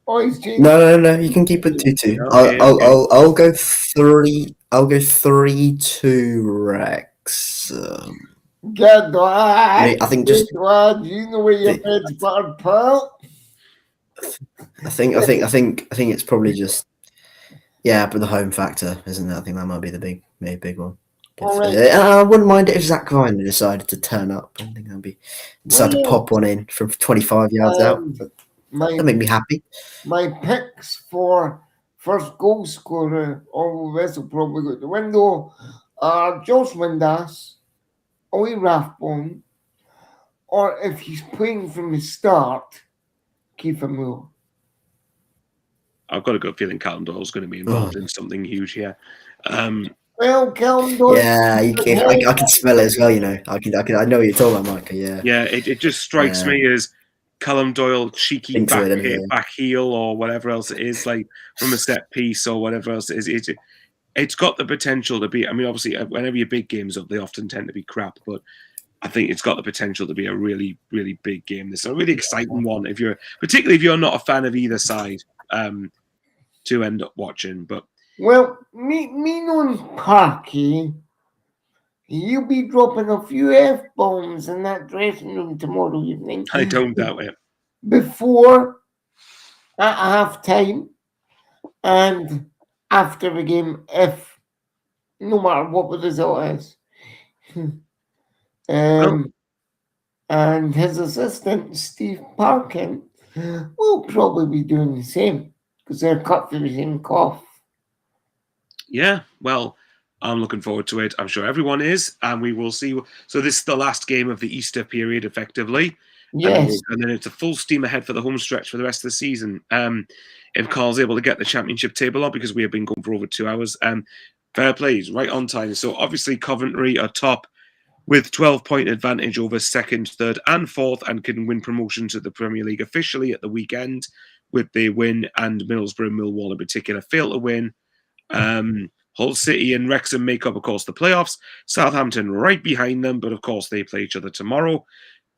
[SPEAKER 2] No,
[SPEAKER 3] you can keep it 2-2.
[SPEAKER 1] Okay,
[SPEAKER 3] I'll go 3. I'll go 3-2 Rex.
[SPEAKER 2] Get that.
[SPEAKER 3] I think just.
[SPEAKER 2] You know where your bed's buttered, pal.
[SPEAKER 3] I think it's probably just. Yeah, but the home factor, isn't it? I think that might be the big one.
[SPEAKER 2] Right.
[SPEAKER 3] I wouldn't mind it if Zach Viner decided to turn up. I think decided to pop one in from 25 yards out. That'd make me happy.
[SPEAKER 2] My picks for first goal scorer, although this will probably go out the window, are Josh Windass, Ollie Rathbone, or if he's playing from the start, Kiefer Moore.
[SPEAKER 1] I've got a good feeling Callum Doyle's going to be involved in something huge here.
[SPEAKER 2] Well, Callum Doyle.
[SPEAKER 3] Yeah, I can smell it as well. You know, I know what you're talking about, Micah. Yeah.
[SPEAKER 1] Yeah, it just strikes me as Callum Doyle cheeky back heel or whatever else it is, like from a set piece or whatever else it is. It's got the potential to be. I mean, obviously, whenever your big games up, they often tend to be crap, but I think it's got the potential to be a really, really big game. This is a really exciting one, particularly if you're not a fan of either side, to end up watching. But
[SPEAKER 2] well, me knowing Parky, you'll be dropping a few F-bombs in that dressing room tomorrow evening.
[SPEAKER 1] I don't doubt it.
[SPEAKER 2] Before, at half time, and after the game, if no matter what the result is. And his assistant, Steve Parkin, will probably be doing the same because they're cut through the same cloth.
[SPEAKER 1] Yeah, well, I'm looking forward to it. I'm sure everyone is, and we will see. So this is the last game of the Easter period, effectively.
[SPEAKER 2] Yes.
[SPEAKER 1] And then it's a full steam ahead for the home stretch for the rest of the season. If Carl's able to get the championship table on, because we have been going for over 2 hours, fair play, he's right on time. So obviously Coventry are top with 12-point advantage over second, third, and fourth, and can win promotion to the Premier League officially at the weekend with the win, and Middlesbrough and Millwall in particular fail to win. Hull City and Wrexham make up, of course, the playoffs. Southampton right behind them, but of course they play each other tomorrow.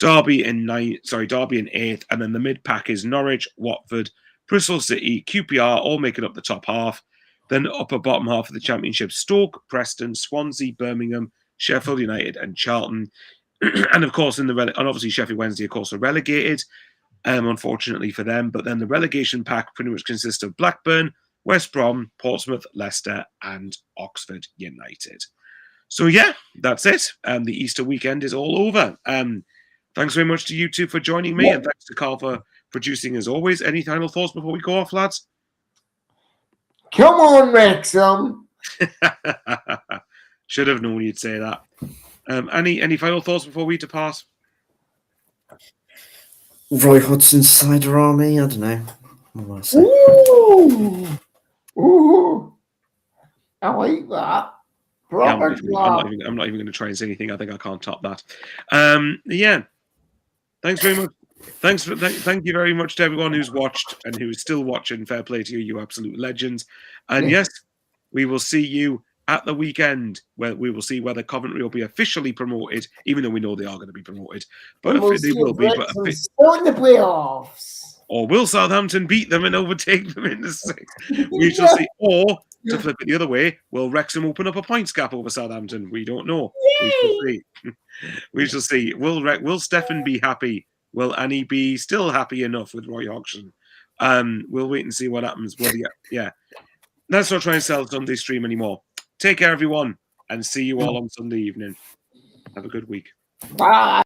[SPEAKER 1] Derby in 8th, and then the mid-pack is Norwich, Watford, Bristol City, QPR, all making up the top half. Then upper bottom half of the Championship, Stoke, Preston, Swansea, Birmingham, Sheffield United, and Charlton. And of course, and obviously Sheffield Wednesday, of course, are relegated, unfortunately for them. But then the relegation pack pretty much consists of Blackburn, West Brom, Portsmouth, Leicester, and Oxford United. So yeah, that's it. The Easter weekend is all over. Thanks very much to you two for joining me, and thanks to Carl for producing as always. Any final thoughts before we go off, lads?
[SPEAKER 2] Come on, Wrexham.
[SPEAKER 1] Should have known you'd say that. Any final thoughts before we depart?
[SPEAKER 3] Roy Hodgson's cider army. I don't know. What do I say?
[SPEAKER 2] Ooh, I like that.
[SPEAKER 1] Yeah, I'm
[SPEAKER 2] Robert
[SPEAKER 1] not even going to try and say anything. I think I can't top that. Yeah. Thanks very much. Thank you very much to everyone who's watched and who's still watching. Fair play to you, you absolute legends. And yes, we will see you at the weekend, where we will see whether Coventry will be officially promoted, even though we know they are going to be promoted. But they will be. But
[SPEAKER 2] in the playoffs.
[SPEAKER 1] Or will Southampton beat them and overtake them in the sixth? We shall see. Or, to flip it the other way, will Wrexham open up a points gap over Southampton? We don't know. We shall see. We shall see. Will Stefan be happy? Will Annie be still happy enough with Roy Hodgson? We'll wait and see what happens. Well, yeah. Let's not try and sell Sunday stream anymore. Take care, everyone, and see you all on Sunday evening. Have a good week.
[SPEAKER 2] Bye.